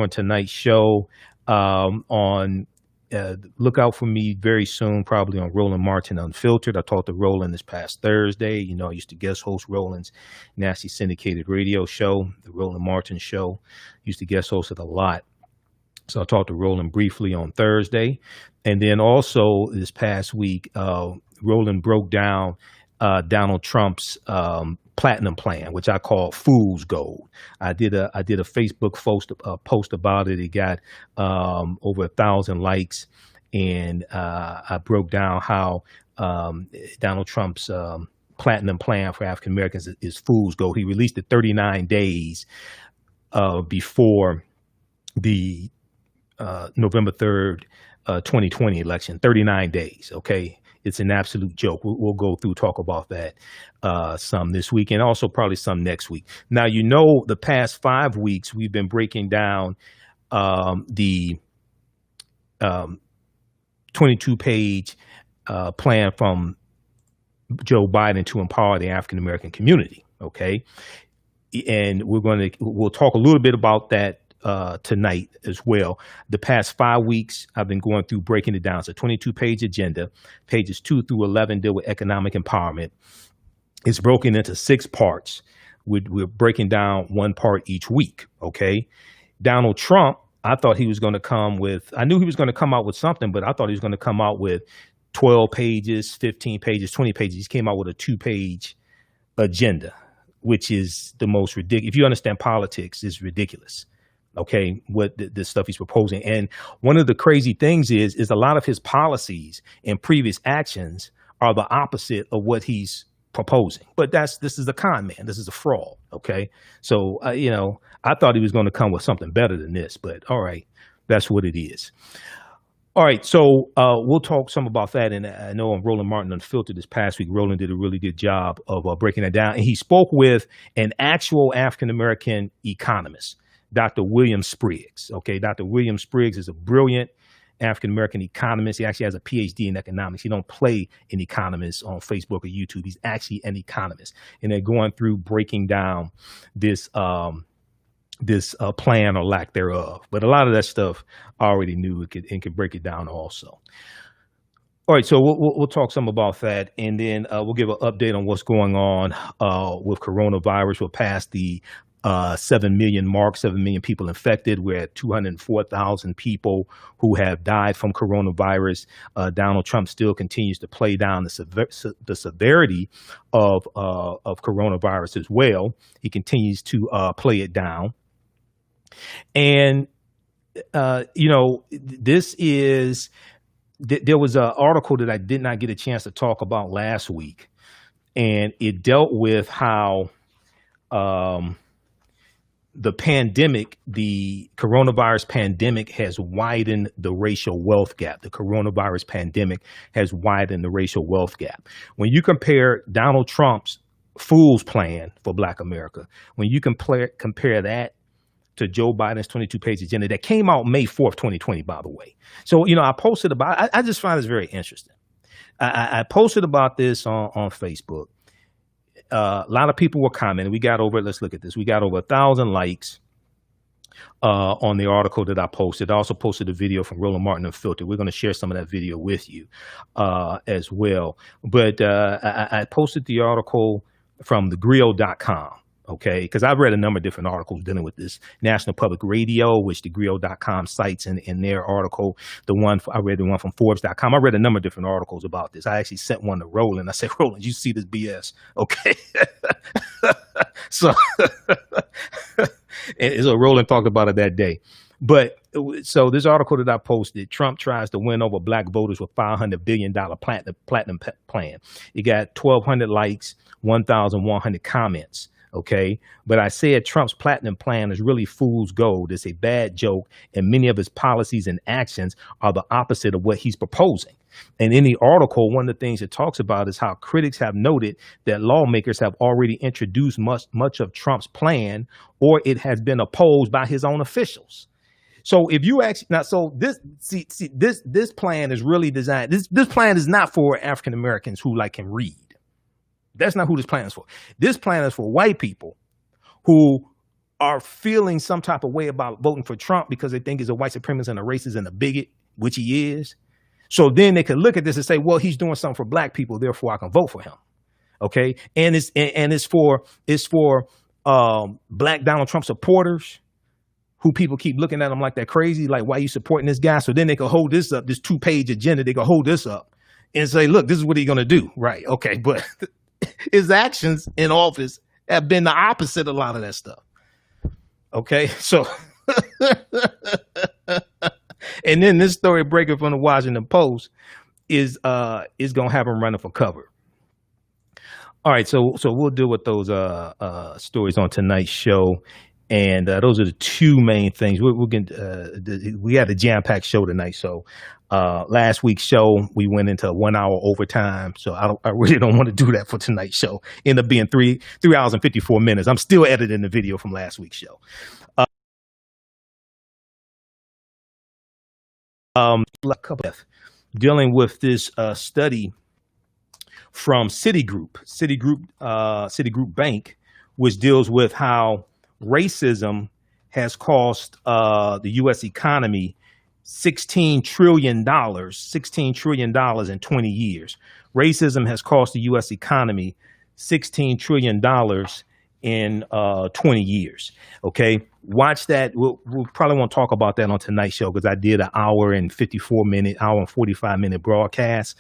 on tonight's show. On Look out for me very soon, probably on Roland Martin Unfiltered. I talked to Roland this past Thursday. You know, I used to guest host Roland's nasty syndicated radio show, the Roland Martin Show. Used to guest host it a lot. So I talked to Roland briefly on Thursday. And then also this past week, Roland broke down Donald Trump's platinum plan, which I call fool's gold. I did a Facebook post about it. It got over 1,000 likes, and I broke down how Donald Trump's platinum plan for African Americans is fool's gold. He released it 39 days before the November 3rd, 2020 election. 39 days. Okay. It's an absolute joke. We'll go through, talk about that some this week, and also probably some next week. Now, you know, the past 5 weeks, we've been breaking down the 22-page plan from Joe Biden to empower the African-American community, okay? And we'll talk a little bit about that tonight as well. The past 5 weeks, I've been going through breaking it down. It's a 22-page agenda. Pages 2 through 11 deal with economic empowerment. It's broken into 6 parts. We're breaking down one part each week, okay? Donald Trump, I thought he was going to come with, I knew he was going to come out with something, but I thought he was going to come out with 12 pages, 15 pages, 20 pages. He came out with a 2-page agenda, which is the most ridiculous. If you understand politics, it's ridiculous. Okay, what the stuff he's proposing. And one of the crazy things is a lot of his policies and previous actions are the opposite of what he's proposing. But this is a con man. This is a fraud. Okay. So, you know, I thought he was going to come with something better than this, but all right, that's what it is. All right, so we'll talk some about that. And I know on Roland Martin Unfiltered this past week, Roland did a really good job of breaking that down. And he spoke with an actual African-American economist, Dr. William Spriggs. Okay, Dr. William Spriggs is a brilliant African-American economist. He actually has a PhD in economics. He don't play an economist on Facebook or YouTube. He's actually an economist. And they're going through breaking down this plan or lack thereof. But a lot of that stuff I already knew and could break it down also. All right, so we'll talk some about that, and then we'll give an update on what's going on with coronavirus. We'll pass the 7 million mark, 7 million people infected. We're at 204,000 people who have died from coronavirus. Donald Trump still continues to play down the severity of coronavirus as well. He continues to play it down. And, you know, there was an article that I did not get a chance to talk about last week, and it dealt with how the coronavirus pandemic has widened the racial wealth gap. The coronavirus pandemic has widened the racial wealth gap. When you compare Donald Trump's fool's plan for Black America, when you compare that to Joe Biden's 22-page agenda that came out May 4th, 2020, by the way. So, you know, I posted about, I just find this very interesting. I posted about this on Facebook. A lot of people were commenting. Let's look at this. We got over 1,000 likes on the article that I posted. I also posted a video from Roland Martin Unfiltered. We're going to share some of that video with you as well. But I posted the article from thegrill.com. Okay, because I've read a number of different articles dealing with this. National Public Radio, which thegrill.com cites in their article. I read the one from Forbes.com. I read a number of different articles about this. I actually sent one to Roland. I said, Roland, you see this BS? Okay. So Roland talked about it that day. But so this article that I posted, Trump tries to win over Black voters with $500 billion platinum plan. It got 1,200 likes, 1,100 comments. Okay, but I said Trump's platinum plan is really fool's gold. It's a bad joke, and many of his policies and actions are the opposite of what he's proposing. And in the article, one of the things it talks about is how critics have noted that lawmakers have already introduced much of Trump's plan, or it has been opposed by his own officials. So if you actually now, so this plan is really designed. This plan is not for African Americans who can read. That's not who this plan is for. This plan is for white people who are feeling some type of way about voting for Trump because they think he's a white supremacist and a racist and a bigot, which he is. So then they could look at this and say, well, he's doing something for black people, therefore I can vote for him. Okay. And it's for black Donald Trump supporters who people keep looking at him like they're crazy. Like, why are you supporting this guy? So then they could hold this up, this 2-page agenda. They could hold this up and say, look, this is what he's going to do. Right. Okay. But his actions in office have been the opposite of a lot of that stuff. Okay. So, and then this story breaking from the Washington Post is going to have him running for cover. All right. So we'll deal with those stories on tonight's show. And those are the two main things. We had a jam-packed show tonight. So last week's show, we went into 1 hour overtime. So I really don't want to do that for tonight's show. Ended up being 3 hours and 54 minutes. I'm still editing the video from last week's show. Dealing with this study from Citigroup Bank, which deals with how racism has cost the U.S. economy $16 trillion in 20 years. Racism has cost the U.S. economy $16 trillion in 20 years. Okay, watch that. We'll probably won't talk about that on tonight's show because I did an hour and 45-minute broadcast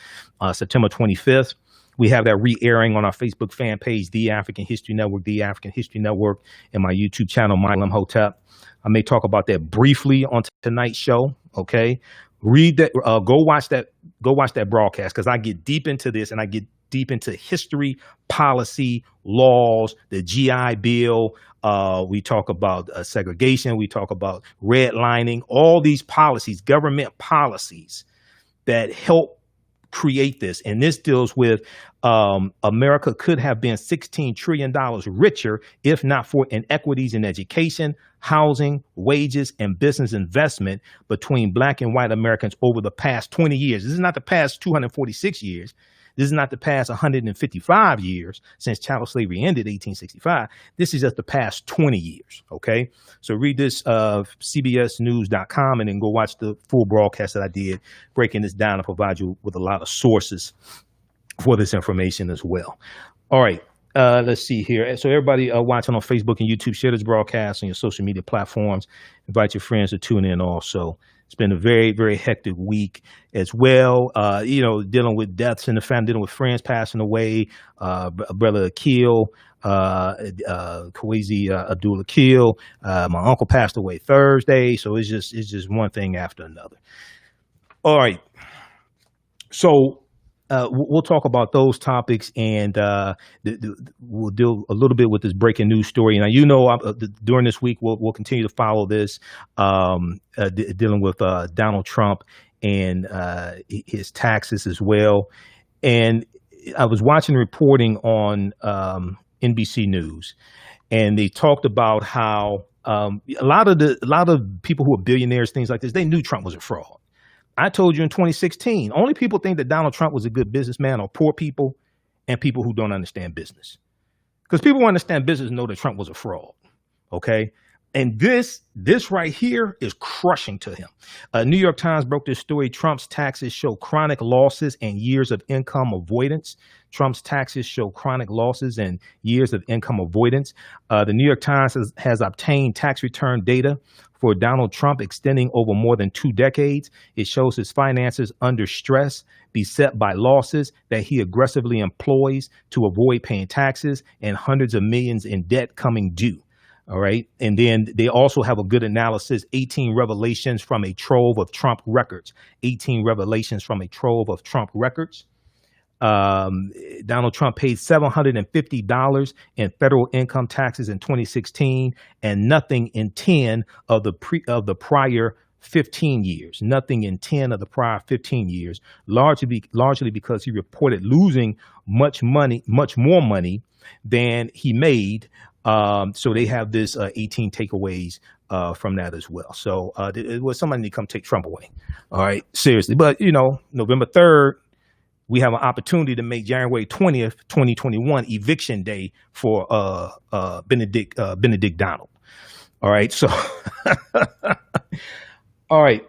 September 25th. We have that re-airing on our Facebook fan page, The African History Network, The African History Network, and my YouTube channel, Imhotep. I may talk about that briefly on tonight's show. Okay, read that. Go watch that broadcast because I get deep into this and I get deep into history, policy, laws, the GI Bill. We talk about segregation. We talk about redlining. All these policies, government policies that help create this. And this deals with America could have been $16 trillion richer if not for inequities in education, housing, wages, and business investment between black and white Americans over the past 20 years. This is not the past 246 years. This is not the past 155 years since chattel slavery ended 1865. This is just the past 20 years. Okay. So read this cbsnews.com and then go watch the full broadcast that I did breaking this down and provide you with a lot of sources for this information as well. All right. Let's see here. So everybody watching on Facebook and YouTube, share this broadcast on your social media platforms. Invite your friends to tune in also. It's been a very, very hectic week as well. Dealing with deaths in the family, dealing with friends passing away. Brother Akil, Kwesi Abdul Akil. My uncle passed away Thursday. So it's just one thing after another. All right. So we'll talk about those topics and we'll deal a little bit with this breaking news story. Now, during this week, we'll continue to follow this, dealing with Donald Trump and his taxes as well. And I was watching reporting on NBC News, and they talked about how a lot of people who are billionaires, things like this, they knew Trump was a fraud. I told you in 2016, only people think that Donald Trump was a good businessman are poor people and people who don't understand business. Because people who understand business know that Trump was a fraud. Okay. And this right here is crushing to him. New York Times broke this story. Trump's taxes show chronic losses and years of income avoidance. Trump's taxes show chronic losses and years of income avoidance. The New York Times has obtained tax return data for Donald Trump extending over more than 2 decades. It shows his finances under stress, beset by losses that he aggressively employs to avoid paying taxes, and hundreds of millions in debt coming due. All right. And then they also have a good analysis, 18 revelations from a trove of Trump records, 18 revelations from a trove of Trump records. Donald Trump paid $750 in federal income taxes in 2016 and nothing in 10 of the prior 15 years, nothing in 10 of the prior 15 years, largely because he reported losing much more money than he made. So they have this 18 takeaways from that as well. So it was somebody to come take Trump away. All right, seriously. But, November 3rd, we have an opportunity to make January 20th, 2021 eviction day for Benedict Donald. All right. So, all right.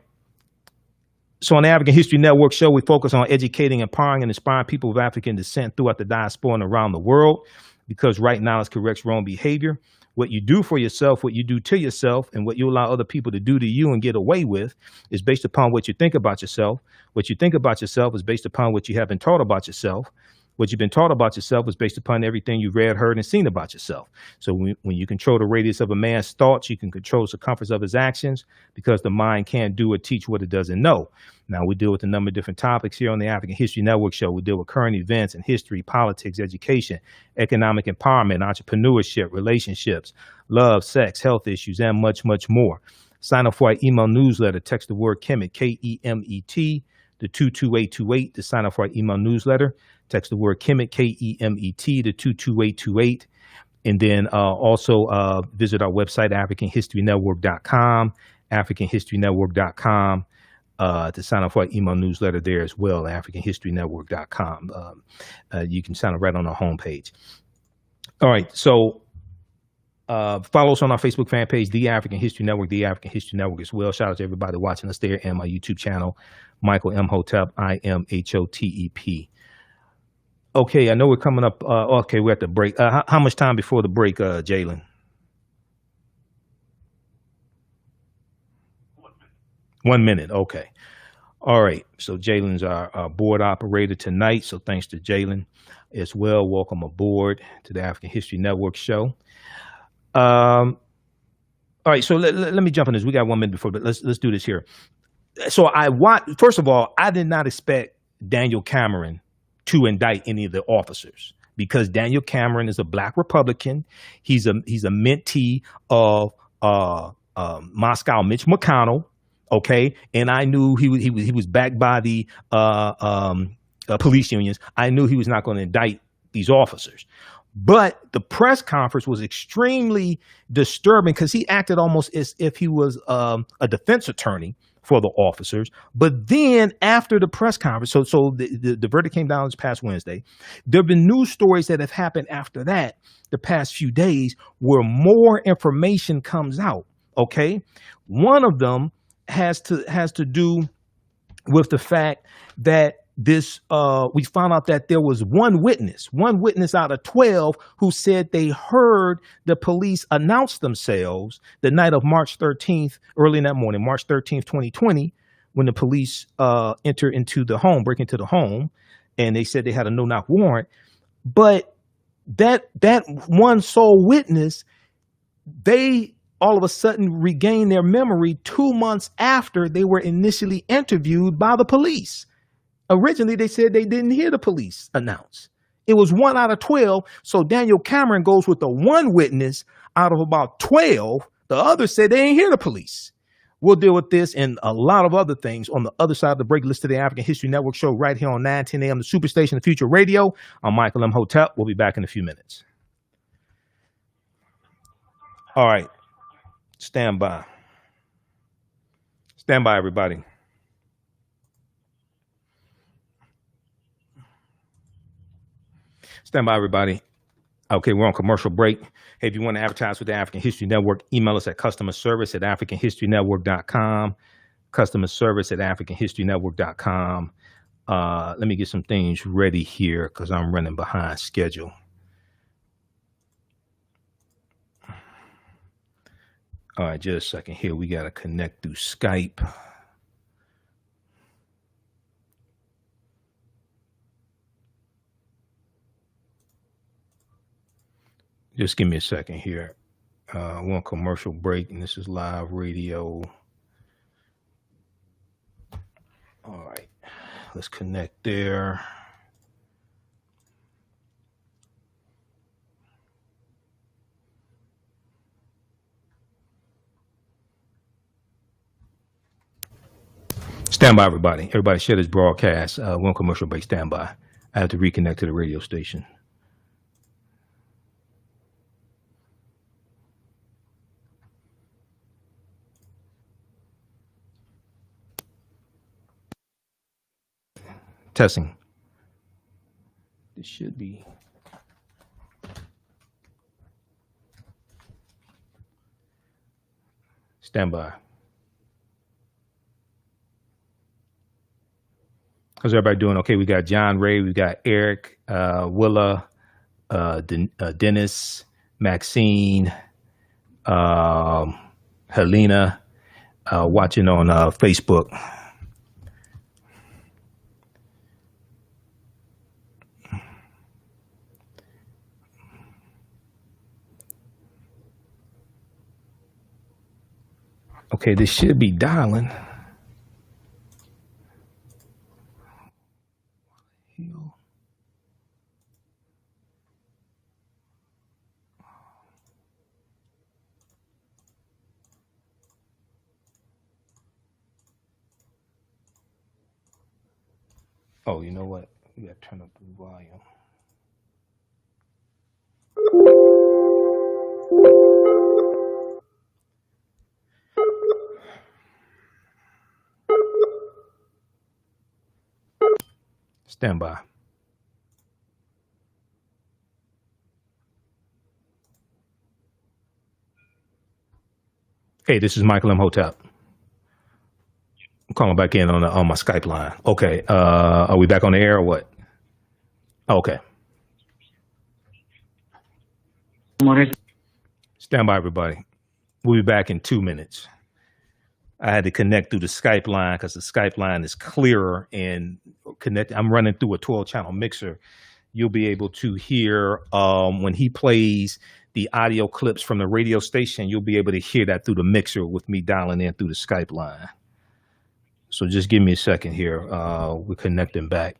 So on the African History Network show, we focus on educating, empowering, and inspiring people of African descent throughout the diaspora and around the world, because right knowledge corrects wrong behavior. What you do for yourself, what you do to yourself, and what you allow other people to do to you and get away with is based upon what you think about yourself. What you think about yourself is based upon what you have been taught about yourself. What you've been taught about yourself is based upon everything you've read, heard, and seen about yourself. So when you control the radius of a man's thoughts, you can control the circumference of his actions, because the mind can't do or teach what it doesn't know. Now, we deal with a number of different topics here on the African History Network show. We deal with current events and history, politics, education, economic empowerment, entrepreneurship, relationships, love, sex, health issues, and much, much more. Sign up for our email newsletter. Text the word Kemet, Kemet, to 22828 to sign up for our email newsletter. Text the word Kemet, Kemet, to 22828. And then also visit our website, AfricanHistoryNetwork.com, AfricanHistoryNetwork.com, to sign up for our email newsletter there as well, AfricanHistoryNetwork.com. You can sign up right on our homepage. All right, so follow us on our Facebook fan page, The African History Network, The African History Network as well. Shout out to everybody watching us there, and my YouTube channel, Michael Imhotep, Imhotep. Okay, I know we're coming up. Okay, we're at the break. How much time before the break, Jalen? 1 minute. Okay. All right. So Jalen's our board operator tonight. So thanks to Jalen as well. Welcome aboard to the African History Network show. All right. So let me jump on this. We got 1 minute before, but let's do this here. So first of all, I did not expect Daniel Cameron to indict any of the officers, because Daniel Cameron is a black Republican. He's a mentee of Moscow Mitch McConnell. Okay, and I knew he was backed by the police unions. I knew he was not going to indict these officers. But the press conference was extremely disturbing, because he acted almost as if he was a defense attorney for the officers. But then after the press conference, so the verdict came down this past Wednesday. There have been news stories that have happened after that the past few days where more information comes out. Okay, one of them has to do with the fact that we found out that there was one witness out of 12 who said they heard the police announce themselves the night of March 13th, early in that morning, March 13th, 2020, when the police break into the home, and they said they had a no-knock warrant. But that one sole witness, they all of a sudden regained their memory 2 months after they were initially interviewed by the police. Originally, they said they didn't hear the police announce. It was 1 out of 12. So Daniel Cameron goes with the one witness out of about 12. The others said they didn't hear the police. We'll deal with this and a lot of other things on the other side of the break. Listen to the African History Network show right here on 9:10 a.m. the Superstation, the Future Radio. I'm Michael Imhotep. We'll be back in a few minutes. All right. Stand by. Stand by, everybody. Stand by, everybody. Okay, we're on commercial break. Hey, if you want to advertise with the African History Network, email us at customerservice@africanhistorynetwork.com. Customerservice@africanhistorynetwork.com. Let me get some things ready here because I'm running behind schedule. All right, just a second here. We got to connect through Skype. Just give me a second here. We're on commercial break, and this is live radio. All right, let's connect there. Stand by, everybody. Everybody share this broadcast. We're on commercial break. Stand by. I have to reconnect to the radio station. Testing. This should be. Stand by. How's everybody doing? Okay, we got John Ray, we got Eric, Willa, Dennis, Maxine, Helena, watching on Facebook. Okay, this should be dialing. Oh, you know what? We gotta turn up the volume. Stand by. Hey, this is Michael Imhotep. I'm calling back in on my Skype line. Okay, are we back on the air or what? Okay. Stand by, everybody. We'll be back in 2 minutes. I had to connect through the Skype line because the Skype line is clearer and connect. I'm running through a 12-channel mixer. You'll be able to hear when he plays the audio clips from the radio station. You'll be able to hear that through the mixer with me dialing in through the Skype line. So just give me a second here. We're connecting back.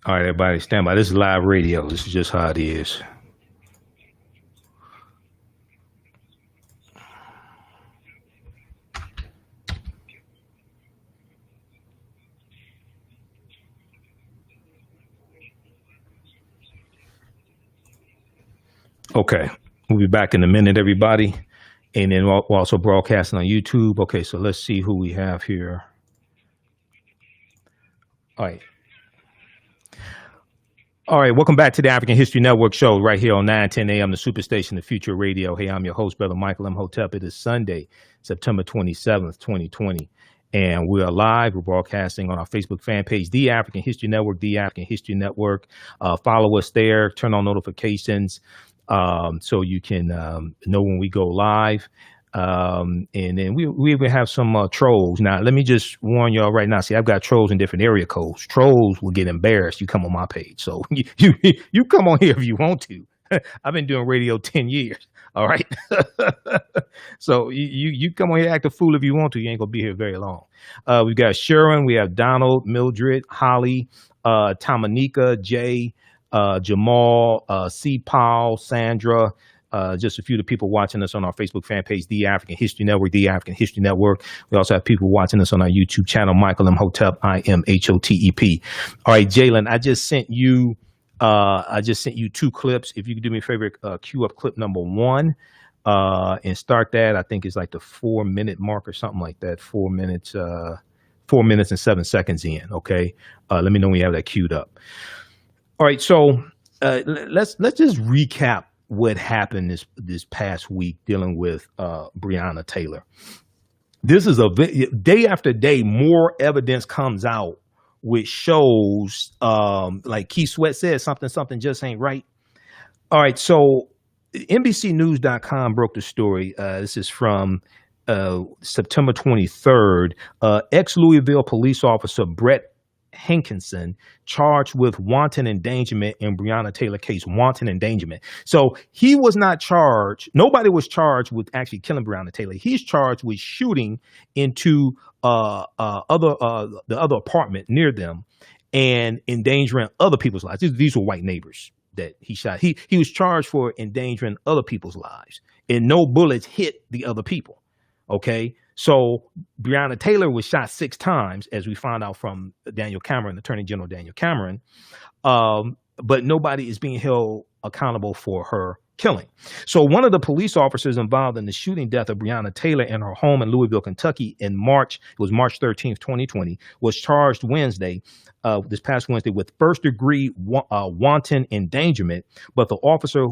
All right, everybody, stand by. This is live radio. This is just how it is. Okay, we'll be back in a minute, everybody. And then we're also broadcasting on YouTube. Okay, so let's see who we have here. All right. All right, welcome back to the African History Network show right here on 910 a.m. the Superstation, the Future Radio. Hey, I'm your host, Brother Michael Imhotep. It is Sunday, September 27th, 2020. And we are live. We're broadcasting on our Facebook fan page, The African History Network, The African History Network. Follow us there. Turn on notifications so you can know when we go live. And then we even have some trolls. Now, let me just warn y'all right now. See, I've got trolls in different area codes. Trolls will get embarrassed. You come on my page. So you come on here if you want to. I've been doing radio 10 years. All right. So you come on here, act a fool if you want to. You ain't gonna be here very long. We've got Sharon, we have Donald, Mildred, Holly, Tamanika, Jay, Jamal, C. Paul, Sandra, just a few of the people watching us on our Facebook fan page, The African History Network, The African History Network. We also have people watching us on our YouTube channel, Michael Imhotep, Imhotep. All right, Jalen, I just sent you 2 clips. If you could do me a favor, cue up clip number 1 and start that. I think it's like the 4-minute mark or something like that. 4 minutes, 4 minutes and 7 seconds in. Okay. Let me know when you have that queued up. All right. So let's just recap what happened this past week dealing with Breonna Taylor. This is day after day, more evidence comes out which shows, like Keith Sweat said, something just ain't right. All right, so NBCnews.com broke the story. This is from September 23rd. Ex-Louisville police officer Brett Hankinson charged with wanton endangerment in Breonna Taylor case, wanton endangerment. So he was not charged. Nobody was charged with actually killing Breonna Taylor. He's charged with shooting into the other apartment near them and endangering other people's lives. These were white neighbors that he shot. He was charged for endangering other people's lives, and no bullets hit the other people. Okay. So Breonna Taylor was shot 6 times, as we found out from Daniel Cameron, Attorney General Daniel Cameron. but nobody is being held accountable for her killing. So one of the police officers involved in the shooting death of Breonna Taylor in her home in Louisville, Kentucky in March, it was March 13th, 2020, was charged this past Wednesday with first-degree wanton endangerment, but the officer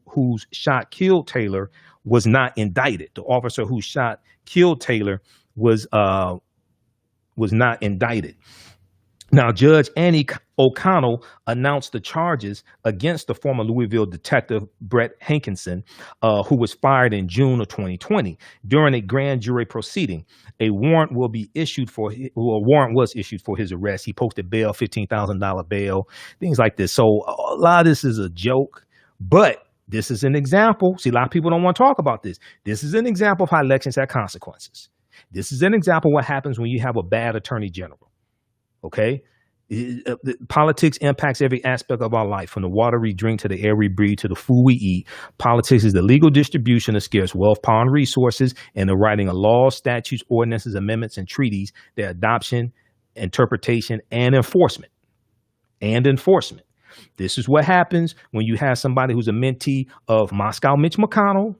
whose shot killed Taylor was not indicted. The officer who shot killed Taylor was not indicted. Now, Judge Annie O'Connell announced the charges against the former Louisville detective Brett Hankinson, who was fired in June of 2020 during a grand jury proceeding. A warrant was issued for his arrest. He posted bail, $15,000 bail, things like this. So a lot of this is a joke, but this is an example. See, a lot of people don't want to talk about this. This is an example of how elections have consequences. This is an example of what happens when you have a bad attorney general. Okay, politics impacts every aspect of our life, from the water we drink to the air we breathe to the food we eat. Politics is the legal distribution of scarce wealth, power, and resources, and the writing of laws, statutes, ordinances, amendments, and treaties, their adoption, interpretation, and enforcement. This is what happens when you have somebody who's a mentee of Moscow Mitch McConnell.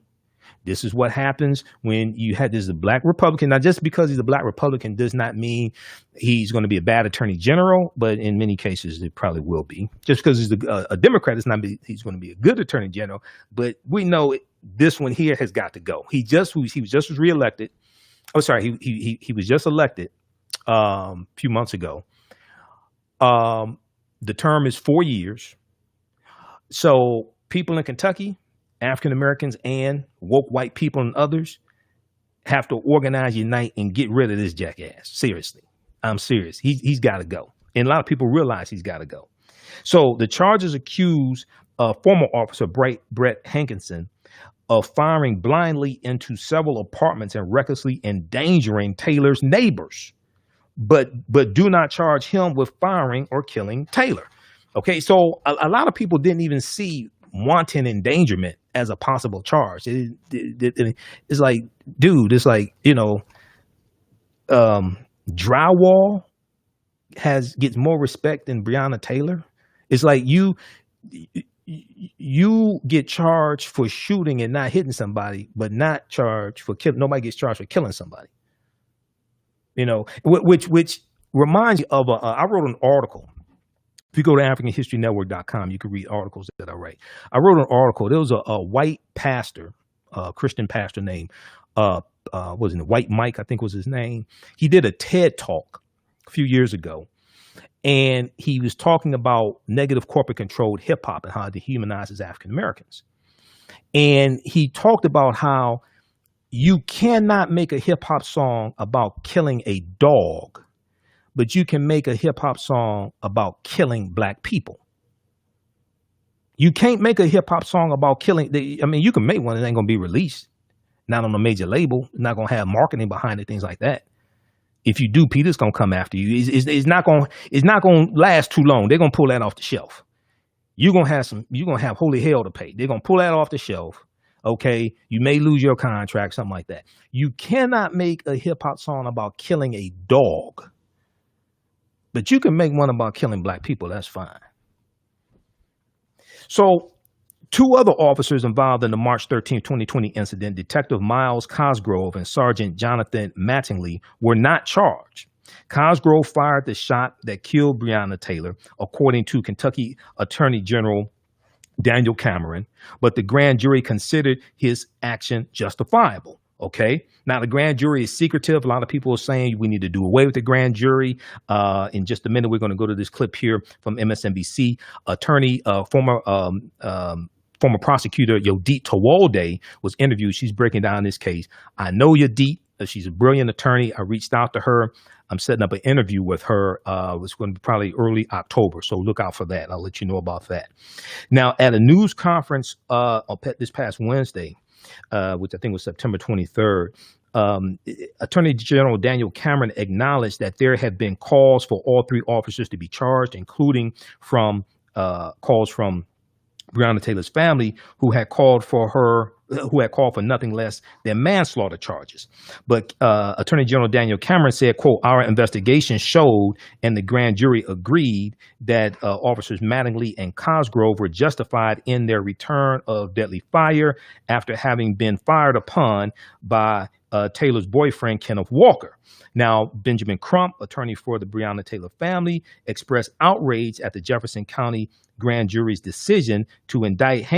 This is what happens when you had this black Republican. Now, just because he's a black Republican does not mean he's going to be a bad attorney general, but in many cases it probably will be. Just because he's a Democrat does not mean he's going to be a good attorney general. But we know this one here has got to go. He was reelected. Oh, sorry, he was just elected a few months ago. The term is 4 years. So people in Kentucky, African Americans and woke white people and others, have to organize, unite, and get rid of this jackass. Seriously. I'm serious. He's got to go. And a lot of people realize he's got to go. So the charges accuse former officer Brett Hankinson of firing blindly into several apartments and recklessly endangering Taylor's neighbors, but do not charge him with firing or killing Taylor. Okay, so a lot of people didn't even see wanton endangerment as a possible charge. It's like, dude, it's like, drywall gets more respect than Breonna Taylor. It's like you get charged for shooting and not hitting somebody, but not charged for killing. Nobody gets charged for killing somebody. Which reminds me of I wrote an article. If you go to AfricanHistoryNetwork.com, you can read articles that I write. I wrote an article. There was a white pastor, Christian pastor named, White Mike, I think was his name. He did a TED Talk a few years ago, and he was talking about negative corporate controlled hip hop and how it dehumanizes African Americans. And he talked about how you cannot make a hip hop song about killing a dog, but you can make a hip hop song about killing black people. You can't make a hip hop song about killing. You can make one that ain't going to be released, not on a major label, not going to have marketing behind it, things like that. If you do, Peter's going to come after you. It's not going to last too long. They're going to pull that off the shelf. You're going to have holy hell to pay. They're going to pull that off the shelf. Okay. You may lose your contract, something like that. You cannot make a hip hop song about killing a dog, but you can make one about killing black people. That's fine. So 2 other officers involved in the March 13, 2020 incident, Detective Miles Cosgrove and Sergeant Jonathan Mattingly, were not charged. Cosgrove fired the shot that killed Breonna Taylor, according to Kentucky Attorney General Daniel Cameron, but the grand jury considered his action justifiable. Okay. Now the grand jury is secretive. A lot of people are saying we need to do away with the grand jury. In just a minute, we're going to go to this clip here from MSNBC. Former prosecutor Yodit Tawalde was interviewed. She's breaking down this case. I know Yodit. She's a brilliant attorney. I reached out to her. I'm setting up an interview with her. It's going to be probably early October. So look out for that. I'll let you know about that. Now, at a news conference this past Wednesday, which I think was September 23rd, Attorney General Daniel Cameron acknowledged that there have been calls for all 3 officers to be charged, including from calls from Breonna Taylor's family, who had called for her who had called for nothing less than manslaughter charges. But Attorney General Daniel Cameron said, quote, "Our investigation showed and the grand jury agreed that officers Mattingly and Cosgrove were justified in their return of deadly fire after having been fired upon by Taylor's boyfriend, Kenneth Walker." Now, Benjamin Crump, attorney for the Breonna Taylor family, expressed outrage at the Jefferson County grand jury's decision to indict Brett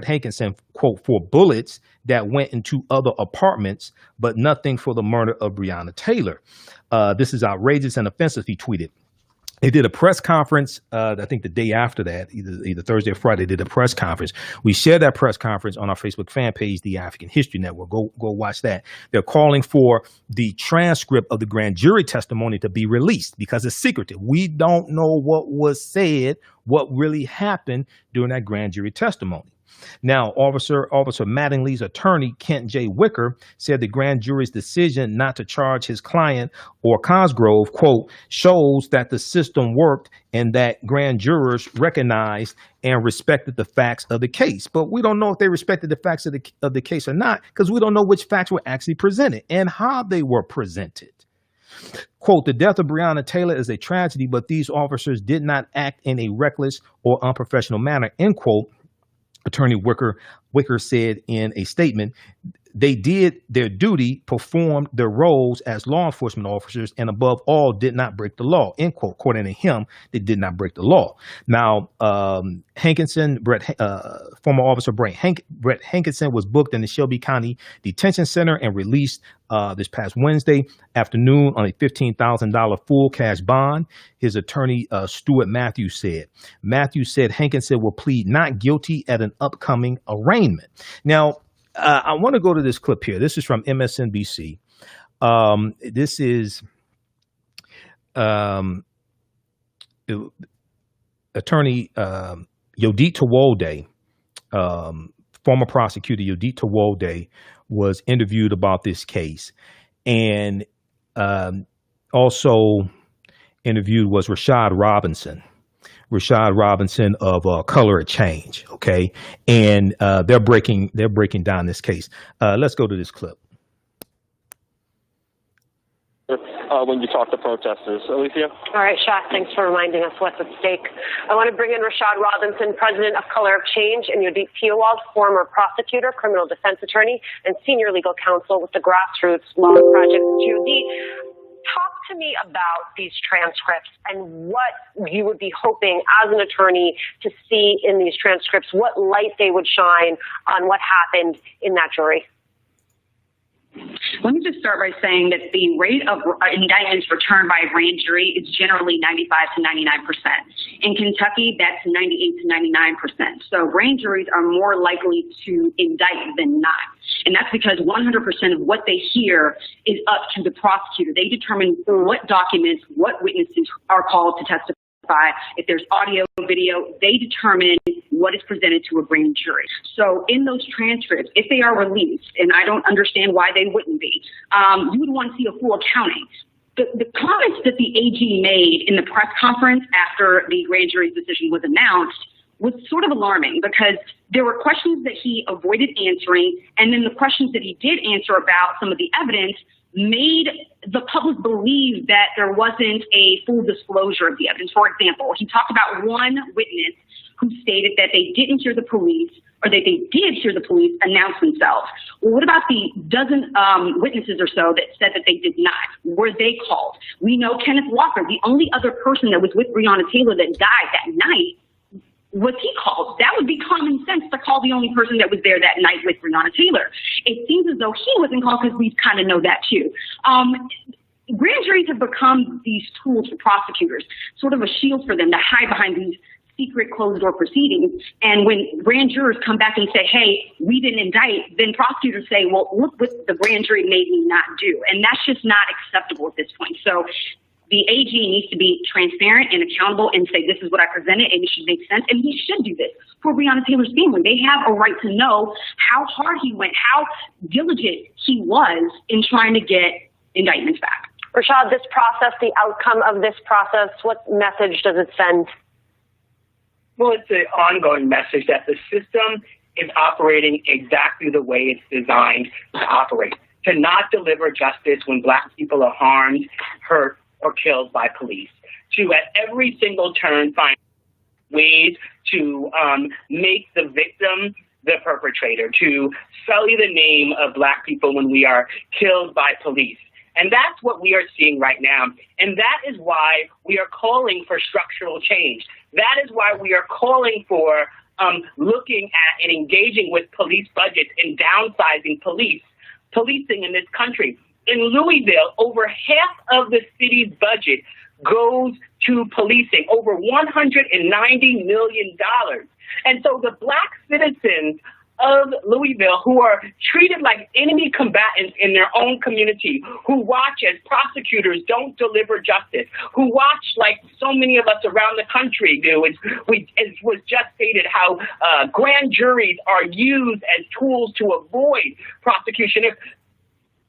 Hankinson, quote, "for bullets that went into other apartments, but nothing for the murder of Breonna Taylor. This is outrageous and offensive," he tweeted. They did a press conference, I think the day after that, either Thursday or Friday, they did a press conference. We shared that press conference on our Facebook fan page, The African History Network. Go watch that. They're calling for the transcript of the grand jury testimony to be released because it's secretive. We don't know what was said, what really happened during that grand jury testimony. Now, Officer Mattingly's attorney, Kent J. Wicker, said the grand jury's decision not to charge his client or Cosgrove, quote, "shows that the system worked and that grand jurors recognized and respected the facts of the case." But we don't know if they respected the facts of the case or not, because we don't know which facts were actually presented and how they were presented. Quote, "The death of Breonna Taylor is a tragedy, but these officers did not act in a reckless or unprofessional manner," end quote. Attorney Wicker said in a statement, "They did their duty, performed their roles as law enforcement officers, and above all, did not break the law," end quote. According to him, they did not break the law. Now, former officer Brett Hankinson was booked in the Shelby County Detention Center and released this past Wednesday afternoon on a $15,000 full cash bond. His attorney, Stuart Matthews said Hankinson will plead not guilty at an upcoming arraignment. Now, I want to go to this clip here. This is from MSNBC. This is attorney Yodit Tewolde, former prosecutor Yodit Tewolde, was interviewed about this case, and also interviewed was Rashad Robinson of Color of Change. Okay, and they're breaking down this case. Let's go to this clip. When you talk to protesters. Alicia? All right, Shaq, thanks for reminding us what's at stake. I want to bring in Rashad Robinson, president of Color of Change, and Yodit Tewolde, former prosecutor, criminal defense attorney, and senior legal counsel with the Grassroots Law Project. Yodit, talk to me about these transcripts and what you would be hoping as an attorney to see in these transcripts, what light they would shine on what happened in that jury. Let me just start by saying that the rate of indictments returned by a grand jury is generally 95 to 99%. In Kentucky, that's 98 to 99%. So grand juries are more likely to indict than not. And that's because 100% of what they hear is up to the prosecutor. They determine what documents, what witnesses are called to testify. If there's audio, video, they determine what is presented to a grand jury. So in those transcripts, if they are released, and I don't understand why they wouldn't be, you would want to see a full accounting. The comments that the AG made in the press conference after the grand jury's decision was announced was sort of alarming because there were questions that he avoided answering, and then the questions that he did answer about some of the evidence made the public believe that there wasn't a full disclosure of the evidence. For example, he talked about one witness who stated that they didn't hear the police, or that they did hear the police announce themselves. Well, what about the dozen witnesses or so that said that they did not? Were they called? We know Kenneth Walker, the only other person that was with Breonna Taylor that died that night, was he called? That would be common sense to call the only person that was there that night with Breonna Taylor. It seems as though he wasn't called because we kind of know that too. Grand juries have become these tools for prosecutors, sort of a shield for them to hide behind these secret closed-door proceedings. And when grand jurors come back and say, hey, we didn't indict, then prosecutors say, well, look what the grand jury made me not do. And that's just not acceptable at this point. So the AG needs to be transparent and accountable and say, this is what I presented and it should make sense. And he should do this for Breonna Taylor's family. They have a right to know how hard he went, how diligent he was in trying to get indictments back. Rashad, this process, the outcome of this process, what message does it send? Well, it's an ongoing message that the system is operating exactly the way it's designed to operate, to not deliver justice when Black people are harmed, hurt, or killed by police, to at every single turn find ways to make the victim the perpetrator, to sully the name of Black people when we are killed by police. And that's what we are seeing right now. And that is why we are calling for structural change. That is why we are calling for looking at and engaging with police budgets and downsizing policing in this country. In Louisville, over half of the city's budget goes to policing, over $190 million. And so the Black citizens of Louisville, who are treated like enemy combatants in their own community, who watch as prosecutors don't deliver justice, who watch like so many of us around the country do, as was just stated, how grand juries are used as tools to avoid prosecution.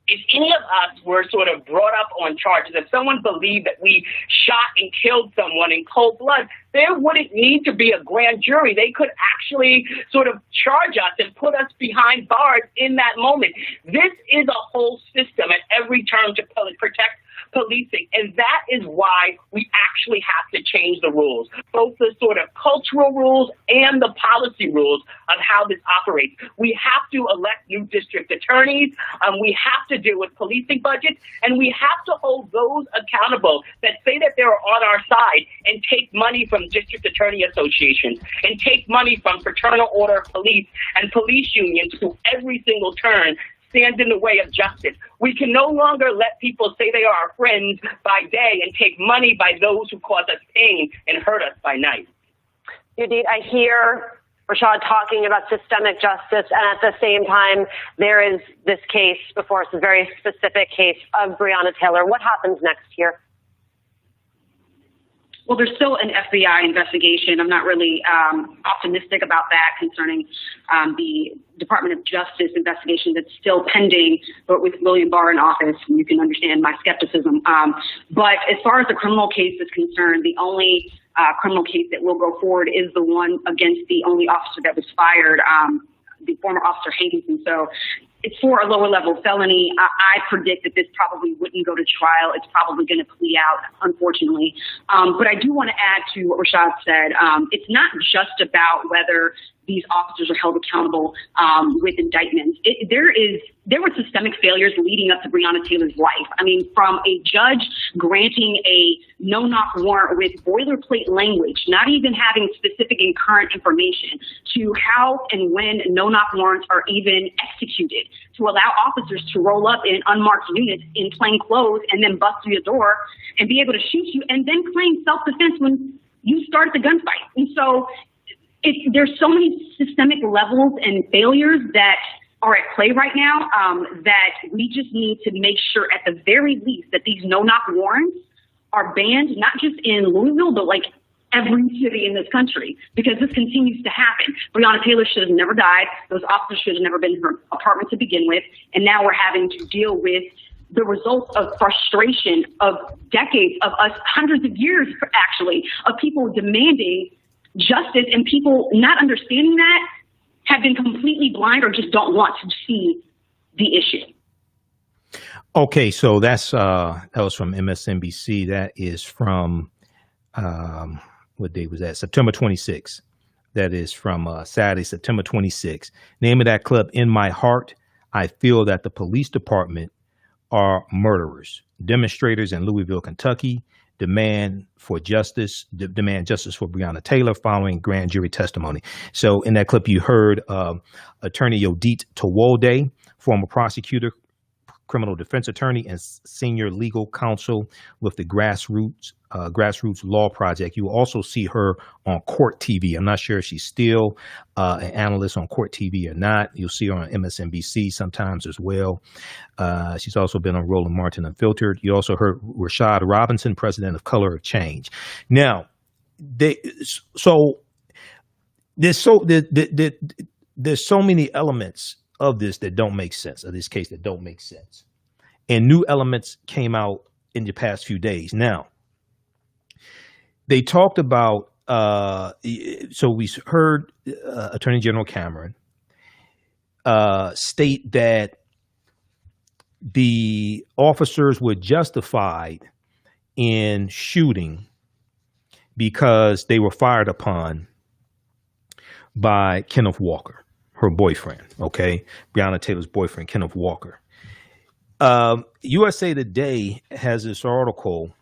If any of us were sort of brought up on charges, if someone believed that we shot and killed someone in cold blood, there wouldn't need to be a grand jury. They could actually sort of charge us and put us behind bars in that moment. This is a whole system at every turn to protect policing, and that is why we actually have to change the rules, both the sort of cultural rules and the policy rules of how this operates. We have to elect new district attorneys, we have to deal with policing budgets, and we have to hold those accountable that say that they're on our side and take money from district attorney associations and take money from fraternal order police and police unions who every single turn stand in the way of justice. We can no longer let people say they are our friends by day and take money by those who cause us pain and hurt us by night. Judith, I hear Rashad talking about systemic justice, and at the same time, there is this case before us, a very specific case of Breonna Taylor. What happens next here? Well, there's still an FBI investigation. I'm not really optimistic about that concerning the Department of Justice investigation that's still pending, but with William Barr in office, you can understand my skepticism. But as far as the criminal case is concerned, the only criminal case that will go forward is the one against the only officer that was fired, the former officer Hankinson. So it's for a lower level felony. I predict that this probably wouldn't go to trial. It's probably going to plea out, unfortunately. But I do want to add to what Rashad said. It's not just about whether these officers are held accountable with indictments. There were systemic failures leading up to Breonna Taylor's life. I mean, from a judge granting a no-knock warrant with boilerplate language, not even having specific and current information, to how and when no-knock warrants are even executed, to allow officers to roll up in unmarked units in plain clothes and then bust through your door and be able to shoot you and then claim self-defense when you started the gunfight. And so there's so many systemic levels and failures that are at play right now that we just need to make sure at the very least that these no-knock warrants are banned, not just in Louisville, but like every city in this country, because this continues to happen. Breonna Taylor should have never died. Those officers should have never been in her apartment to begin with. And now we're having to deal with the results of frustration of decades of us, hundreds of years actually, of people demanding justice, and people not understanding that have been completely blind or just don't want to see the issue. Okay, so that was from MSNBC. That is from what day was that? September 26th. That is from Saturday, September 26th. Name of that clip: "In my heart, I feel that the police department are murderers. Demonstrators in Louisville, Kentucky demand justice for Breonna Taylor following grand jury testimony." So in that clip, you heard Attorney Yodit Tawolde, former prosecutor, criminal defense attorney, and senior legal counsel with the Grassroots Law Project. You will also see her on Court TV. I'm not sure if she's still an analyst on Court TV or not. You'll see her on MSNBC sometimes as well. She's also been on Roland Martin Unfiltered. You also heard Rashad Robinson, president of Color of Change. Now, there's so many elements of this that don't make sense, of this case that don't make sense. And new elements came out in the past few days. Now, they talked about, so we heard Attorney General Cameron state that the officers were justified in shooting because they were fired upon by Kenneth Walker, her boyfriend, okay? Breonna Taylor's boyfriend, Kenneth Walker. USA Today has this article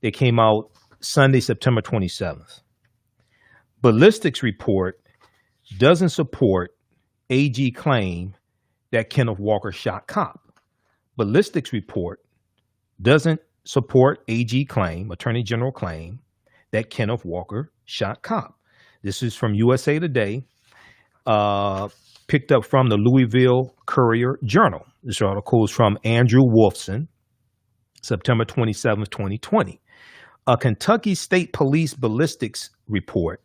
that came out Sunday, September 27th. Ballistics report doesn't support AG claim that Kenneth Walker shot cop. Ballistics report doesn't support AG claim, Attorney General claim, that Kenneth Walker shot cop. This is from USA Today, picked up from the Louisville Courier Journal. This article is from Andrew Wolfson, September 27, 2020. A Kentucky State Police ballistics report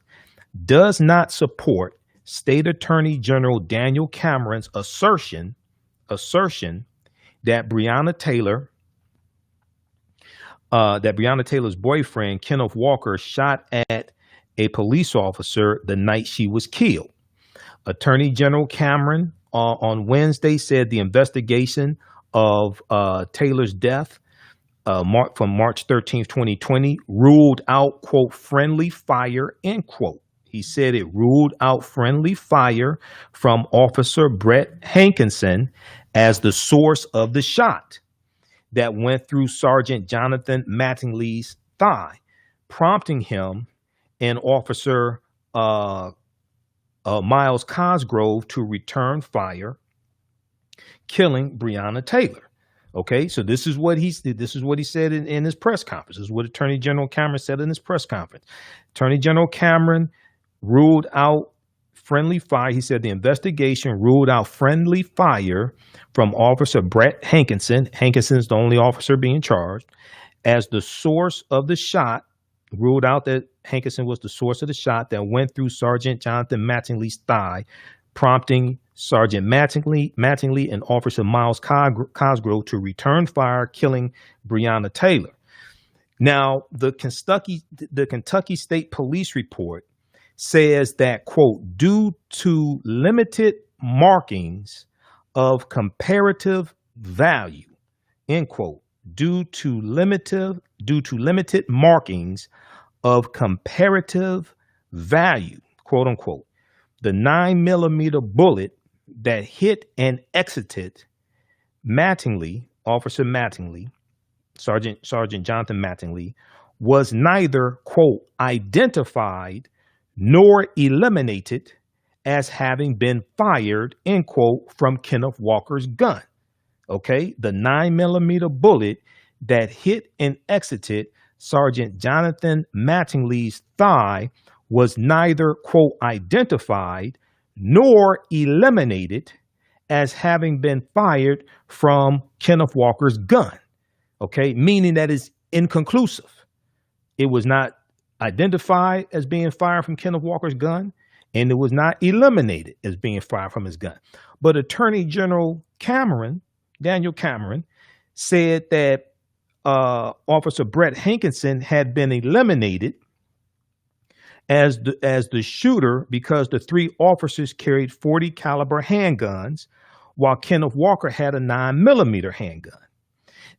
does not support State Attorney General Daniel Cameron's assertion that Breonna Taylor's boyfriend, Kenneth Walker, shot at a police officer the night she was killed. Attorney General Cameron on Wednesday said the investigation of Taylor's death from March 13, 2020, ruled out, quote, friendly fire, end quote. He said it ruled out friendly fire from Officer Brett Hankinson as the source of the shot that went through Sergeant Jonathan Mattingly's thigh, prompting him and Officer Miles Cosgrove to return fire, killing Breonna Taylor. Okay, so this is what he said in his press conference. This is what Attorney General Cameron said in his press conference. Attorney General Cameron ruled out friendly fire. He said the investigation ruled out friendly fire from Officer Brett Hankinson. Hankinson is the only officer being charged as the source of the shot. Ruled out that Hankinson was the source of the shot that went through Sergeant Jonathan Mattingly's thigh, prompting Sergeant Mattingly and Officer Miles Cosgrove to return fire, killing Breonna Taylor. Now, the Kentucky State Police report says that, quote, due to limited markings of comparative value, end quote, due to limited markings of comparative value, quote unquote, the 9mm bullet that hit and exited Officer Mattingly, Sergeant Jonathan Mattingly, was neither, quote, identified nor eliminated as having been fired, end quote, from Kenneth Walker's gun. Okay, the 9mm bullet that hit and exited Sergeant Jonathan Mattingly's thigh was neither, quote, identified nor eliminated as having been fired from Kenneth Walker's gun. Okay, meaning that is inconclusive. It was not identified as being fired from Kenneth Walker's gun, and it was not eliminated as being fired from his gun. But Attorney General Daniel Cameron, said that Officer Brett Hankinson had been eliminated as the shooter because the three officers carried .40 caliber handguns, while Kenneth Walker had a 9mm handgun.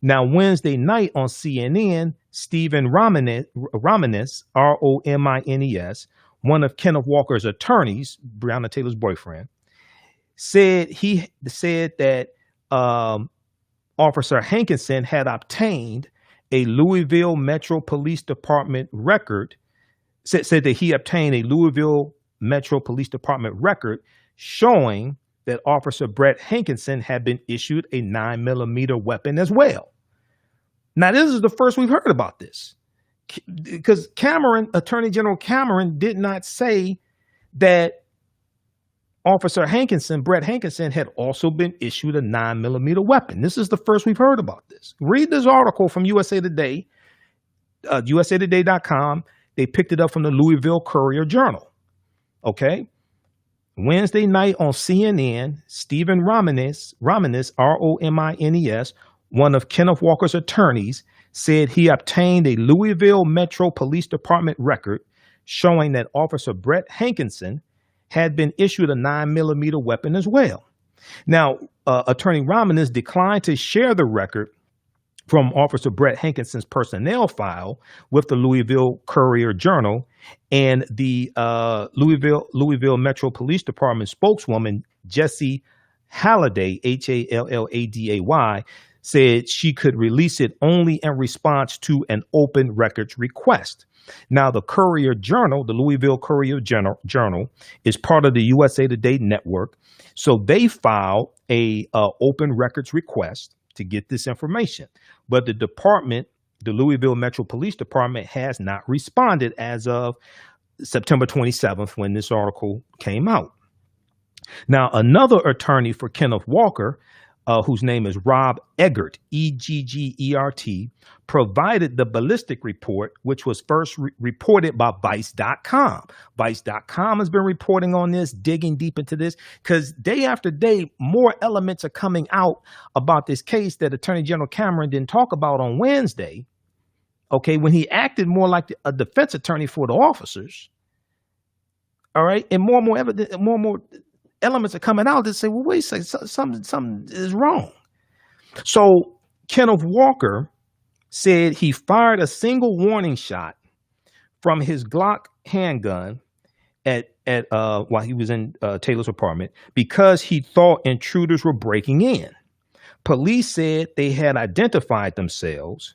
Now, Wednesday night on CNN, Stephen Romanes, Romines, one of Kenneth Walker's attorneys, Breonna Taylor's boyfriend, said that Officer Hankinson had obtained a Louisville Metro Police Department record, said that he obtained a Louisville Metro Police Department record showing that Officer Brett Hankinson had been issued a 9mm weapon as well. Now, this is the first we've heard about this, because Attorney General Cameron did not say that Officer Brett Hankinson, had also been issued a 9mm weapon. This is the first we've heard about this. Read this article from USA Today, usatoday.com. They picked it up from the Louisville Courier Journal. Okay. Wednesday night on CNN, Stephen Romines, Romines, one of Kenneth Walker's attorneys, said he obtained a Louisville Metro Police Department record showing that Officer Brett Hankinson had been issued a 9mm weapon as well. Now, Attorney Romanus declined to share the record from Officer Brett Hankinson's personnel file with the Louisville Courier-Journal, and the Louisville Metro Police Department spokeswoman Jessie Halladay, Halladay, said she could release it only in response to an open records request. Now, the Courier-Journal, the Louisville Courier-Journal, is part of the USA Today network, so they filed a open records request to get this information. But the department, the Louisville Metro Police Department, has not responded as of September 27th when this article came out. Now, another attorney for Kenneth Walker, whose name is Rob Eggert, Eggert, provided the ballistic report, which was first reported by Vice.com. Vice.com has been reporting on this, digging deep into this, because day after day, more elements are coming out about this case that Attorney General Cameron didn't talk about on Wednesday, okay, when he acted more like a defense attorney for the officers. All right, and more and more elements are coming out that say, well, wait a second, something is wrong. So Kenneth Walker said he fired a single warning shot from his Glock handgun while he was in Taylor's apartment because he thought intruders were breaking in. Police said they had identified themselves.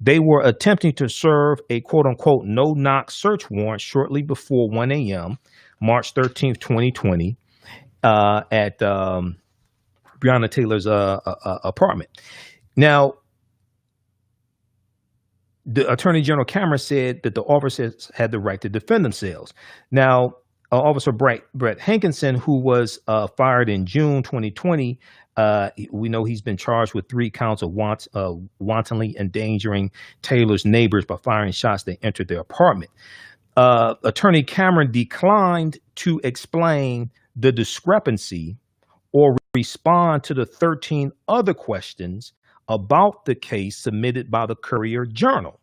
They were attempting to serve a quote-unquote no-knock search warrant shortly before 1 a.m., March 13th, 2020, at Breonna Taylor's apartment. Now, the Attorney General Cameron said that the officers had the right to defend themselves. Now, Officer Brett Hankinson, who was fired in June 2020, we know he's been charged with 3 counts of wantonly endangering Taylor's neighbors by firing shots that entered their apartment. Attorney Cameron declined to explain the discrepancy or respond to the 13 other questions about the case submitted by the Courier-Journal.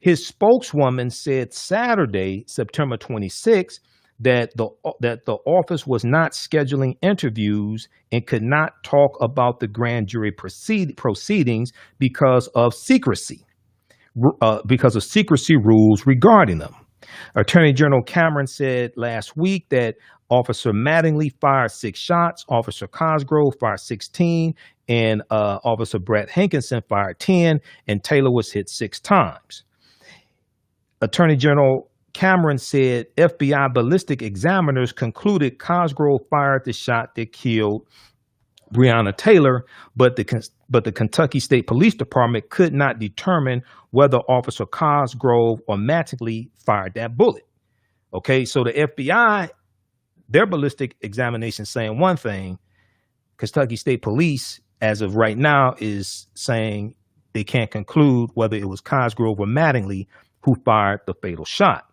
His spokeswoman said Saturday, September 26, that the office was not scheduling interviews and could not talk about the grand jury proceedings because of secrecy rules regarding them. Attorney General Cameron said last week that Officer Mattingly fired 6 shots, Officer Cosgrove fired 16, and Officer Brett Hankinson fired 10, and Taylor was hit 6 times. Attorney General Cameron said FBI ballistic examiners concluded Cosgrove fired the shot that killed Breonna Taylor, but the Kentucky State Police Department could not determine whether Officer Cosgrove or Mattingly fired that bullet. Okay, so the FBI, their ballistic examination saying one thing, Kentucky State Police, as of right now, is saying they can't conclude whether it was Cosgrove or Mattingly who fired the fatal shot.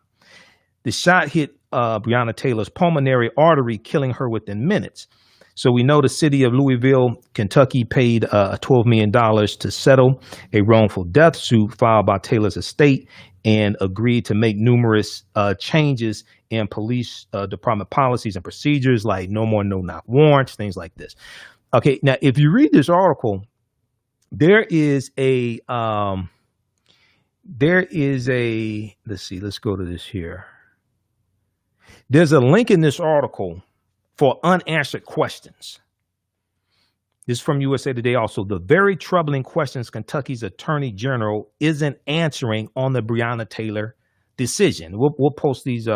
The shot hit Breonna Taylor's pulmonary artery, killing her within minutes. So we know the city of Louisville, Kentucky paid $12 million to settle a wrongful death suit filed by Taylor's estate and agreed to make numerous changes in police department policies and procedures, like no more no-knock warrants, things like this. Okay, now if you read this article, let's go to this here. There's a link in this article for unanswered questions. This is from USA Today also. The very troubling questions Kentucky's Attorney General isn't answering on the Breonna Taylor decision. We'll post these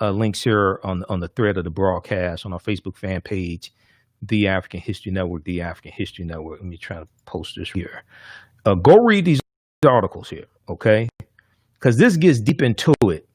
links here on the thread of the broadcast on our Facebook fan page, The African History Network, The African History Network. Let me try to post this here. Go read these articles here, okay? Because this gets deep into it.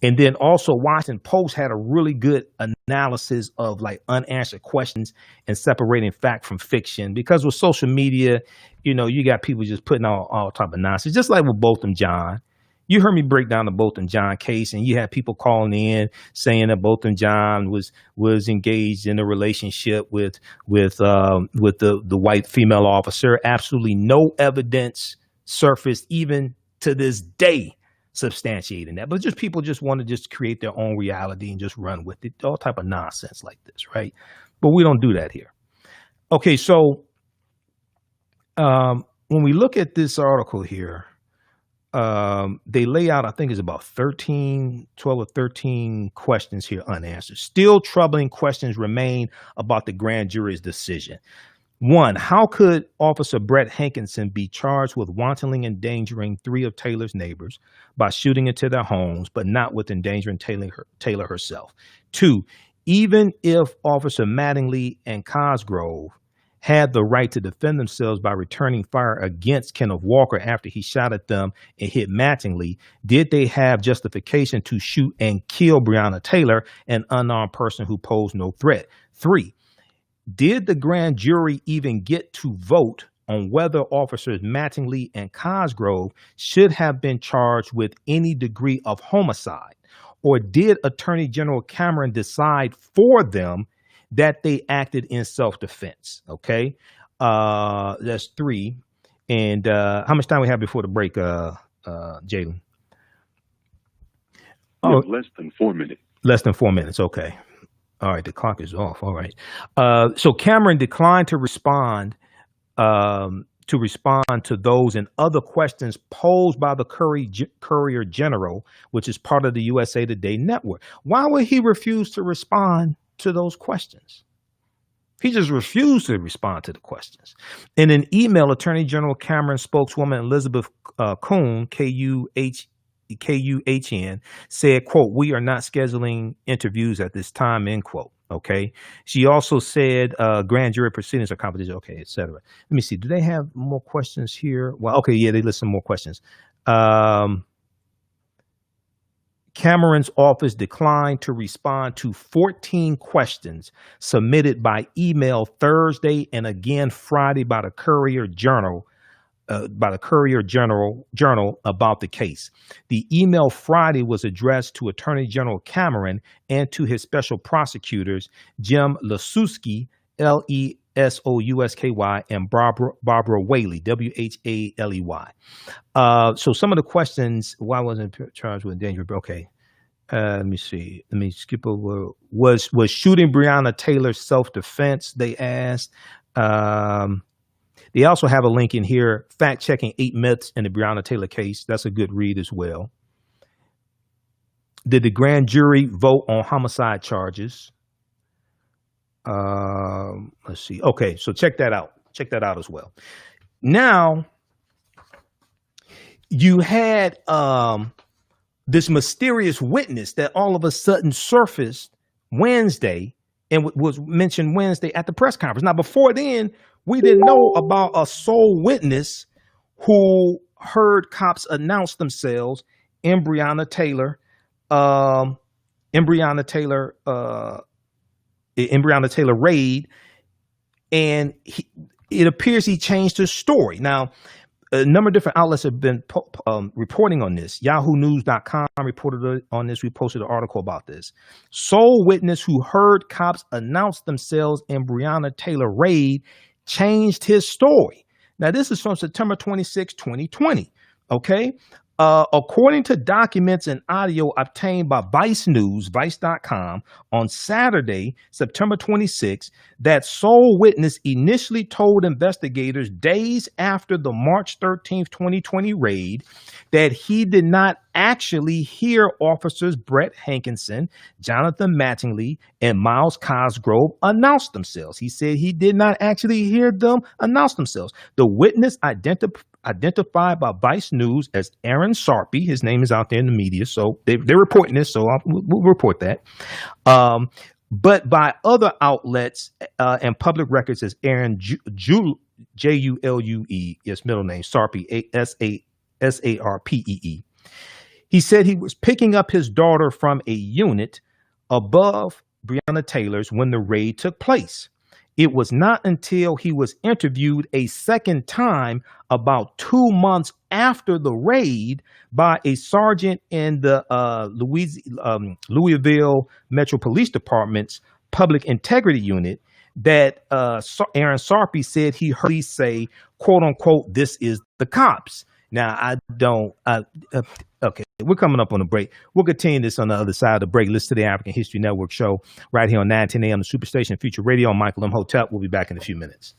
And then also Washington Post had a really good analysis of like unanswered questions and separating fact from fiction, because with social media, you know, you got people just putting out all type of nonsense, just like with Botham Jean. You heard me break down the Botham Jean case, and you had people calling in saying that Botham Jean was engaged in a relationship with the white female officer. Absolutely no evidence surfaced even to this day substantiating that, but just people just want to just create their own reality and just run with it, all type of nonsense like this, right? but we don't do that here. Okay, so when we look at this article here, they lay out, I think it's about 12 or 13 questions here unanswered. Still troubling questions remain about the grand jury's decision. 1, how could Officer Brett Hankinson be charged with wantonly endangering 3 of Taylor's neighbors by shooting into their homes, but not with endangering Taylor herself? 2, even if Officer Mattingly and Cosgrove had the right to defend themselves by returning fire against Kenneth Walker after he shot at them and hit Mattingly, did they have justification to shoot and kill Breonna Taylor, an unarmed person who posed no threat? 3, did the grand jury even get to vote on whether Officers Mattingly and Cosgrove should have been charged with any degree of homicide? Or did Attorney General Cameron decide for them that they acted in self-defense? Okay, that's 3. And how much time we have before the break, Jalen? Oh, less than 4 minutes. Less than 4 minutes. Okay. All right. The clock is off. All right. So Cameron declined to respond to those and other questions posed by the Courier General, which is part of the USA Today network. Why would he refuse to respond to those questions? He just refused to respond to the questions. In an email, Attorney General Cameron spokeswoman Elizabeth Kuhn, Kuhn, said, quote, "We are not scheduling interviews at this time," end quote. Okay. She also said grand jury proceedings are confidential, okay, etc. Let me see. Do they have more questions here? Well, okay, yeah, they list some more questions. Cameron's office declined to respond to 14 questions submitted by email Thursday and again Friday by the Courier Journal. Journal about the case. The email Friday was addressed to Attorney General Cameron and to his special prosecutors, Jim Lesuski, Lesousky, and Barbara Whaley, Whaley. So some of the questions, why wasn't charged with danger? Okay. Let me see. Let me skip over. Was shooting Breonna Taylor self-defense? They asked. They also have a link in here, fact-checking 8 myths in the Breonna Taylor case. That's a good read as well. Did the grand jury vote on homicide charges? Let's see. Okay, so check that out. Check that out as well. Now, you had this mysterious witness that all of a sudden surfaced Wednesday and was mentioned Wednesday at the press conference. Now, before then, we didn't know about a sole witness who heard cops announce themselves in Breonna Taylor raid, and it appears he changed his story. Now, a number of different outlets have been reporting on this. YahooNews.com reported on this. We posted an article about this. Sole witness who heard cops announce themselves in Breonna Taylor raid changed his story. Now, this is from September 26, 2020. Okay. According to documents and audio obtained by Vice News, Vice.com, on Saturday, September 26, that sole witness initially told investigators days after the March 13, 2020 raid that he did not actually hear officers Brett Hankinson, Jonathan Mattingly, and Miles Cosgrove announce themselves. He said he did not actually hear them announce themselves. The witness identified by Vice News as Aaron Sarpy. His name is out there in the media, so they're reporting this, so we'll report that. But by other outlets and public records as Aaron Julue, yes, middle name, Sarpy, Sarpee. He said he was picking up his daughter from a unit above Breonna Taylor's when the raid took place. It was not until he was interviewed a second time about 2 months after the raid by a sergeant in the Louisville Metro Police Department's Public Integrity Unit that Aaron Sarpy said he heard police say, quote unquote, "This is the cops." Now, I don't. Okay, we're coming up on a break. We'll continue this on the other side of the break. Listen to the African History Network show right here on 9:10 a.m. the Superstation Future Radio. I'm Michael Imhotep. We'll be back in a few minutes.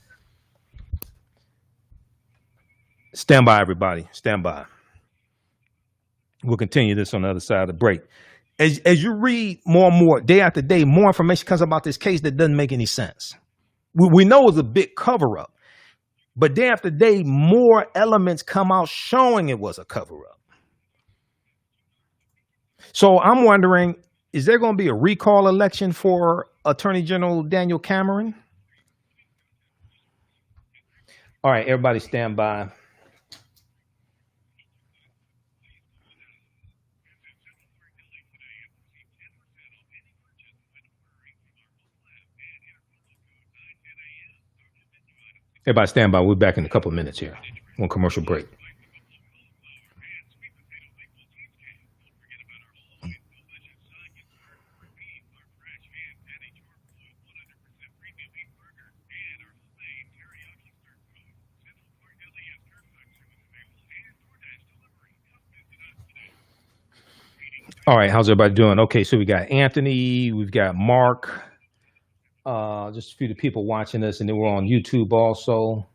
Stand by, everybody. Stand by. We'll continue this on the other side of the break. As you read more and more, day after day, more information comes about this case that doesn't make any sense. We know it's a big cover-up, but day after day, more elements come out showing it was a cover-up. So I'm wondering, is there going to be a recall election for Attorney General Daniel Cameron? All right, everybody stand by. Everybody stand by. We're back in a couple of minutes here. One commercial break. All right, how's everybody doing? Okay, so we got Anthony, we've got Mark, just a few of the people watching us, and then we're on YouTube also.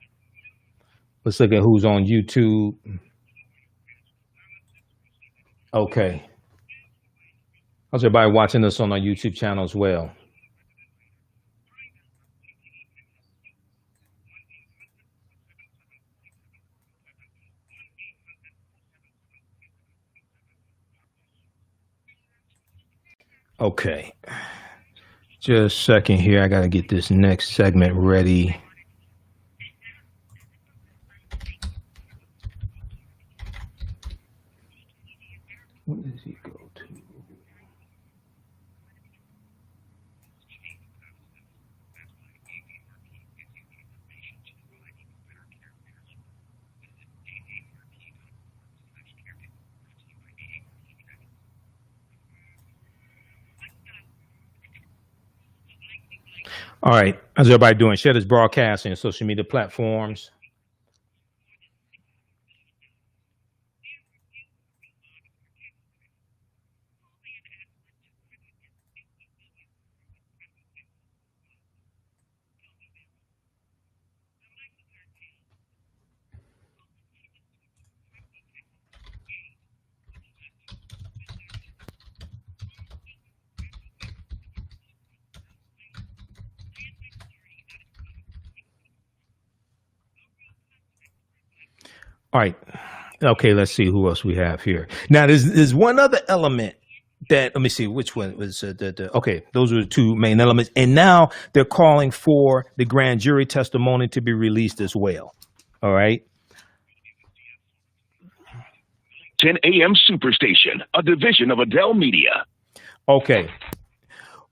Let's look at who's on YouTube. Okay. How's everybody watching us on our YouTube channel as well? Okay. Just a second here. I got to get this next segment ready. What does he go to? All right. How's everybody doing? Share this broadcast on social media platforms. All right. Okay, let's see who else we have here. Now, there's one other element that, let me see, which one was okay, those are the two main elements. And now they're calling for the grand jury testimony to be released as well. All right. 10 a.m. Superstation, a division of Adele Media. Okay.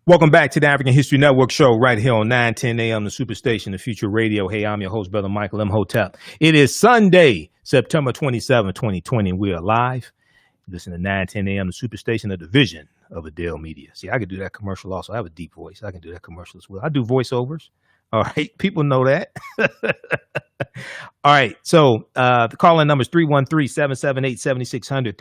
Welcome back to the African History Network show right here on 9:10 a.m. the Superstation, the Future Radio. Hey, I'm your host, Brother Michael Imhotep. It is Sunday, September 27, 2020, and we are live. Listen to 9:10 a.m. the Superstation, a division of Adele Media. See, I could do that commercial also. I have a deep voice. I can do that commercial as well. I do voiceovers. All right. People know that. All right. So the call-in number is 313-778-7600.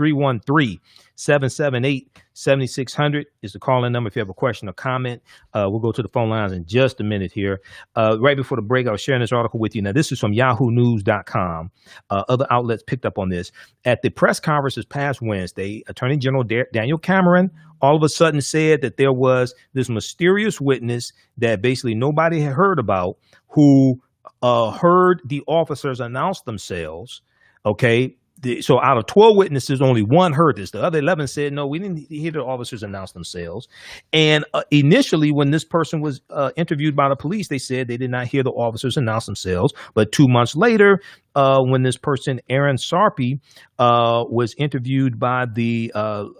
313-778-7600 is the call-in number if you have a question or comment. We'll go to the phone lines in just a minute here. Right before the break, I was sharing this article with you. Now, this is from yahoonews.com. Other outlets picked up on this. At the press conference this past Wednesday, Attorney General Daniel Cameron all of a sudden said that there was this mysterious witness that basically nobody had heard about who heard the officers announce themselves. Okay. So out of 12 witnesses, only one heard this. The other 11 said, no, we didn't hear the officers announce themselves. And initially, when this person was interviewed by the police, they said they did not hear the officers announce themselves. But 2 months later, when this person, Aaron Sarpy, was interviewed by the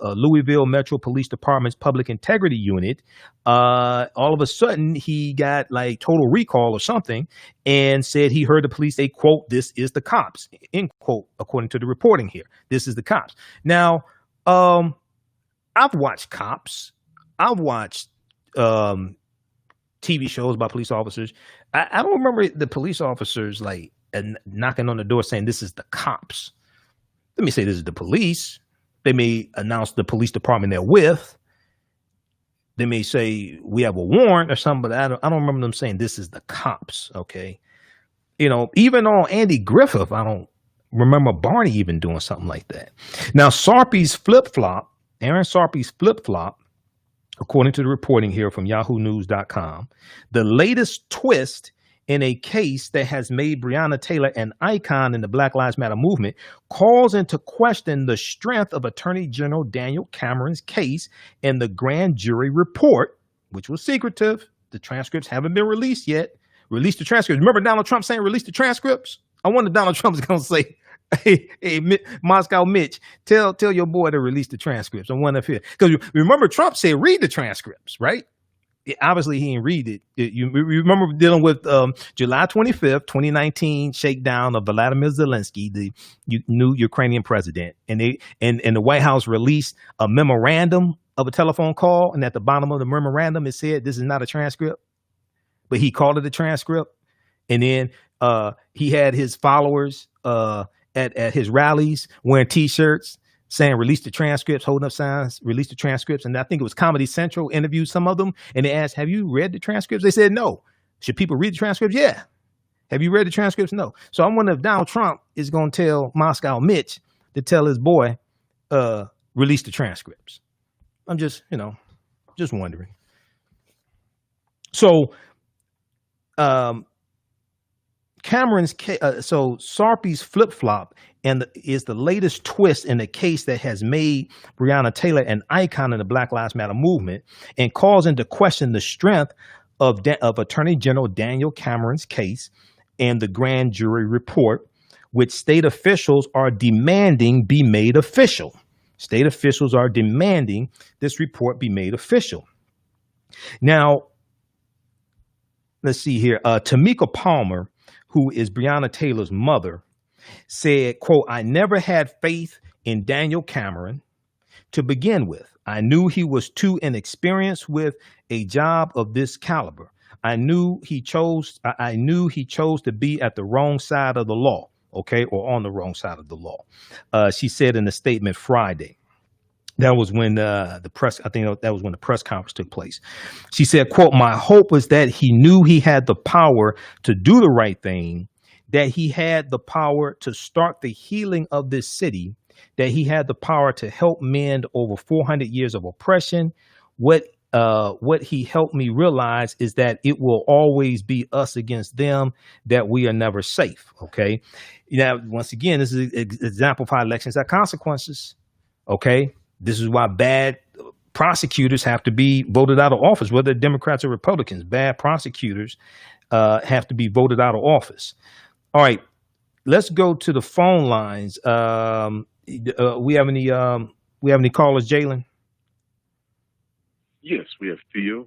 Louisville Metro Police Department's Public Integrity Unit, all of a sudden he got like total recall or something and said he heard the police say, quote, "This is the cops," end quote, according to the reporting here. This is the cops. Now, I've watched cops. I've watched TV shows about police officers. I don't remember the police officers like knocking on the door saying, "This is the cops." Let me say this is the police. They may announce the police department they're with. They may say we have a warrant or something, but I don't remember them saying this is the cops. Okay. You know, even on Andy Griffith, I don't remember Barney even doing something like that. Now, Aaron Sarpy's flip-flop, according to the reporting here from yahoonews.com, the latest twist in a case that has made Breonna Taylor an icon in the Black Lives Matter movement, calls into question the strength of Attorney General Daniel Cameron's case in the grand jury report, which was secretive. The transcripts haven't been released yet. Release the transcripts. Remember Donald Trump saying release the transcripts? I wonder if Donald Trump is going to say, hey, Moscow Mitch, tell your boy to release the transcripts. I wonder if because remember Trump said read the transcripts, right? Obviously, he didn't read it. You remember dealing with July 25th, 2019 shakedown of Vladimir Zelensky, the new Ukrainian president. And the White House released a memorandum of a telephone call. And at the bottom of the memorandum, it said, this is not a transcript. But he called it a transcript. And then he had his followers at his rallies wearing T-shirts saying release the transcripts, holding up signs, release the transcripts. And I think it was Comedy Central interviewed some of them. And they asked, have you read the transcripts? They said, no. Should people read the transcripts? Yeah. Have you read the transcripts? No. So I wonder if Donald Trump is going to tell Moscow Mitch to tell his boy, release the transcripts. I'm just wondering. So, Cameron's case, so Sarpy's flip-flop is the latest twist in a case that has made Breonna Taylor an icon in the Black Lives Matter movement and calls into question the strength of Attorney General Daniel Cameron's case and the grand jury report, which state officials are demanding be made official. State officials are demanding this report be made official. Now, let's see here. Tamika Palmer, who is Breonna Taylor's mother, said, quote, I never had faith in Daniel Cameron to begin with. I knew he was too inexperienced with a job of this caliber. I knew he chose to be at the wrong side of the law, okay, or on the wrong side of the law. She said in a statement Friday. That was when the press conference took place. She said, quote, my hope was that he knew he had the power to do the right thing, that he had the power to start the healing of this city, that he had the power to help mend over 400 years of oppression. What he helped me realize is that it will always be us against them, that we are never safe. Okay. Now, once again, this is exemplified elections have consequences. Okay. This is why bad prosecutors have to be voted out of office, whether Democrats or Republicans. Bad prosecutors have to be voted out of office. All right, let's go to the phone lines. We have any callers, Jalen? Yes, we have Theo.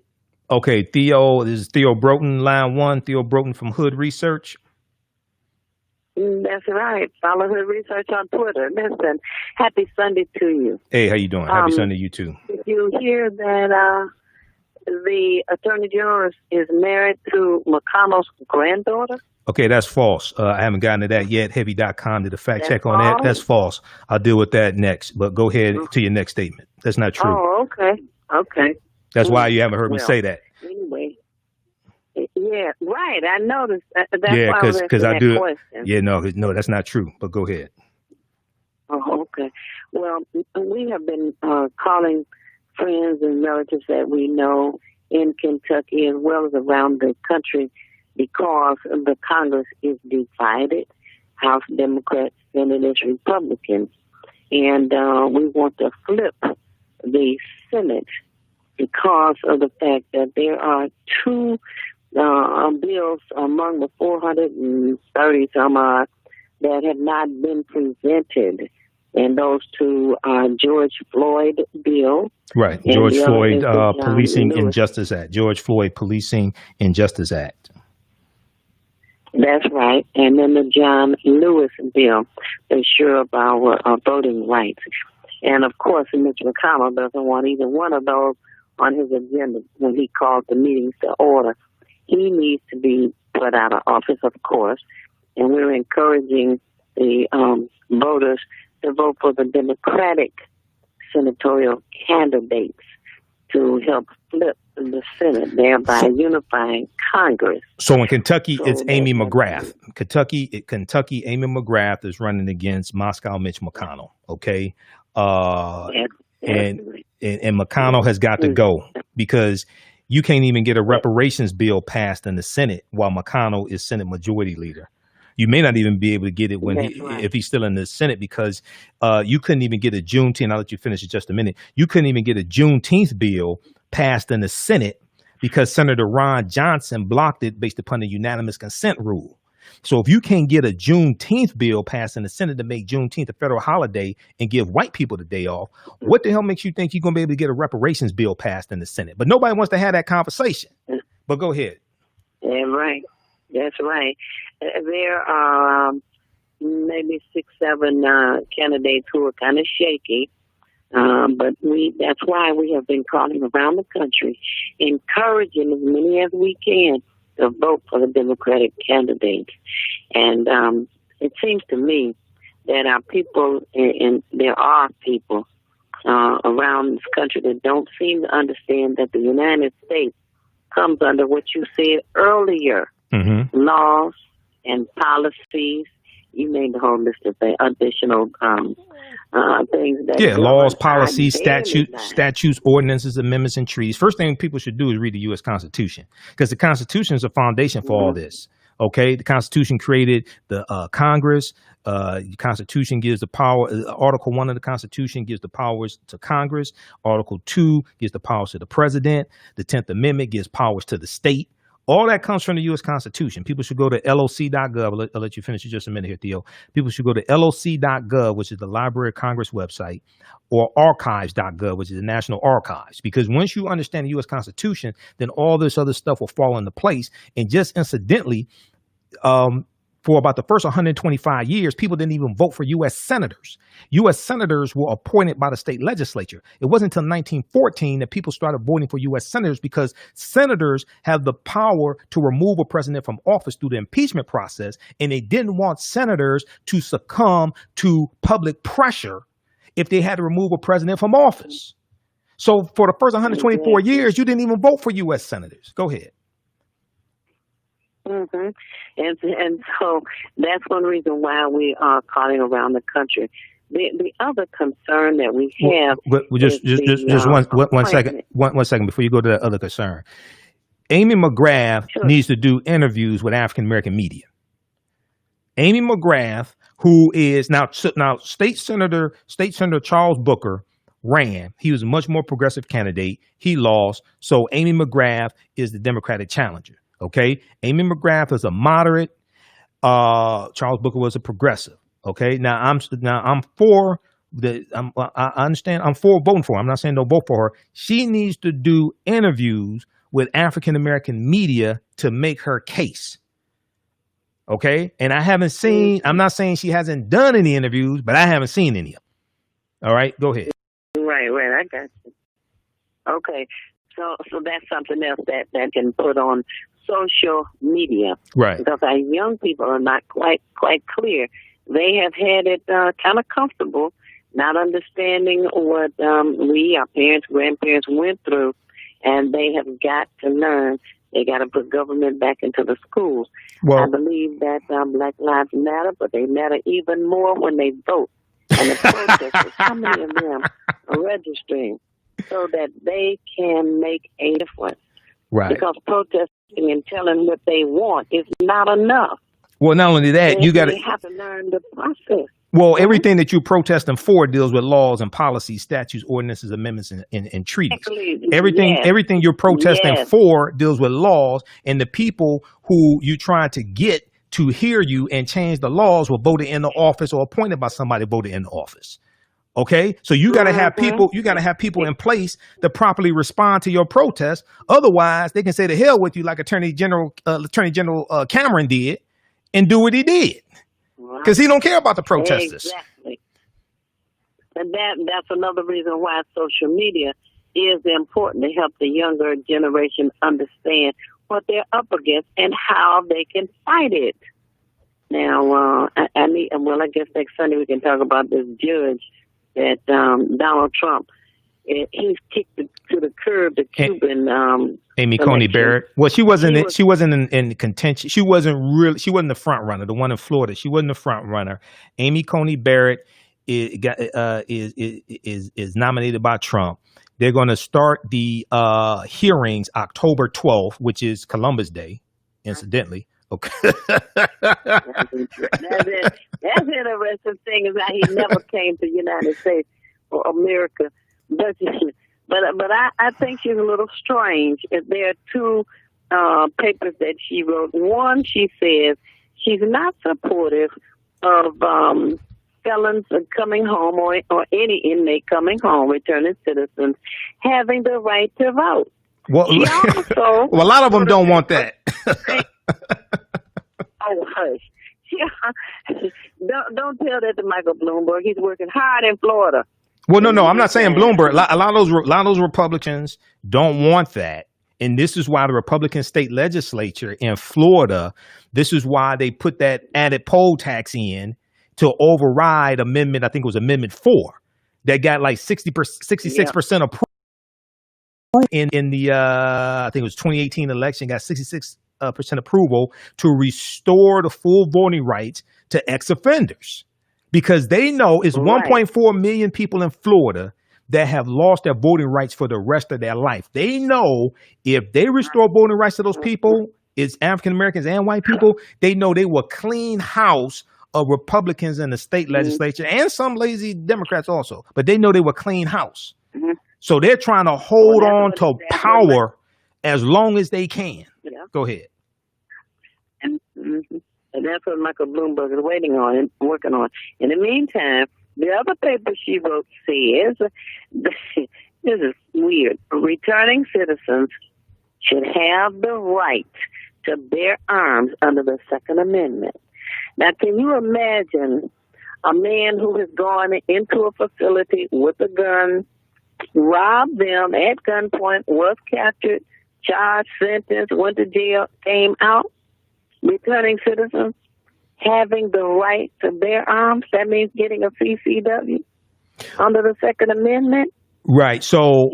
Okay, Theo. This is Theo Broughton, line one. Theo Broughton from Hood Research. That's right. Follow Hood Research on Twitter. Listen, happy Sunday to you. Hey, how you doing? Happy Sunday to you too. Did you hear that the Attorney General is married to McConnell's granddaughter? Okay, that's false. I haven't gotten to that yet. Heavy.com did a fact check on that. That's false. I'll deal with that next. But go ahead to your next statement. That's not true. Oh, okay. Okay. That's why you haven't heard me say that. Anyway. Yeah, right. I noticed. That's yeah, because I do. Question. Yeah, no, that's not true. But go ahead. Oh, okay. Well, we have been calling friends and relatives that we know in Kentucky as well as around the country because the Congress is divided. House Democrats, Senate is Republicans. And we want to flip the Senate because of the fact that there are two bills among the 430 some odd that have not been presented, and those two are George Floyd bill, right? George Floyd Policing Injustice Act. George Floyd Policing Injustice Act. That's right, and then the John Lewis bill, ensure of our voting rights, and of course, Mr. McConnell doesn't want either one of those on his agenda when he calls the meetings to order. He needs to be put out of office, of course, and we're encouraging the voters to vote for the Democratic senatorial candidates to help flip the Senate, thereby unifying Congress. So in Kentucky, it's Amy McGrath. Kentucky, Amy McGrath is running against Moscow Mitch McConnell. Okay, and McConnell has got to go because you can't even get a reparations bill passed in the Senate while McConnell is Senate Majority Leader. You may not even be able to get it if he's still in the Senate because you couldn't even get a Juneteenth. I'll let you finish in just a minute. You couldn't even get a Juneteenth bill passed in the Senate because Senator Ron Johnson blocked it based upon the unanimous consent rule. So if you can't get a Juneteenth bill passed in the Senate to make Juneteenth a federal holiday and give white people the day off, what the hell makes you think you're going to be able to get a reparations bill passed in the Senate? But nobody wants to have that conversation. But go ahead. Yeah, right. That's right. There are maybe 6-7 candidates who are kind of shaky. But that's why we have been calling around the country, encouraging as many as we can to vote for the Democratic candidates. And it seems to me that our people, and there are people around this country that don't seem to understand that the United States comes under what you said earlier, laws and policies. You named the whole list of additional things. That laws, policies, statutes, ordinances, amendments, and treaties. First thing people should do is read the U.S. Constitution because the Constitution is a foundation for all this. Okay, the Constitution created the Congress. The Constitution gives the power. Article 1 of the Constitution gives the powers to Congress. Article 2 gives the powers to the president. The 10th Amendment gives powers to the state. All that comes from the U.S. Constitution. People should go to loc.gov. I'll let you finish in just a minute here, Theo. People should go to loc.gov, which is the Library of Congress website, or archives.gov, which is the National Archives. Because once you understand the U.S. Constitution, then all this other stuff will fall into place. And just incidentally, for about the first 125 years, people didn't even vote for U.S. senators. U.S. senators were appointed by the state legislature. It wasn't until 1914 that people started voting for U.S. senators because senators have the power to remove a president from office through the impeachment process, and they didn't want senators to succumb to public pressure if they had to remove a president from office. So for the first 124 years, you didn't even vote for U.S. senators. Go ahead. And so that's one reason why we are calling around the country. The other concern that we have, one second before you go to the other concern. Amy McGrath needs to do interviews with African American media. Amy McGrath, who is now State Senator Charles Booker ran. He was a much more progressive candidate. He lost. So Amy McGrath is the Democratic challenger. Okay, Amy McGrath is a moderate. Charles Booker was a progressive. Okay, I understand. I'm for voting for her. I'm not saying don't vote for her. She needs to do interviews with African American media to make her case. Okay, and I'm not saying she hasn't done any interviews, but I haven't seen any of them. All right, go ahead. Right, I got you. Okay, so that's something else that can put on social media, right? Because our young people are not quite clear. They have had it kind of comfortable, not understanding what we, our parents, grandparents went through, and they have got to learn. They got to put government back into the schools. Well, I believe that Black Lives Matter, but they matter even more when they vote. And the protesters, how many of them are registering so that they can make a difference? Right. Because protesting and telling what they want is not enough. Well, not only that, you got to have to learn the process. Well, everything that you're protesting for deals with laws and policies, statutes, ordinances, amendments, and treaties. Everything you're protesting for deals with laws, and the people who you're trying to get to hear you and change the laws were voted into office or appointed by somebody voted into office. Okay, so you got to have people. You got to have people in place to properly respond to your protest. Otherwise, they can say to hell with you, like Attorney General Cameron did, and do what he did, because he don't care about the protesters. Exactly, and that's another reason why social media is important to help the younger generation understand what they're up against and how they can fight it. Now, I need. Well, I guess next Sunday we can talk about this judge that Donald Trump. He's kicked to the curb the Cuban. Amy Coney Barrett. Well, she wasn't in contention. She wasn't the front runner. The one in Florida. She wasn't the front runner. Amy Coney Barrett is nominated by Trump. They're going to start the hearings October 12th, which is Columbus Day, incidentally. Okay. That's interesting thing is that he never came to the United States or America. But I think she's a little strange. There are two papers that she wrote. One, she says she's not supportive of felons coming home or any inmate coming home, returning citizens, having the right to vote. Well, also, well, a lot of them don't want that. Oh, hush. Don't tell that to Michael Bloomberg. He's working hard in Florida. Well, no, I'm not saying Bloomberg. A lot of those Republicans don't want that. And this is why the Republican state legislature in Florida, this is why they put that added poll tax in to override amendment, I think it was Amendment 4, that got like 66% approval in the, I think it was 2018 election, got 66% approval to restore the full voting rights to ex-offenders. Because they know it's 1.4 million people in Florida that have lost their voting rights for the rest of their life. They know if they restore voting rights to those people, it's African Americans and white people, they know they will clean house of Republicans in the state legislature and some lazy Democrats also. But they know they will clean house. So they're trying to hold on to power as long as they can. Yeah. Go ahead. And that's what Michael Bloomberg is waiting on and working on. In the meantime, the other paper she wrote says, this is weird, returning citizens should have the right to bear arms under the Second Amendment. Now, can you imagine a man who has gone into a facility with a gun, robbed them at gunpoint, was captured, charged, sentenced, went to jail, came out? Returning citizens having the right to bear arms, that means getting a CCW under the Second Amendment. Right. So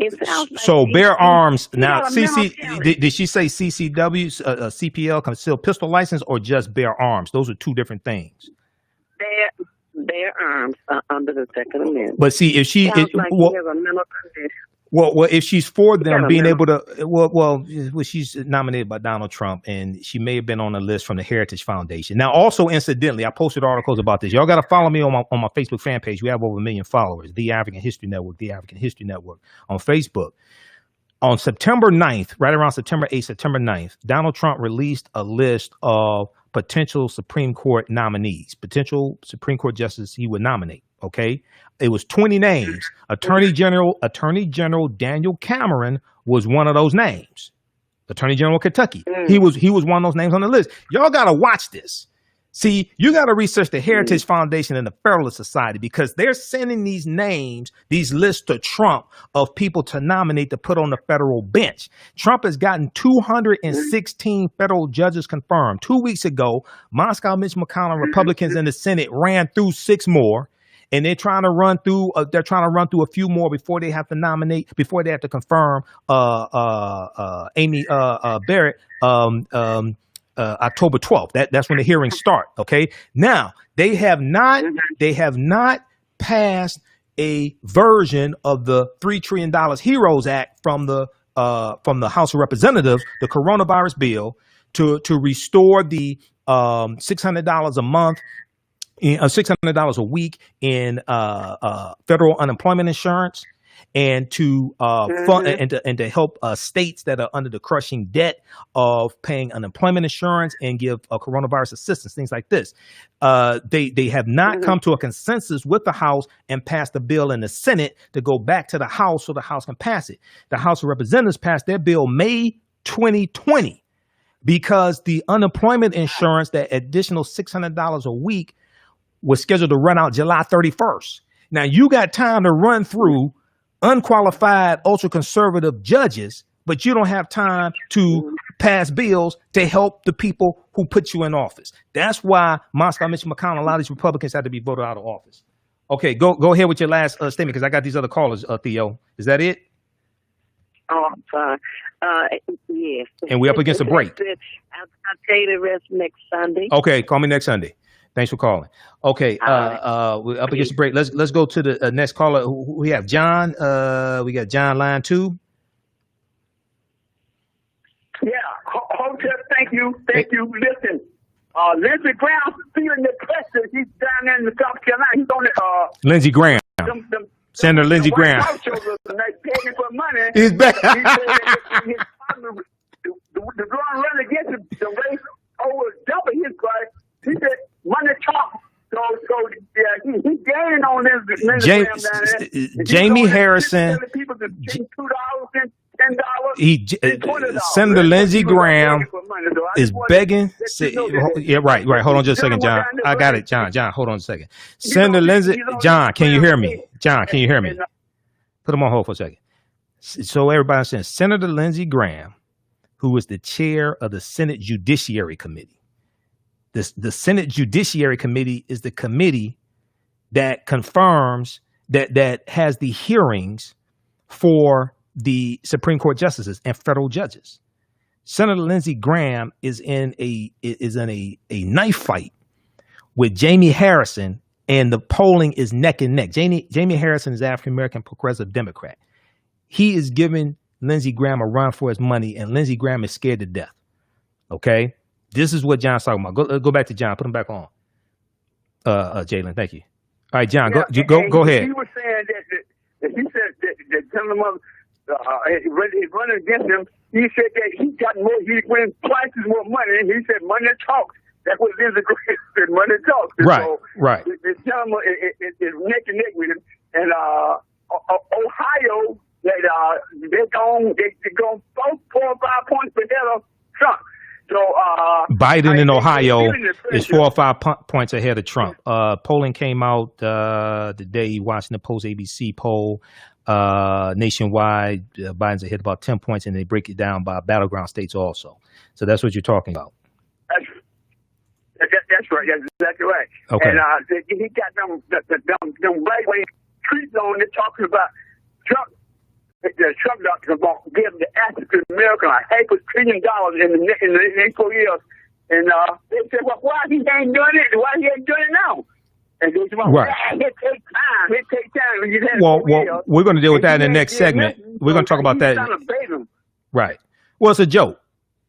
bear arms. Now, did she say CCW, CPL, concealed pistol license, or just bear arms? Those are two different things. Bear arms under the Second Amendment. But see, if she, he has a mental condition. Well, if she's for them being able to, well, she's nominated by Donald Trump, and she may have been on a list from the Heritage Foundation. Now, also, incidentally, I posted articles about this. Y'all got to follow me on my Facebook fan page. We have over 1 million followers. The African History Network, The African History Network on Facebook. On September 9th, right around September 8th, September 9th, Donald Trump released a list of potential Supreme Court nominees, potential Supreme Court justices he would nominate. Okay. It was 20 names. Attorney General Daniel Cameron was one of those names. Attorney General of Kentucky. He was one of those names on the list. Y'all got to watch this. See, you got to research the Heritage Foundation and the Federalist Society, because they're sending these names, these lists to Trump of people to nominate to put on the federal bench. Trump has gotten 216 federal judges confirmed. 2 weeks ago, Moscow Mitch McConnell Republicans in the Senate ran through 6 more. And they're trying to run through. They're trying to run through a few more before they have to nominate. Before they have to confirm Amy Barrett October 12th. That's when the hearings start. Okay. Now they have not passed a version of the $3 trillion HEROES Act from the House of Representatives, the coronavirus bill, to restore the $600 a month. $600 a week in federal unemployment insurance, and to fund and to help states that are under the crushing debt of paying unemployment insurance and give coronavirus assistance, things like this. They have not come to a consensus with the House and passed the bill in the Senate to go back to the House so the House can pass it. The House of Representatives passed their bill May 2020 because the unemployment insurance, that additional $600 a week, was scheduled to run out July 31st. Now, you got time to run through unqualified, ultra-conservative judges but you don't have time to pass bills to help the people who put you in office. That's why Moscow, Mitch McConnell, a lot of these Republicans had to be voted out of office. Okay, go ahead with your last statement because I got these other callers, Theo. Is that it? Oh, I'm sorry. Yes. And we're up against a break. I'll tell you the rest next Sunday. Okay, call me next Sunday. Thanks for calling. Okay, we're up against a break. Let's go to the next caller. Who we have? John. We got John, line 2. Yeah, Hotep, thank you. Listen, Lindsey Graham feeling the pressure. He's down there in South Carolina. He's on the Lindsey Graham. Senator Lindsey Graham. Begging for money. He's back. The drawing run against him, the race over double his price. He said money talk. So yeah, he's gaining on this Lindsey Graham down there. Jamie Harrison. People to $2 and $10. Senator Lindsey Graham is begging. Yeah, right. Hold on just a second, John. I got it, John. Hold on a second. Senator Lindsey, John, can you hear me? John, can you hear me? Put him on hold for a second. So everybody's saying Senator Lindsey Graham, who is the chair of the Senate Judiciary Committee. The Senate Judiciary Committee is the committee that confirms that has the hearings for the Supreme Court justices and federal judges. Senator Lindsey Graham is in a knife fight with Jamie Harrison, and the polling is neck and neck. Jamie Harrison is African American progressive Democrat. He is giving Lindsey Graham a run for his money, and Lindsey Graham is scared to death. Okay, this is what John's talking about. Go back to John. Put him back on. Jalen, thank you. All right, John, go ahead. He was saying that he said that gentleman running against him. He said that he got more. He wins twice as more money. And he said money talks. That's what Lindsey Graham said. Money talks. And right. So right. The gentleman is neck and neck with him. And Ohio, they're going 4 or 5 points ahead of Trump. So Biden in Ohio is 4 or 5 points ahead of Trump. Polling came out today. Washington Post, ABC poll. Nationwide, Biden's ahead about 10 points, and they break it down by battleground states also. So that's what you're talking about. That's right. That's exactly right. Okay. And he got them right wing tweets on it talking about Trump. The Trump doctors going to give the African American $500 billion in the next 4 years. And they said, well, why he ain't doing it? Why he ain't doing it now? And they said, well, right. It takes time. Well, we're going to deal with that in the next segment. We're going to talk about that. Right. Well, it's a joke.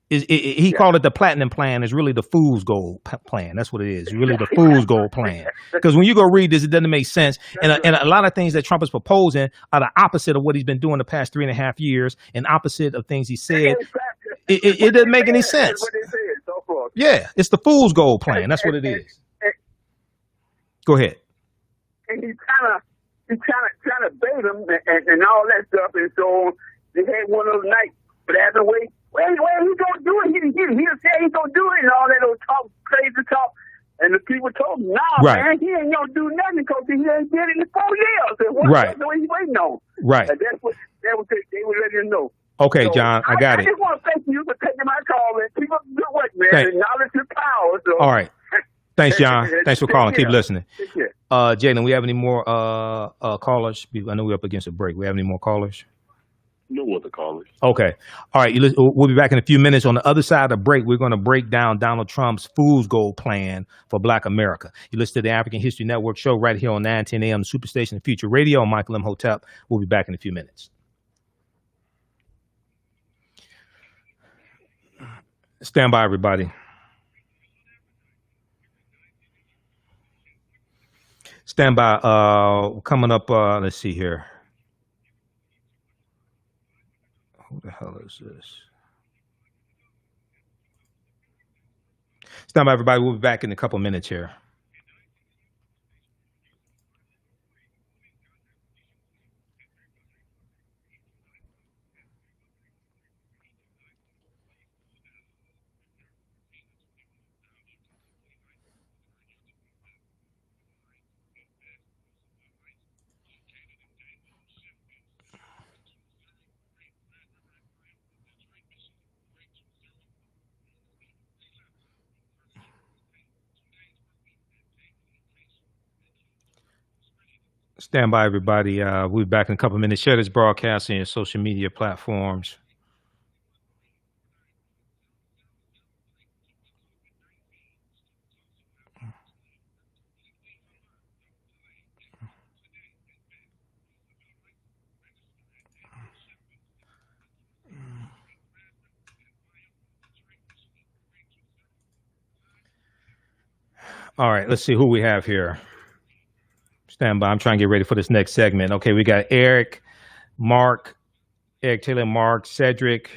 He called it the Platinum Plan. It's really the Fool's Gold Plan. That's what it is. It's really the Fool's Gold Plan. Because when you go read this, it doesn't make sense. And a lot of things that Trump is proposing are the opposite of what he's been doing the past 3.5 years, and opposite of things he said. It doesn't make any sense. Yeah, it's the Fool's Gold Plan. That's what it is. Go ahead. And he's trying to bait him and all that stuff. And so they had one of those nights, but after wait, he gonna do it. He'll say he's gonna do it and all that old talk, crazy talk. And the people told him, man, he ain't gonna do nothing because he ain't did it in 4 years. And what he's waiting on. Right. And that's what they were letting him know. Okay, so, John, I got it. I just want to thank you for taking my call and keep up the good work, man. Acknowledge your power. So. All right. Thanks, John. Thanks for calling. Keep listening. Jalen, we have any more callers? I know we're up against a break. We have any more callers? No other callers. Okay. All right. We'll be back in a few minutes. On the other side of the break, we're going to break down Donald Trump's Fool's Gold Plan for Black America. You listen to the African History Network show right here on 910 AM, Superstation Future Radio. I'm Michael Imhotep. We'll be back in a few minutes. Stand by, everybody. Stand by. Coming up, let's see here. Who the hell is this? Stand by, everybody. We'll be back in a couple minutes here. Stand by, everybody. We'll be back in a couple of minutes. Share this broadcast on your social media platforms. All right, let's see who we have here. Stand by. I'm trying to get ready for this next segment. Okay, we got Eric Taylor, Mark, Cedric.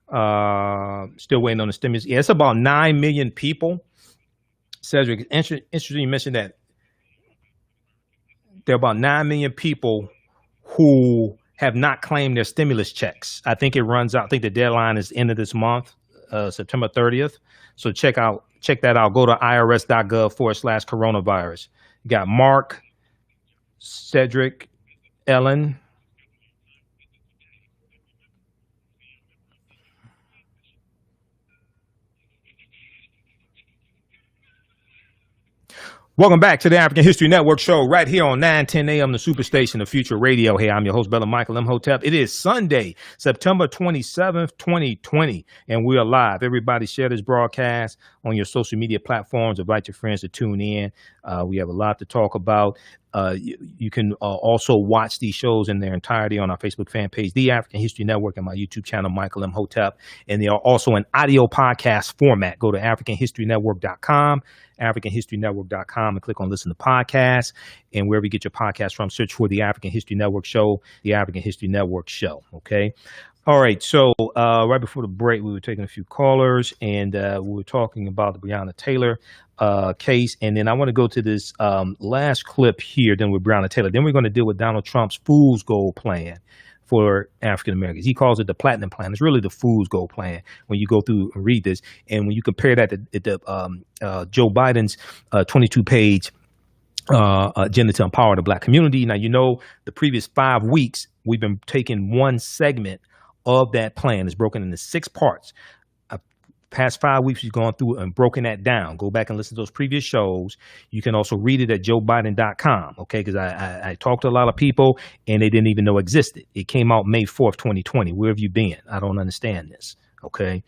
Still waiting on the stimulus. Yeah, it's about 9 million people. Cedric, interesting you mentioned that. There are about 9 million people who have not claimed their stimulus checks. I think it runs out. I think the deadline is end of this month, September 30th. So check that out. Go to irs.gov/coronavirus. You got Mark, Cedric, Ellen. Welcome back to the African History Network show right here on 910 AM, the Superstation of Future Radio. Hey, I'm your host, Brother Michael Imhotep. It is Sunday, September 27th, 2020, and we are live. Everybody share this broadcast on your social media platforms. Invite your friends to tune in. We have a lot to talk about. You can also watch these shows in their entirety on our Facebook fan page, The African History Network, and my YouTube channel, Michael Imhotep. And they are also in audio podcast format. Go to AfricanHistoryNetwork.com, AfricanHistoryNetwork.com, and click on Listen to Podcasts. And wherever you get your podcast from, search for The African History Network Show, The African History Network Show. Okay. All right. So right before the break, we were taking a few callers, and we were talking about the Breonna Taylor case. And then I want to go to this last clip here, then with Breonna Taylor. Then we're going to deal with Donald Trump's Fool's Gold plan for African Americans. He calls it the Platinum Plan. It's really the Fool's Gold plan when you go through and read this. And when you compare that to Joe Biden's 22-page agenda to empower the Black community. Now, you know, the previous 5 weeks, we've been taking one segment of that plan. It's broken into 6 parts. Past 5 weeks, we've gone through and broken that down. Go back and listen to those previous shows. You can also read it at joebiden.com, okay? Because I talked to a lot of people, and they didn't even know it existed. It came out May 4th, 2020. Where have you been? I don't understand this, okay?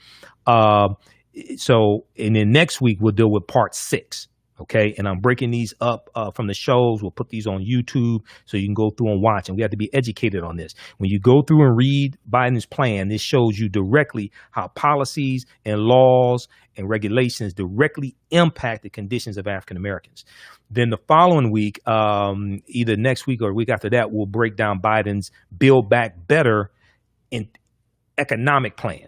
So, and then next week, we'll deal with part 6. Okay, and I'm breaking these up from the shows. We'll put these on YouTube so you can go through and watch. And we have to be educated on this. When you go through and read Biden's plan, this shows you directly how policies and laws and regulations directly impact the conditions of African Americans. Then the following week, either next week or a week after that, we'll break down Biden's Build Back Better in economic plan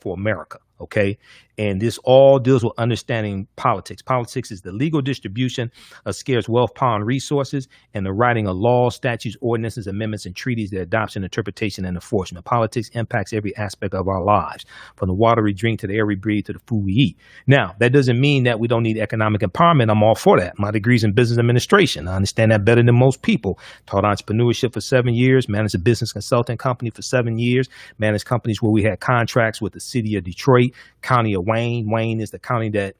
for America. Okay. And this all deals with understanding politics. Politics is the legal distribution of scarce wealth, power, and resources, and the writing of laws, statutes, ordinances, amendments, and treaties, their adoption, interpretation, and enforcement. Politics impacts every aspect of our lives, from the water we drink to the air we breathe to the food we eat. Now, that doesn't mean that we don't need economic empowerment. I'm all for that. My degree's in business administration. I understand that better than most people. Taught entrepreneurship for 7 years, managed a business consulting company for 7 years, managed companies where we had contracts with the city of Detroit, county of Wayne. Wayne is the county that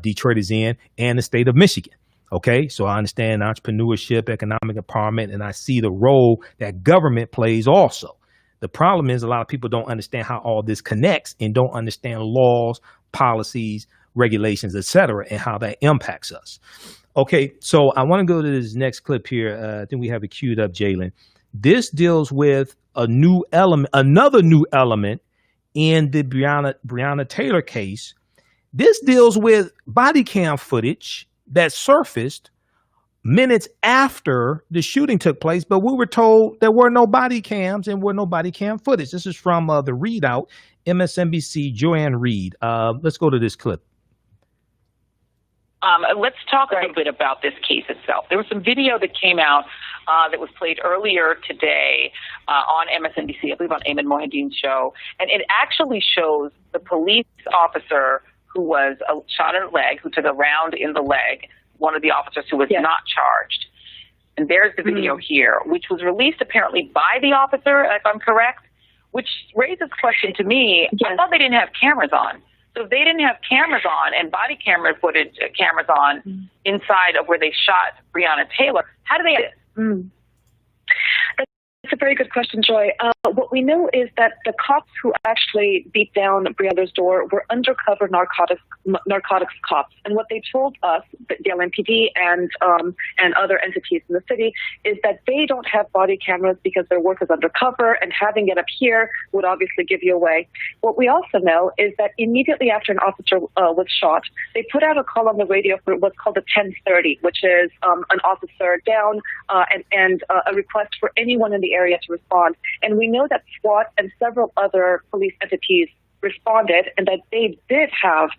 Detroit is in, and the state of Michigan. Okay, so I understand entrepreneurship, economic empowerment, and I see the role that government plays also. The problem is a lot of people don't understand how all this connects and don't understand laws, policies, regulations, etc., and how that impacts us. Okay, so I want to go to this next clip here. I think we have it queued up, Jalen. This deals with a new element, another new element in the Breonna Taylor case. This deals with body cam footage that surfaced minutes after the shooting took place, but we were told there were no body cams and were no body cam footage. This is from the Readout, MSNBC, Joanne Reed. Let's go to this clip. Let's talk a little bit about this case itself. There was some video that came out that was played earlier today on MSNBC, I believe on Ayman Mohyeddin's show, and it actually shows the police officer who was shot in the leg, who took a round in the leg, one of the officers who was not charged. And there's the video here, which was released apparently by the officer, if I'm correct, which raises a question to me. I thought they didn't have cameras on. So if they didn't have cameras on and body camera footage, cameras on inside of where they shot Breonna Taylor, how do they get it? That's a very good question, Joy. What we know is that the cops who actually beat down Breonna's door were undercover narcotics cops. And what they told us, the LMPD and other entities in the city, is that they don't have body cameras because their work is undercover, and having it up here would obviously give you away. What we also know is that immediately after an officer was shot, they put out a call on the radio for what's called a 1030, which is an officer down and a request for anyone in the area to respond. And we know that SWAT and several other police entities responded and that they did have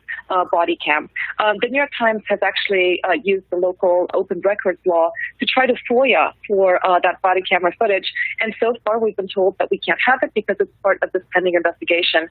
body cam. The New York Times has actually used the local open records law to try to FOIA for that body camera footage. And so far we've been told that we can't have it because it's part of this pending investigation.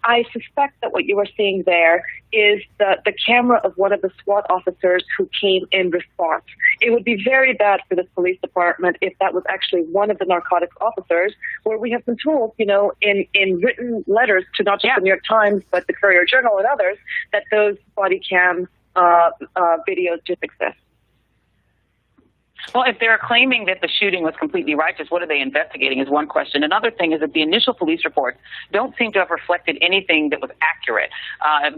I suspect that what you are seeing there is the camera of one of the SWAT officers who came in response. It would be very bad for this police department if that was actually one of the narcotics officers, where we have been told, you know, in written letters to not just the New York Times, but the Courier Journal and others, that those body cam videos just exist. Well, if they're claiming that the shooting was completely righteous, what are they investigating is one question. Another thing is that the initial police reports don't seem to have reflected anything that was accurate.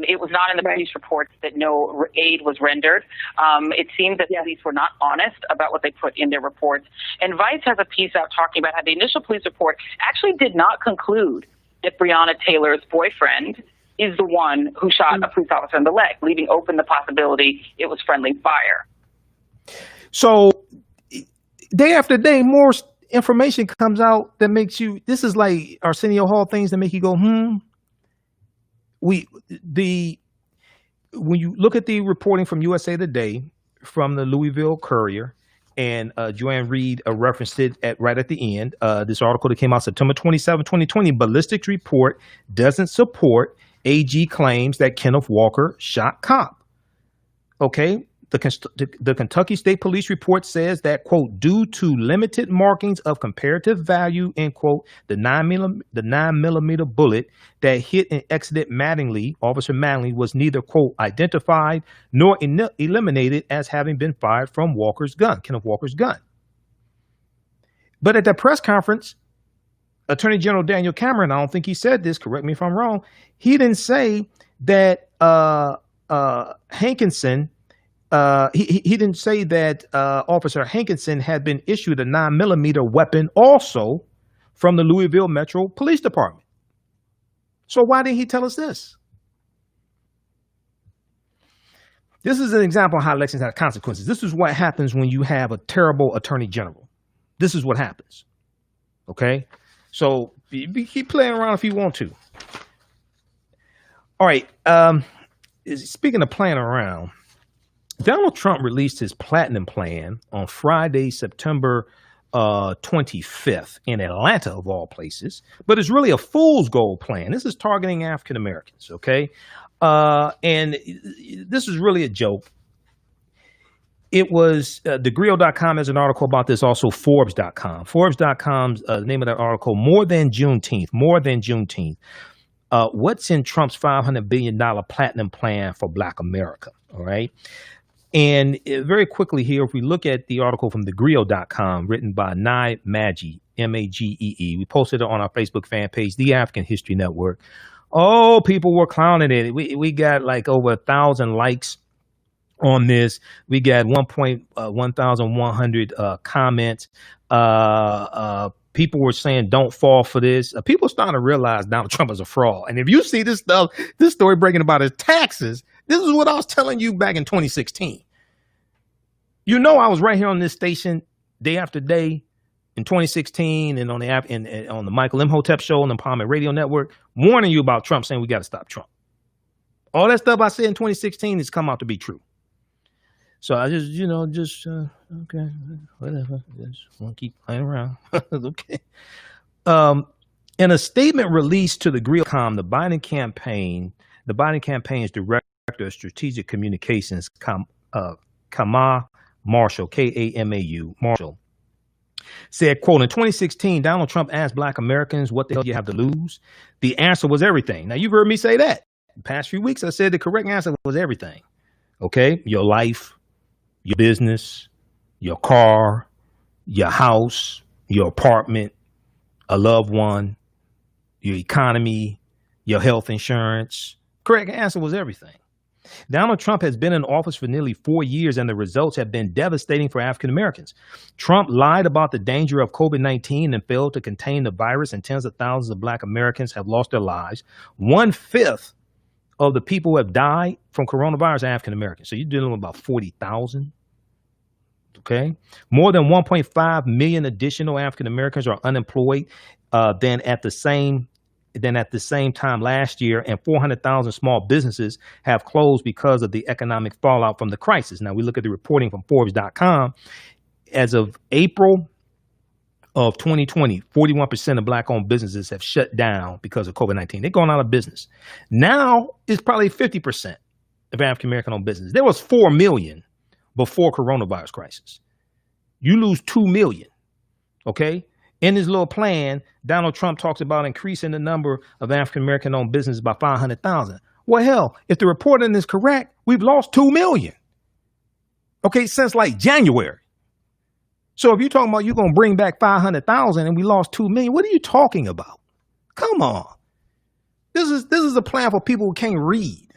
It was not in the police reports that no aid was rendered. It seems that police were not honest about what they put in their reports. And Vice has a piece out talking about how the initial police report actually did not conclude that Breonna Taylor's boyfriend is the one who shot a police officer in the leg, leaving open the possibility it was friendly fire. So day after day, more information comes out that makes you, this is like Arsenio Hall things that make you go, When you look at the reporting from USA Today, from the Louisville Courier, and Joanne Reed referenced it right at the end, this article that came out September 27, 2020, Ballistics report doesn't support AG claims that Kenneth Walker shot cop. Okay. The Kentucky State Police report says that, quote, due to limited markings of comparative value, end quote, the 9mm bullet that hit and exited Mattingly, Officer Mattingly, was neither, quote, identified nor eliminated as having been fired from Walker's gun, Kenneth Walker's gun. But at the press conference, Attorney General Daniel Cameron, I don't think he said this, correct me if I'm wrong, he didn't say that Hankinson, he didn't say that Officer Hankinson had been issued a 9mm weapon also from the Louisville Metro Police Department. So why didn't he tell us this? This is an example of how elections have consequences. This is what happens when you have a terrible attorney general. This is what happens. Okay? So keep playing around if you want to. All right. Speaking of playing around, Donald Trump released his platinum plan on Friday, September 25th in Atlanta, of all places, but it's really a fool's gold plan. This is targeting African Americans, okay? And this is really a joke. It was thegrio.com has an article about this, also Forbes.com. Forbes.com's the name of that article, More Than Juneteenth. What's in Trump's $500 billion platinum plan for Black America, all right? And very quickly here, if we look at the article from thegrio.com written by Nye Magee, Magee, we posted it on our Facebook fan page, The African History Network. Oh, people were clowning it. We got like over 1,000 likes on this. We got 1,100 comments. People were saying, don't fall for this. People are starting to realize Donald Trump is a fraud. And if you see this stuff, this story breaking about his taxes, this is what I was telling you back in 2016. You know, I was right here on this station day after day in 2016 and on the Michael Imhotep show on the Empowerment Radio Network, warning you about Trump, saying we got to stop Trump. All that stuff I said in 2016 has come out to be true. So I just, okay, whatever. Just want to keep playing around. Okay. In a statement released to the Grill.com, the Biden campaign's director of strategic communications, Kama Marshall, K-A-M-A-U, Marshall, said, quote, in 2016, Donald Trump asked Black Americans, what the hell do you have to lose? The answer was everything. Now, you've heard me say that. the past few weeks, I said the correct answer was everything. Okay? Your life, your business, your car, your house, your apartment, a loved one, your economy, your health insurance. Correct answer was everything. Donald Trump has been in office for nearly 4 years, and the results have been devastating for African Americans. Trump lied about the danger of COVID-19 and failed to contain the virus, and tens of thousands of Black Americans have lost their lives. 1/5 of the people who have died from coronavirus are African Americans. So you're dealing with about 40,000. Okay. More than 1.5 million additional African Americans are unemployed than at the same time last year, and 400,000 small businesses have closed because of the economic fallout from the crisis. Now, we look at the reporting from Forbes.com. As of April of 2020, 41% of Black-owned businesses have shut down because of COVID-19. They're going out of business. Now, it's probably 50% of African-American-owned businesses. There was 4 million before coronavirus crisis. You lose 2 million, okay? In his little plan, Donald Trump talks about increasing the number of African-American owned businesses by 500,000. Well, hell, if the reporting is correct, we've lost 2 million. Okay, since like January. So if you're talking about you're going to bring back 500,000 and we lost 2 million, what are you talking about? Come on. This is a plan for people who can't read.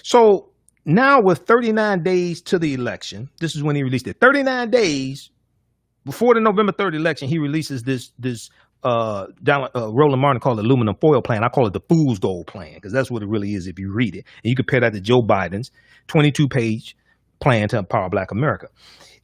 So now with 39 days to the election, this is when he released it. 39 days before the November 3rd election, he releases this Roland Martin called the aluminum foil plan. I call it the fool's gold plan because that's what it really is if you read it. And you compare that to Joe Biden's 22-page plan to empower Black America.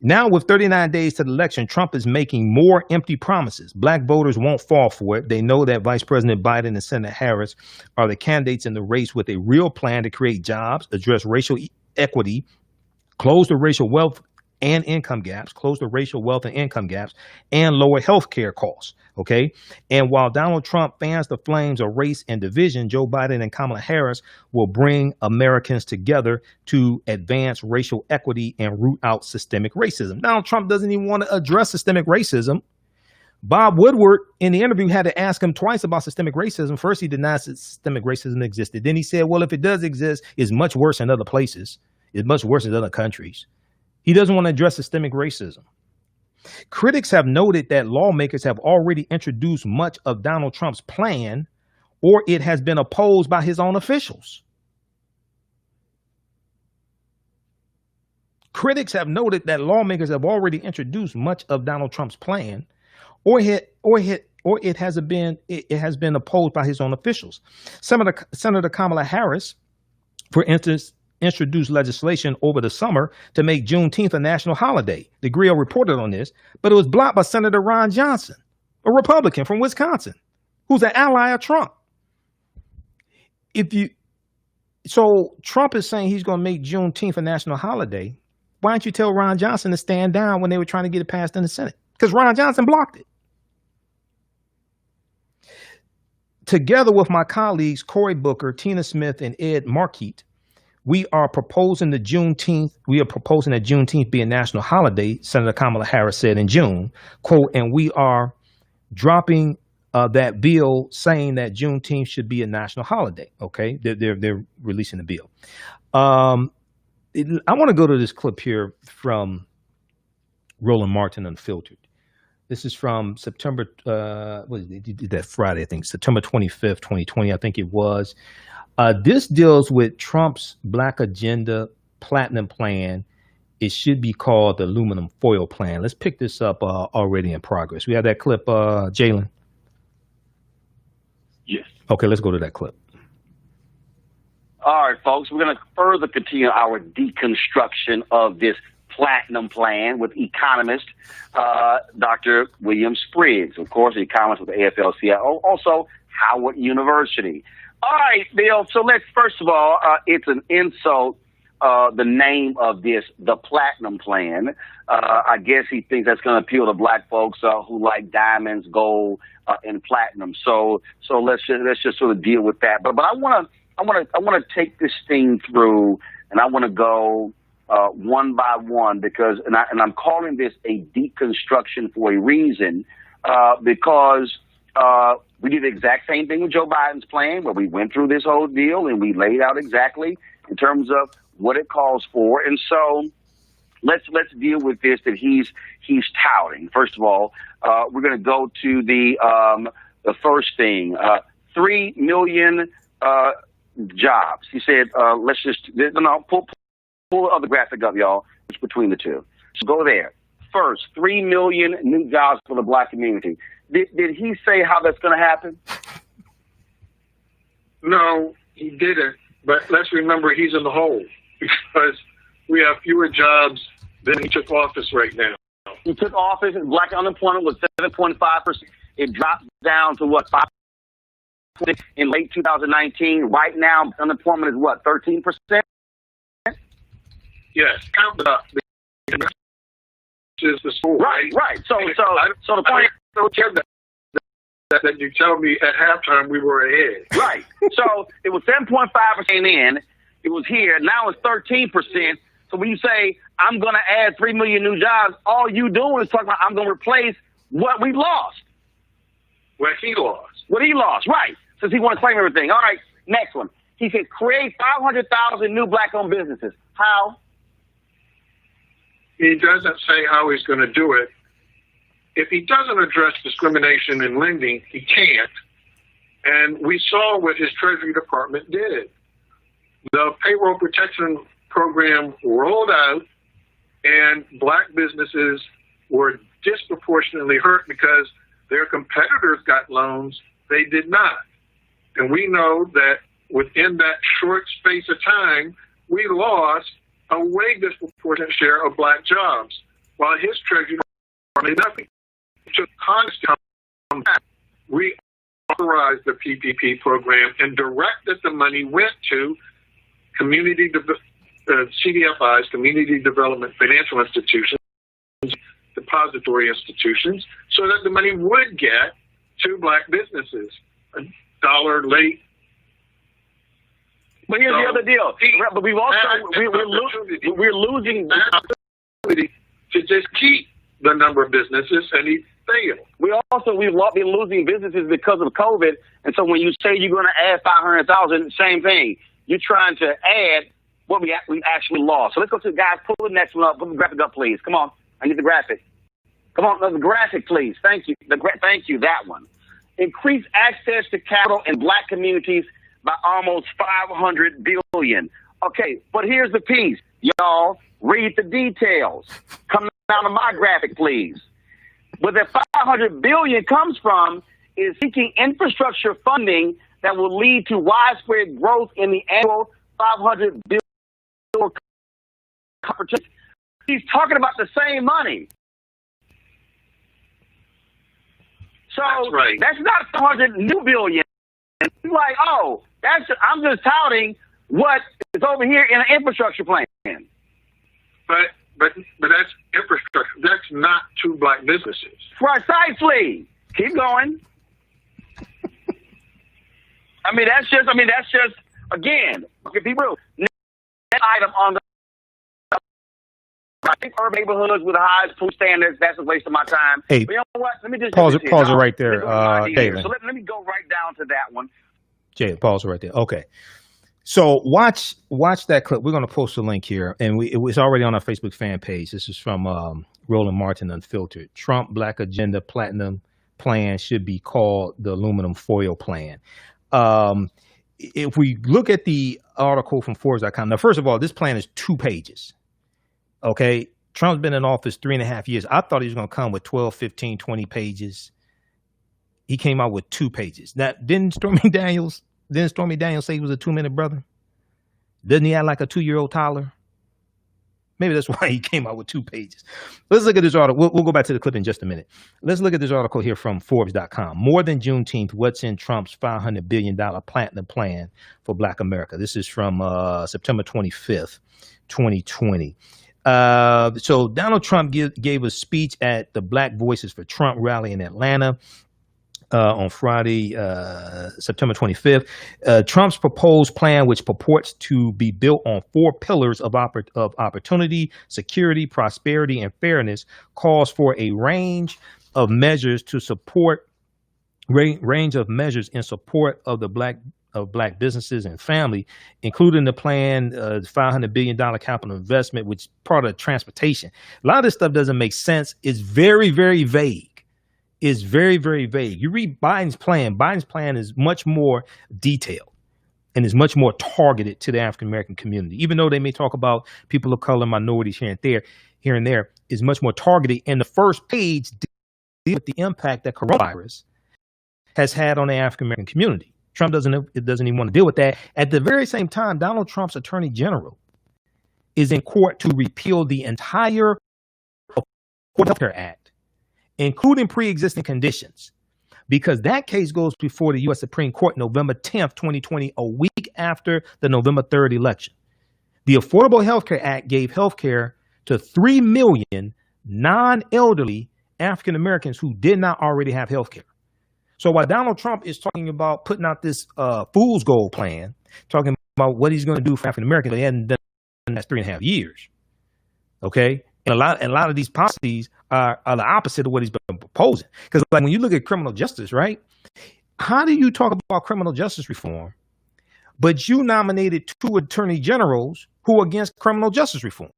Now, with 39 days to the election, Trump is making more empty promises. Black voters won't fall for it. They know that Vice President Biden and Senator Harris are the candidates in the race with a real plan to create jobs, address racial equity, close the racial wealth and income gaps, and lower health care costs. Okay. And while Donald Trump fans the flames of race and division, Joe Biden and Kamala Harris will bring Americans together to advance racial equity and root out systemic racism. Donald Trump doesn't even want to address systemic racism. Bob Woodward, in the interview, had to ask him twice about systemic racism. First, he denied that systemic racism existed. Then he said, well, if it does exist, it's much worse in other places. It's much worse in other countries. He doesn't want to address systemic racism. Critics have noted that lawmakers have already introduced much of Donald Trump's plan, or it has been opposed by his own officials. Critics have noted that lawmakers have already introduced much of Donald Trump's plan, or it has been opposed by his own officials. Senator Kamala Harris, for instance, introduced legislation over the summer to make Juneteenth a national holiday. The Grill reported on this, but it was blocked by Senator Ron Johnson, a Republican from Wisconsin, who's an ally of Trump. So Trump is saying he's going to make Juneteenth a national holiday. Why don't you tell Ron Johnson to stand down when they were trying to get it passed in the Senate? Because Ron Johnson blocked it. Together with my colleagues, Cory Booker, Tina Smith, and Ed Markey, we are proposing that Juneteenth be a national holiday, Senator Kamala Harris said in June, quote, and we are dropping that bill saying that Juneteenth should be a national holiday. Okay, they're releasing the bill. I want to go to this clip here from Roland Martin Unfiltered. This is from September, that Friday, I think, September 25th, 2020, I think it was. This deals with Trump's Black Agenda Platinum Plan. It should be called the Aluminum Foil Plan. Let's pick this up already in progress. We have that clip, Jalen? Yes. Okay, let's go to that clip. All right, folks, we're going to further continue our deconstruction of this Platinum Plan with economist Dr. William Spriggs, of course, economist with the AFL-CIO, also Howard University. All right, Bill, so let's, first of all, it's an insult, the name of this, the Platinum Plan. I guess he thinks that's going to appeal to Black folks who like diamonds, gold, and platinum. So let's just sort of deal with that. But I want to take this thing through, and I want to go one by one because, and I'm calling this a deconstruction for a reason, because we did the exact same thing with Joe Biden's plan, where we went through this whole deal and we laid out exactly in terms of what it calls for. And so let's deal with this that he's touting. First of all, we're going to go to the first thing, 3 million jobs. He said, let's just pull the other graphic up, y'all. It's between the two. So go there. First, 3 million new jobs for the black community. Did he say how that's going to happen? No, he didn't. But let's remember he's in the hole because we have fewer jobs than he took office right now. He took office and black unemployment was 7.5%. It dropped down to what, 5% in late 2019. Right now, unemployment is what, 13%? Yes, count it up. Is the school, right. So the point that you tell me at halftime we were ahead. Right. So it was 7.5% in. It was here. Now it's 13%. So when you say I'm going to add 3 million new jobs, all you doing is talking about I'm going to replace what we lost. What he lost. What he lost, right. Since he wants to claim everything. All right, next one. He said create 500,000 new black-owned businesses. How? He doesn't say how he's going to do it. If he doesn't address discrimination in lending, he can't. And we saw what his Treasury Department did. The payroll protection program rolled out, and black businesses were disproportionately hurt because their competitors got loans, they did not. And we know that within that short space of time, we lost a way disproportionate share of black jobs, while his Treasury Department did nothing. It took Congress to come back, reauthorized the PPP program, and directed the money went to CDFIs, community development financial institutions, depository institutions, so that the money would get to black businesses. $1 late. But here's the other deal. But we've also we're losing the opportunity to just keep the number of businesses, and he failed. We've been losing businesses because of COVID, and so when you say you're going to add 500,000, same thing. You're trying to add what we actually lost. So let's go to the guys. Pull the next one up. Put the graphic up, please. Come on. I need the graphic. Come on, the graphic, please. Thank you. Thank you. That one. Increase access to capital in black communities by almost $500 billion. Okay, but here's the piece. Y'all, read the details. Come down to my graphic, please. Where the $500 billion comes from is seeking infrastructure funding that will lead to widespread growth in the annual $500 billion. He's talking about the same money. So that's not $500 new billion. He's like, oh, I'm just touting what is over here in an infrastructure plan. But that's infrastructure. That's not to black businesses. Precisely. Keep going. That's just again, people. Next item on the I think urban neighborhoods with the highest food standards, that's a waste of my time. Hey, but you know what? Let me just pause it right there, David. So let me go right down to that one. Jay, pause it right there. Okay. So watch that clip. We're going to post a link here, and it's already on our Facebook fan page. This is from Roland Martin Unfiltered. Trump Black Agenda Platinum Plan should be called the aluminum foil plan. If we look at the article from Forbes.com, now, first of all, this plan is 2 pages. Okay. Trump's been in office 3.5 years. I thought he was going to come with 12, 15, 20 pages. He came out with 2 pages. Now, didn't Stormy Daniels say he was a 2-minute brother? Doesn't he act like a 2-year-old toddler? Maybe that's why he came out with 2 pages. Let's look at this article. We'll go back to the clip in just a minute. Let's look at this article here from Forbes.com. More than Juneteenth, what's in Trump's $500 billion platinum plan for Black America? This is from September 25th, 2020. So Donald Trump gave a speech at the Black Voices for Trump rally in Atlanta on Friday, September 25th. Trump's proposed plan, which purports to be built on 4 pillars of opportunity, security, prosperity, and fairness, calls for a range of measures to support range of measures in support of the black businesses and family, including the plan, $500 billion capital investment, which is part of transportation. A lot of this stuff doesn't make sense. It's very, very vague. It's very, very vague. You read Biden's plan. Biden's plan is much more detailed and is much more targeted to the African-American community. Even though they may talk about people of color, minorities here and there, is much more targeted. And the first page deals with the impact that coronavirus has had on the African-American community. Trump doesn't even want to deal with that. At the very same time, Donald Trump's attorney general is in court to repeal the entire Affordable Health Care Act, including pre-existing conditions, because that case goes before the U.S. Supreme Court November 10th, 2020, a week after the November 3rd election. The Affordable Health Care Act gave health care to 3 million non-elderly African Americans who did not already have health care. So while Donald Trump is talking about putting out this fool's gold plan, talking about what he's going to do for African Americans, he hasn't done in the last 3.5 years. Okay? And a lot of these policies are the opposite of what he's been proposing. Because like when you look at criminal justice, right? How do you talk about criminal justice reform, but you nominated 2 attorney generals who are against criminal justice reform?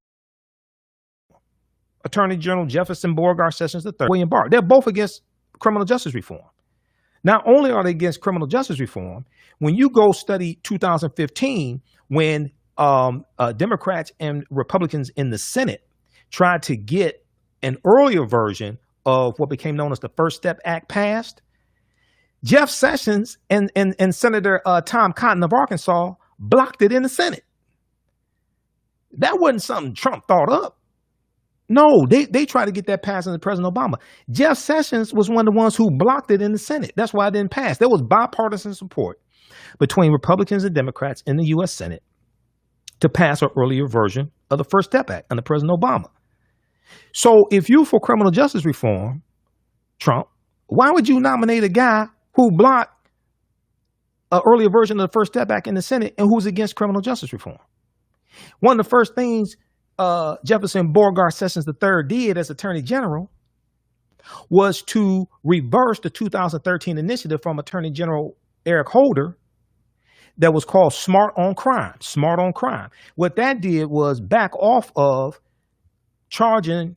Attorney General Jefferson Beauregard Sessions III, William Barr. They're both against criminal justice reform. Not only are they against criminal justice reform, when you go study 2015, when Democrats and Republicans in the Senate tried to get an earlier version of what became known as the First Step Act passed, Jeff Sessions and Senator Tom Cotton of Arkansas blocked it in the Senate. That wasn't something Trump thought up. No, they tried to get that passed under President Obama. Jeff Sessions was one of the ones who blocked it in the Senate. That's why it didn't pass. There was bipartisan support between Republicans and Democrats in the U.S. Senate to pass an earlier version of the First Step Act under President Obama. So if you're for criminal justice reform, Trump, why would you nominate a guy who blocked an earlier version of the First Step Act in the Senate and who's against criminal justice reform? One of the first things Jefferson Beauregard Sessions III did as Attorney General was to reverse the 2013 initiative from Attorney General Eric Holder that was called Smart on Crime. Smart on Crime. What that did was back off of charging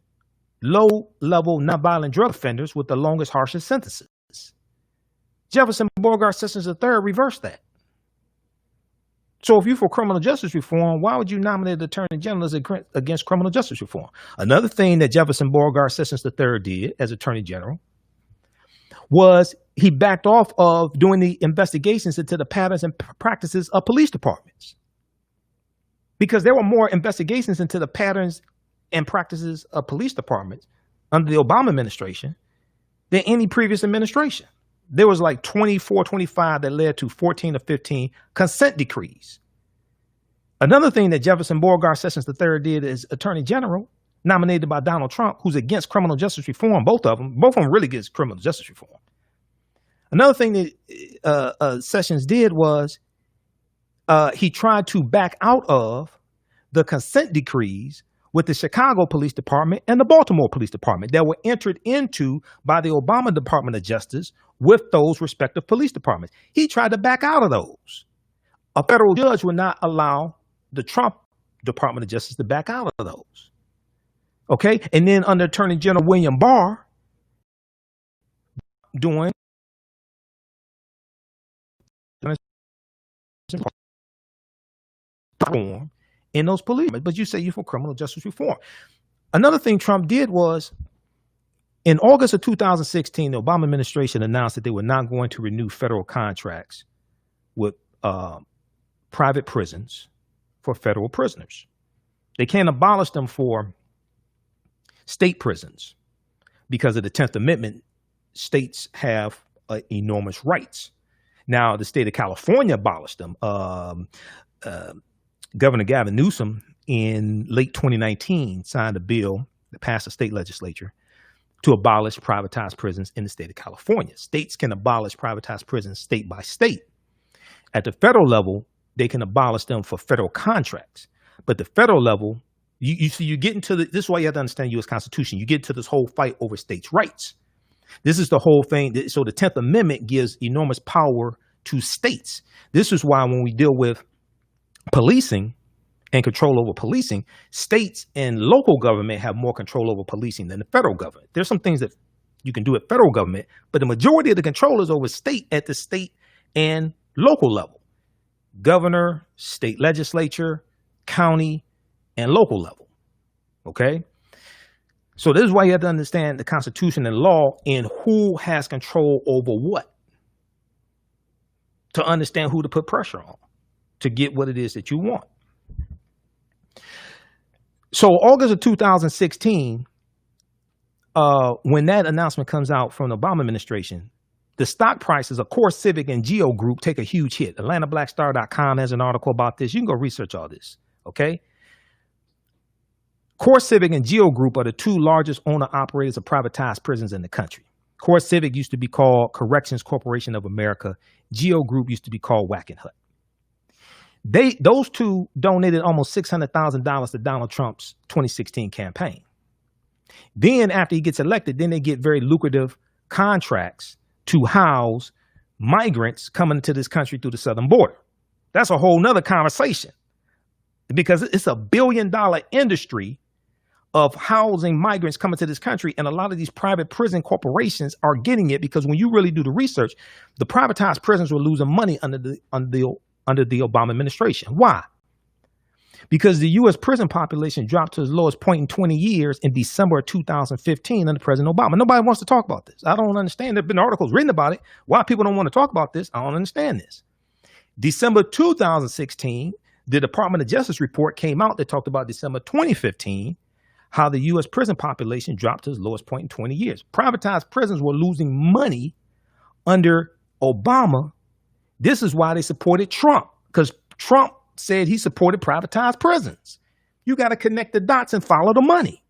low-level nonviolent drug offenders with the longest, harshest sentences. Jefferson Beauregard Sessions III reversed that. So if you're for criminal justice reform, why would you nominate the Attorney General against criminal justice reform? Another thing that Jefferson Beauregard Sessions III did as Attorney General was he backed off of doing the investigations into the patterns and practices of police departments, because there were more investigations into the patterns and practices of police departments under the Obama administration than any previous administration. There was like 24, 25 that led to 14 or 15 consent decrees. Another thing that Jefferson Beauregard Sessions III did as Attorney General, nominated by Donald Trump, who's against criminal justice reform, both of them really against criminal justice reform. Another thing that Sessions did was he tried to back out of the consent decrees with the Chicago Police Department and the Baltimore Police Department that were entered into by the Obama Department of Justice with those respective police departments. He tried to back out of those. A federal judge would not allow the Trump Department of Justice to back out of those. Okay? And then under Attorney General William Barr, doing in those police, but you say you're for criminal justice reform. Another thing Trump did was, in August of 2016, the Obama administration announced that they were not going to renew federal contracts with private prisons for federal prisoners. They can't abolish them for state prisons because of the 10th Amendment. States have enormous rights. Now, the state of California abolished them. Governor Gavin Newsom in late 2019 signed a bill that passed the state legislature to abolish privatized prisons in the state of California. States can abolish privatized prisons state by state. At the federal level, they can abolish them for federal contracts. But the federal level, you see, you get into this is why you have to understand the U.S. Constitution. You get into this whole fight over states' rights. This is the whole thing. So the 10th Amendment gives enormous power to states. This is why when we deal with policing and control over policing, states and local government have more control over policing than the federal government. There's some things that you can do at federal government, but the majority of the control is over state at the state and local level. Governor, state legislature, county, and local level. Okay? So this is why you have to understand the Constitution and law and who has control over what, to understand who to put pressure on to get what it is that you want. So August of 2016, when that announcement comes out from the Obama administration, the stock prices of Core Civic and Geo Group take a huge hit. AtlantaBlackStar.com has an article about this. You can go research all this, okay? Core Civic and Geo Group are the two largest owner-operators of privatized prisons in the country. Core Civic used to be called Corrections Corporation of America. Geo Group used to be called Wackenhut. Those two donated almost $600,000 to Donald Trump's 2016 campaign. Then after he gets elected, then they get very lucrative contracts to house migrants coming into this country through the southern border. That's a whole nother conversation, because it's $1 billion industry of housing migrants coming to this country. And a lot of these private prison corporations are getting it, because when you really do the research, the privatized prisons were losing money under the Obama administration. Why? Because the U.S. prison population dropped to its lowest point in 20 years in December of 2015 under President Obama. Nobody wants to talk about this. I don't understand. There have been articles written about it. Why people don't want to talk about this, I don't understand this. December 2016, the Department of Justice report came out that talked about December 2015, how the U.S. prison population dropped to its lowest point in 20 years. Privatized prisons were losing money under Obama. This is why they supported Trump, because Trump said he supported privatized prisons. You got to connect the dots and follow the money.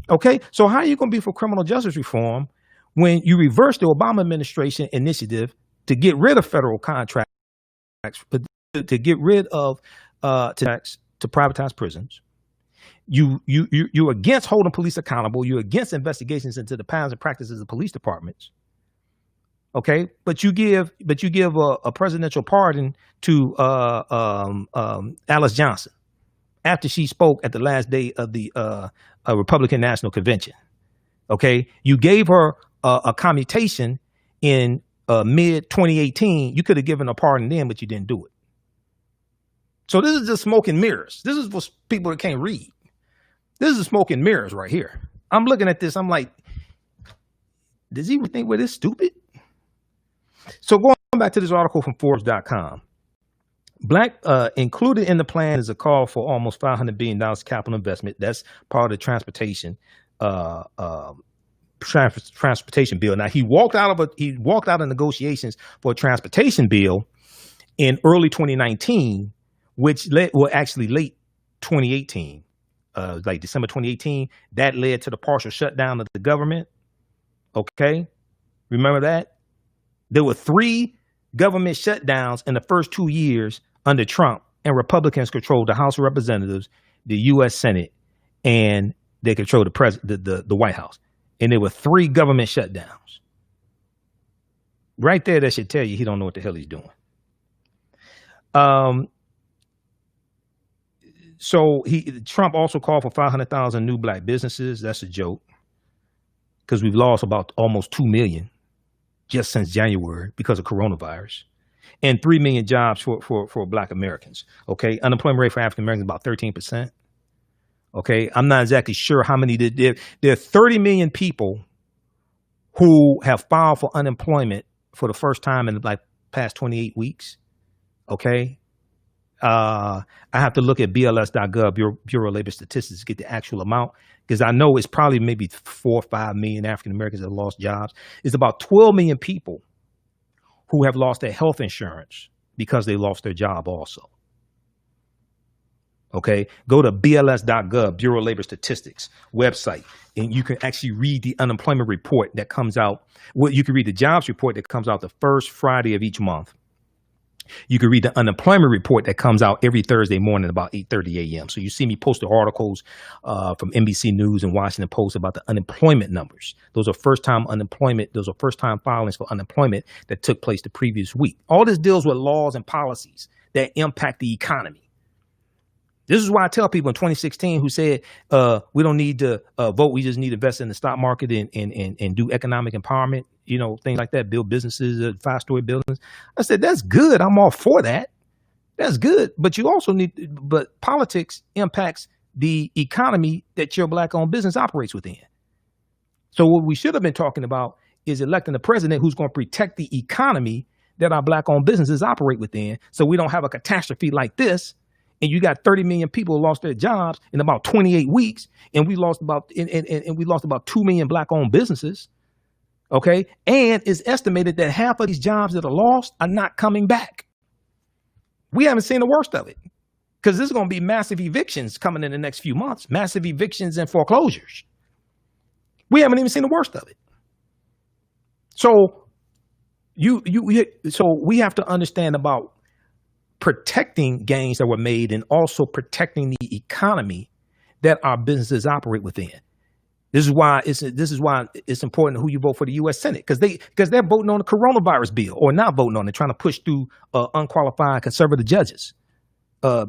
Okay, so how are you going to be for criminal justice reform when you reverse the Obama administration initiative to get rid of federal contracts, to get rid of tax to privatize prisons? You're against holding police accountable. You're against investigations into the patterns and practices of police departments. Okay, but you give a presidential pardon to Alice Johnson after she spoke at the last day of the Republican National Convention. Okay, you gave her a commutation in mid 2018. You could have given a pardon then, but you didn't do it. So this is just smoke and mirrors. This is for people that can't read. This is smoke and mirrors right here. I'm looking at this. I'm like, does he even think we're this stupid? So going back to this article from Forbes.com, included in the plan is a call for almost $500 billion capital investment. That's part of the transportation bill. Now he walked out of negotiations for a transportation bill in early 2019, which actually late 2018, like December 2018. That led to the partial shutdown of the government. Okay, remember that? There were 3 government shutdowns in the first 2 years under Trump, and Republicans controlled the House of Representatives, the U.S. Senate, and they controlled the White House. And there were 3 government shutdowns. Right there, that should tell you he don't know what the hell he's doing. So Trump also called for 500,000 new black businesses. That's a joke, because we've lost about almost 2 million just since January because of coronavirus, and 3 million jobs for black Americans. Okay. Unemployment rate for African Americans is about 13%. Okay. I'm not exactly sure how many there are 30 million people who have filed for unemployment for the first time in the past 28 weeks. Okay. I have to look at BLS.gov, Bureau of Labor Statistics, to get the actual amount, because I know it's probably maybe 4 or 5 million African Americans that have lost jobs. It's about 12 million people who have lost their health insurance because they lost their job also. Okay, go to BLS.gov, Bureau of Labor Statistics website, and you can actually read the unemployment report that comes out. Well, you can read the jobs report that comes out the first Friday of each month. You can read the unemployment report that comes out every Thursday morning about 8:30 a.m. So you see me posting articles from NBC News and Washington Post about the unemployment numbers. Those are first-time unemployment. Those are first-time filings for unemployment that took place the previous week. All this deals with laws and policies that impact the economy. This is why I tell people in 2016 who said we don't need to vote, we just need to invest in the stock market and do economic empowerment, you know, things like that, build businesses, 5-story buildings. I said, that's good. I'm all for that. That's good. But you also but politics impacts the economy that your Black-owned business operates within. So what we should have been talking about is electing a president who's going to protect the economy that our Black-owned businesses operate within, so we don't have a catastrophe like this. And you got 30 million people who lost their jobs in about 28 weeks, and we lost about 2 million Black-owned businesses. Okay, and it's estimated that half of these jobs that are lost are not coming back. We haven't seen the worst of it, because there's going to be massive evictions coming in the next few months, massive evictions and foreclosures. We haven't even seen the worst of it. So so we have to understand about protecting gains that were made and also protecting the economy that our businesses operate within. This is why it's important who you vote for the U.S. Senate, because they're voting on the coronavirus bill, or not voting on it, trying to push through unqualified conservative judges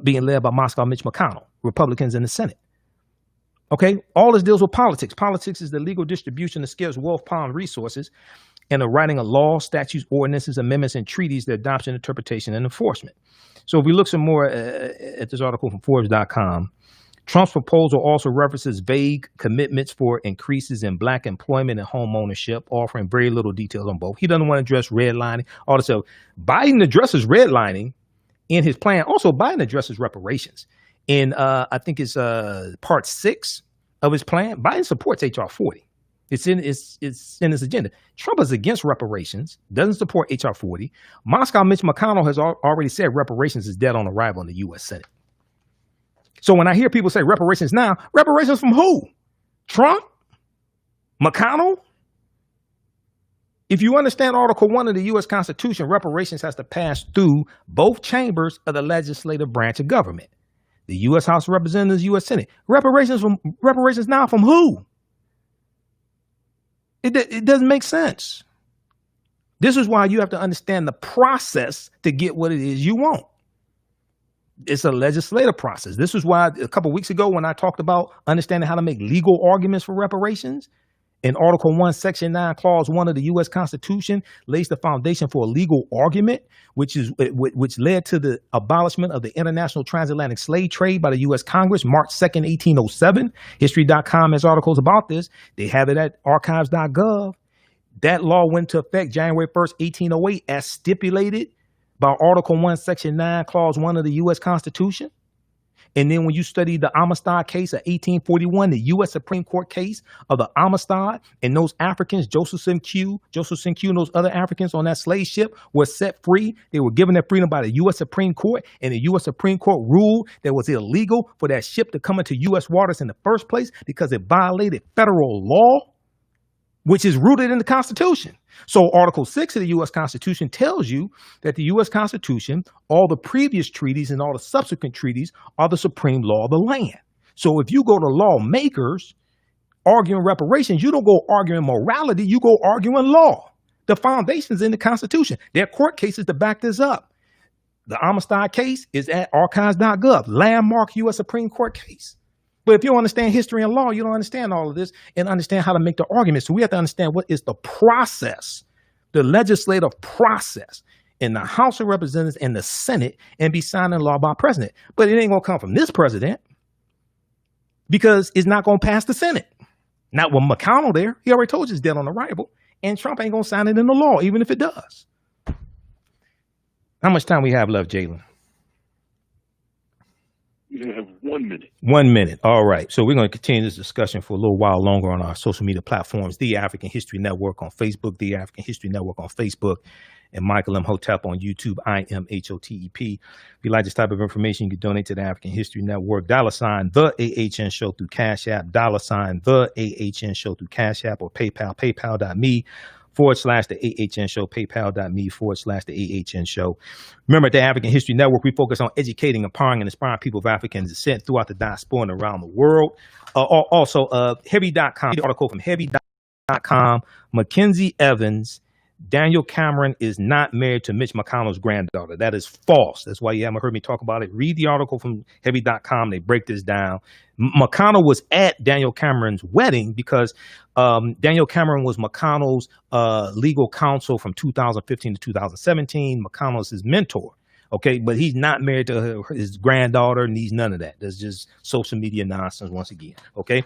being led by Moscow Mitch McConnell, Republicans in the Senate. Okay, all this deals with politics. Politics is the legal distribution of scarce wealth, power, and resources, and the writing of laws, statutes, ordinances, amendments, and treaties, their adoption, interpretation, and enforcement. So if we look some more at this article from Forbes.com, Trump's proposal also references vague commitments for increases in Black employment and home ownership, offering very little details on both. He doesn't want to address redlining, all this stuff. Biden addresses redlining in his plan. Also, Biden addresses reparations. In, I think it's part 6 of his plan. Biden supports H.R. 40. It's in his agenda. Trump is against reparations, doesn't support H.R. 40. Moscow Mitch McConnell has already said reparations is dead on arrival in the U.S. Senate. So when I hear people say reparations now, reparations from who? Trump? McConnell? If you understand Article 1 of the U.S. Constitution, reparations has to pass through both chambers of the legislative branch of government. The U.S. House of Representatives, U.S. Senate. Reparations now from who? It doesn't make sense. This is why you have to understand the process to get what it is you want. It's a legislative process. This is why a couple of weeks ago when I talked about understanding how to make legal arguments for reparations, in Article 1, Section 9, Clause 1 of the U.S. Constitution lays the foundation for a legal argument, which led to the abolishment of the international transatlantic slave trade by the U.S. Congress, March 2nd, 1807. History.com has articles about this. They have it at archives.gov. That law went into effect January 1st, 1808, as stipulated by Article 1, Section 9, Clause 1 of the U.S. Constitution. And then when you study the Amistad case of 1841, the U.S. Supreme Court case of the Amistad, and those Africans, Joseph Q, and those other Africans on that slave ship were set free. They were given their freedom by the U.S. Supreme Court, and the U.S. Supreme Court ruled that it was illegal for that ship to come into U.S. waters in the first place because it violated federal law, which is rooted in the Constitution. So Article 6 of the U.S. Constitution tells you that the U.S. Constitution, all the previous treaties and all the subsequent treaties are the supreme law of the land. So if you go to lawmakers arguing reparations, you don't go arguing morality, you go arguing law. The foundation's in the Constitution. There are court cases to back this up. The Amistad case is at archives.gov, landmark U.S. Supreme Court case. But if you don't understand history and law, you don't understand all of this and understand how to make the argument. So we have to understand what is the process, the legislative process in the House of Representatives and the Senate, and be signed into law by president. But it ain't going to come from this president because it's not going to pass the Senate. Not with McConnell there. He already told you it's dead on arrival. And Trump ain't going to sign it into law, even if it does. How much time we have left, Jalen? You have 1 minute. 1 minute. All right. So we're going to continue this discussion for a little while longer on our social media platforms. The African History Network on Facebook, The African History Network on Facebook, and Michael Imhotep on YouTube, IMHOTEP. If you like this type of information, you can donate to the African History Network. $ the AHN Show through Cash App. $ the AHN Show through Cash App or PayPal, paypal.me/ /the AHN show, paypal.me /the AHN show. Remember, at the African History Network, we focus on educating, empowering, and inspiring people of African descent throughout the diaspora and around the world. Also, heavy.com, article from heavy.com, Mackenzie Evans, Daniel Cameron is not married to Mitch McConnell's granddaughter. That is false. That's why you haven't heard me talk about it. Read the article from heavy.com. They break this down. McConnell was at Daniel Cameron's wedding because Daniel Cameron was McConnell's legal counsel from 2015 to 2017. McConnell is his mentor. Okay, but he's not married to his granddaughter, needs none of that. That's just social media nonsense once again. Okay,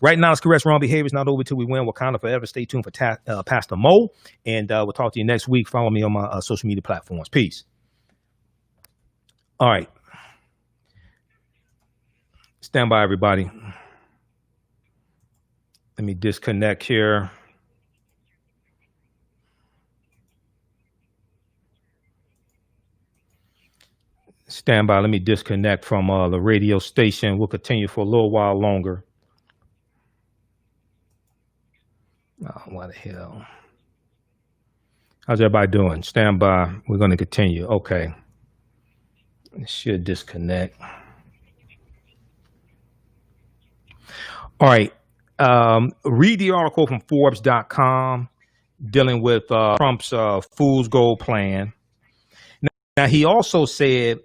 right now, it's correct wrong behavior. It's not over till we win. Wakanda forever. Stay tuned for Pastor Mo, and we'll talk to you next week. Follow me on my social media platforms. Peace. All right, stand by, everybody. Let me disconnect here. Stand by. Let me disconnect from the radio station. We'll continue for a little while longer. Oh, what the hell? How's everybody doing? Stand by. We're going to continue. Okay. It should disconnect. All right. Read the article from Forbes.com dealing with Trump's Fool's Gold plan. Now, he also said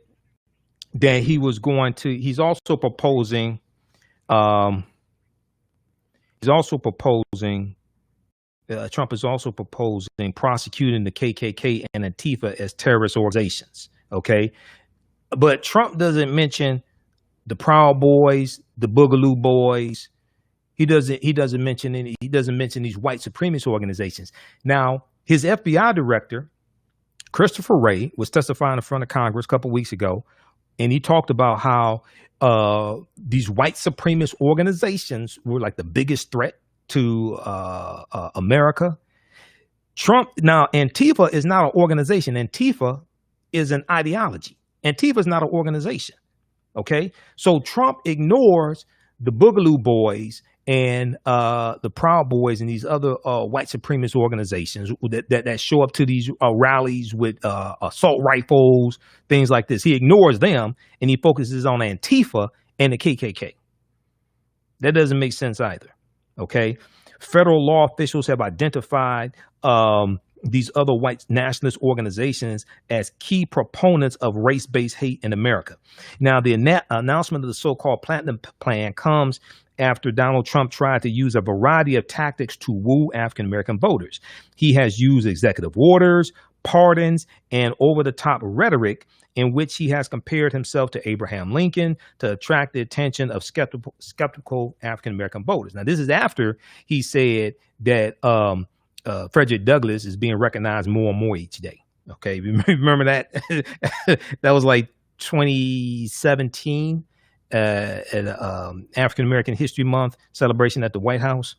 that he's also proposing Trump is also proposing prosecuting the KKK and Antifa as terrorist organizations. Okay. But Trump doesn't mention the Proud Boys, the Boogaloo Boys. He doesn't mention these white supremacist organizations. Now, his FBI director, Christopher Wray, was testifying in front of Congress a couple weeks ago, and he talked about how these white supremacist organizations were like the biggest threat to America. Antifa is not an organization. Antifa is an ideology. Antifa is not an organization. Okay, so Trump ignores the Boogaloo Boys and the Proud Boys and these other white supremacist organizations that show up to these rallies with assault rifles, things like this. He ignores them and he focuses on Antifa and the KKK. That doesn't make sense either. Okay, federal law officials have identified these other white nationalist organizations as key proponents of race-based hate in America. Now, the announcement of the so-called Platinum Plan comes after Donald Trump tried to use a variety of tactics to woo African-American voters. He has used executive orders, pardons, and over-the-top rhetoric in which he has compared himself to Abraham Lincoln to attract the attention of skeptical African-American voters. Now, this is after he said that Frederick Douglass is being recognized more and more each day. Okay, remember that? That was like 2017 at African American History Month celebration at the White House.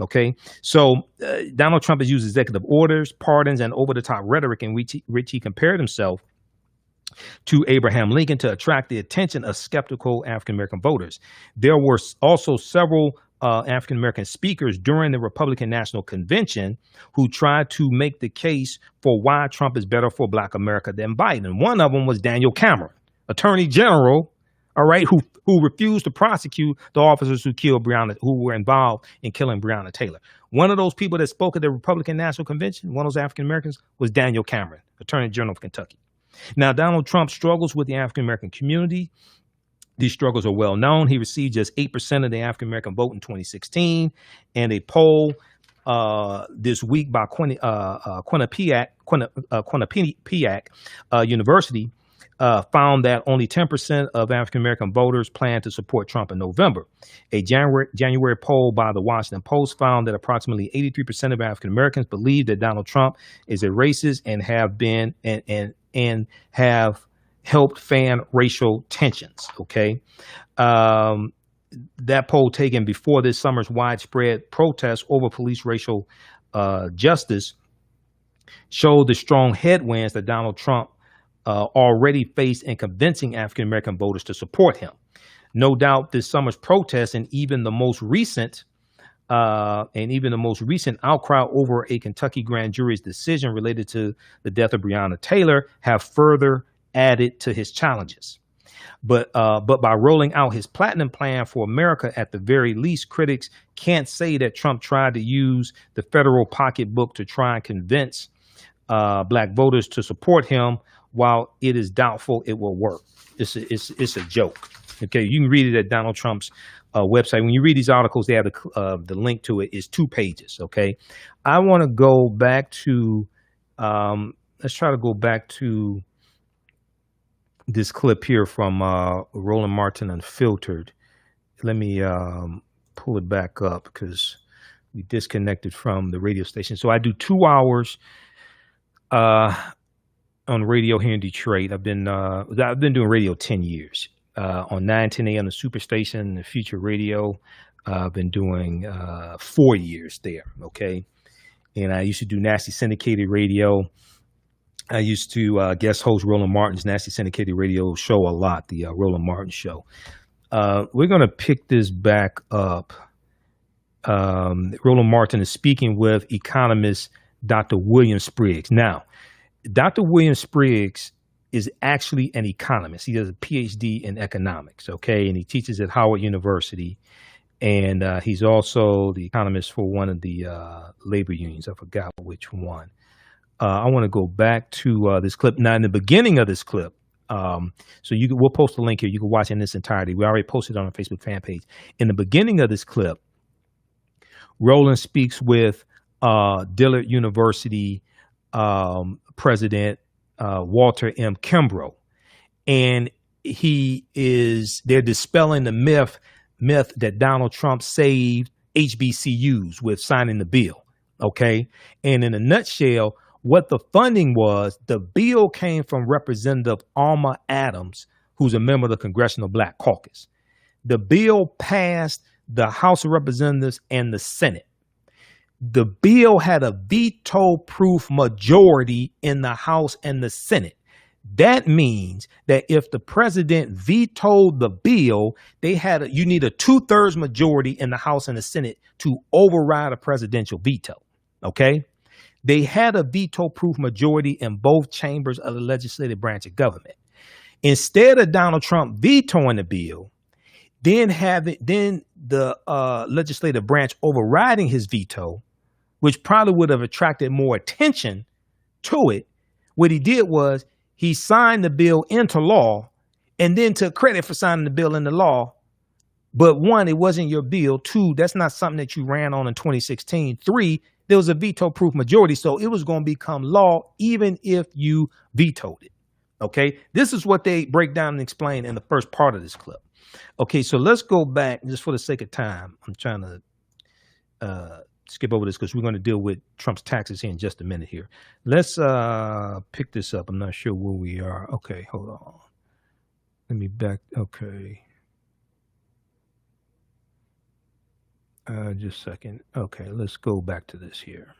Okay, so Donald Trump has used executive orders, pardons, and over-the-top rhetoric in which he compared himself to Abraham Lincoln to attract the attention of skeptical African American voters. There were also several African American speakers during the Republican National Convention who tried to make the case for why Trump is better for Black America than Biden. One of them was Daniel Cameron, Attorney General, all right, who refused to prosecute the officers who were involved in killing Breonna Taylor. One of those people that spoke at the Republican National Convention, one of those African Americans, was Daniel Cameron, Attorney General of Kentucky. Now, Donald Trump struggles with the African American community. These struggles are well known. He received just 8% of the African American vote in 2016, and a poll this week by Quinnipiac University found that only 10% of African American voters plan to support Trump in November. A January poll by the Washington Post found that approximately 83% of African Americans believe that Donald Trump is a racist and have been and have helped fan racial tensions. Okay. That poll taken before this summer's widespread protests over police racial justice showed the strong headwinds that Donald Trump already faced in convincing African American voters to support him. No doubt this summer's protests and even the most recent and even the most recent outcry over a Kentucky grand jury's decision related to the death of Breonna Taylor have further added to his challenges. But by rolling out his platinum plan for America, at the very least, critics can't say that Trump tried to use the federal pocketbook to try and convince black voters to support him, while it is doubtful it will work. It's a joke. Okay, you can read it at Donald Trump's website. When you read these articles, they have the link to it. It's 2 pages. Okay, I want to go back to let's try to go back to this clip here from Roland Martin Unfiltered. Let me pull it back up because we disconnected from the radio station. So I do 2 hours on radio here in Detroit. I've been doing radio 10 years. On 910 AM, the Superstation, the Future Radio. I've been doing 4 years there. Okay, and I used to do Nasty Syndicated Radio. I used to guest host Roland Martin's Nasty Syndicated Radio show a lot, the Roland Martin Show. We're going to pick this back up. Roland Martin is speaking with economist Dr. William Spriggs. Now, Dr. William Spriggs is actually an economist. He has a PhD in economics, okay? And he teaches at Howard University. And he's also the economist for one of the labor unions. I forgot which one. I want to go back to this clip. Now, in the beginning of this clip, we'll post a link here. You can watch it in its entirety. We already posted it on our Facebook fan page. In the beginning of this clip, Roland speaks with Dillard University President Walter M. Kimbrough, and they're dispelling the myth that Donald Trump saved HBCUs with signing the bill. Okay, and in a nutshell, what the funding was, the bill came from Representative Alma Adams, who's a member of the Congressional Black Caucus. The bill passed the House of Representatives and the Senate. The bill had a veto-proof majority in the House and the Senate. That means that if the president vetoed the bill, you need a 2/3 majority in the House and the Senate to override a presidential veto. Okay? They had a veto-proof majority in both chambers of the legislative branch of government. Instead of Donald Trump vetoing the bill, then the legislative branch overriding his veto, which probably would have attracted more attention to it, what he did was he signed the bill into law and then took credit for signing the bill into law. But 1, it wasn't your bill. 2, that's not something that you ran on in 2016. 3, there was a veto-proof majority, so it was going to become law even if you vetoed it. Okay, this is what they break down and explain in the first part of this clip. Okay, so let's go back just for the sake of time. I'm trying to skip over this because we're going to deal with Trump's taxes here in just a minute here. Let's pick this up. I'm not sure where we are. Okay, hold on. Let me back. Okay. Just a second. Okay, let's go back to this here.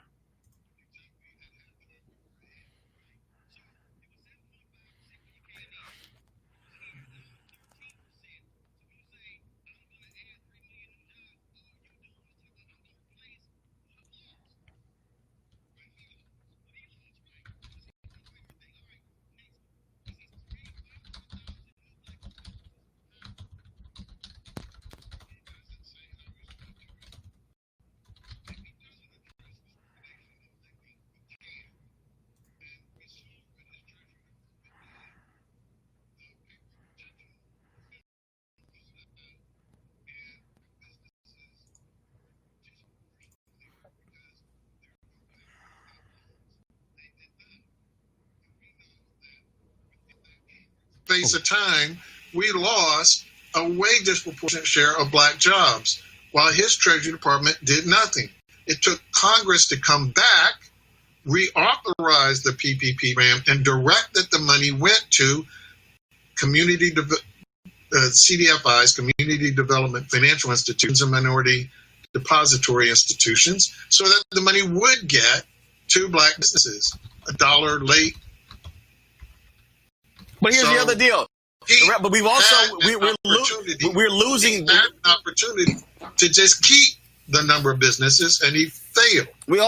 Face of time, we lost a way disproportionate share of black jobs, while his Treasury Department did nothing. It took Congress to come back, reauthorize the PPP program, and direct that the money went to CDFIs, Community Development Financial Institutions, and Minority Depository Institutions, so that the money would get to black businesses. $1 late. But here's the other deal. But we've also we're losing an opportunity to just keep the number of businesses, and he failed. We've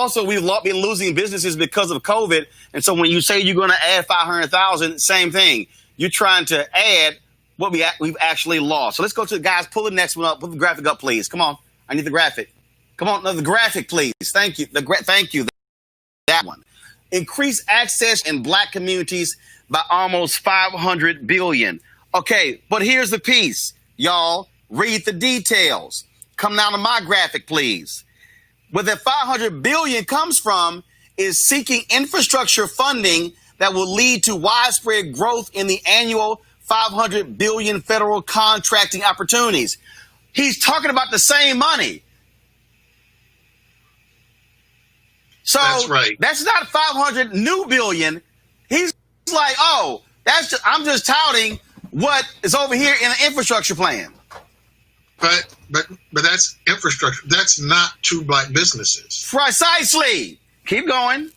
been losing businesses because of COVID. And so when you say you're going to add 500,000, same thing. You're trying to add what we've actually lost. So let's go to the guys. Pull the next one up. Put the graphic up, please. Come on. I need the graphic. Come on. No, the graphic, please. Thank you. Thank you. That one. Increase access in black communities by almost 500 billion. Okay, but here's the piece. Y'all, read the details. Come down to my graphic, please. Where the 500 billion comes from is seeking infrastructure funding that will lead to widespread growth in the annual 500 billion federal contracting opportunities. He's talking about the same money. So that's right. That's not 500 new billion. He's like, oh, I'm just touting what is over here in the infrastructure plan. But that's infrastructure. That's not to black businesses. Precisely. Keep going.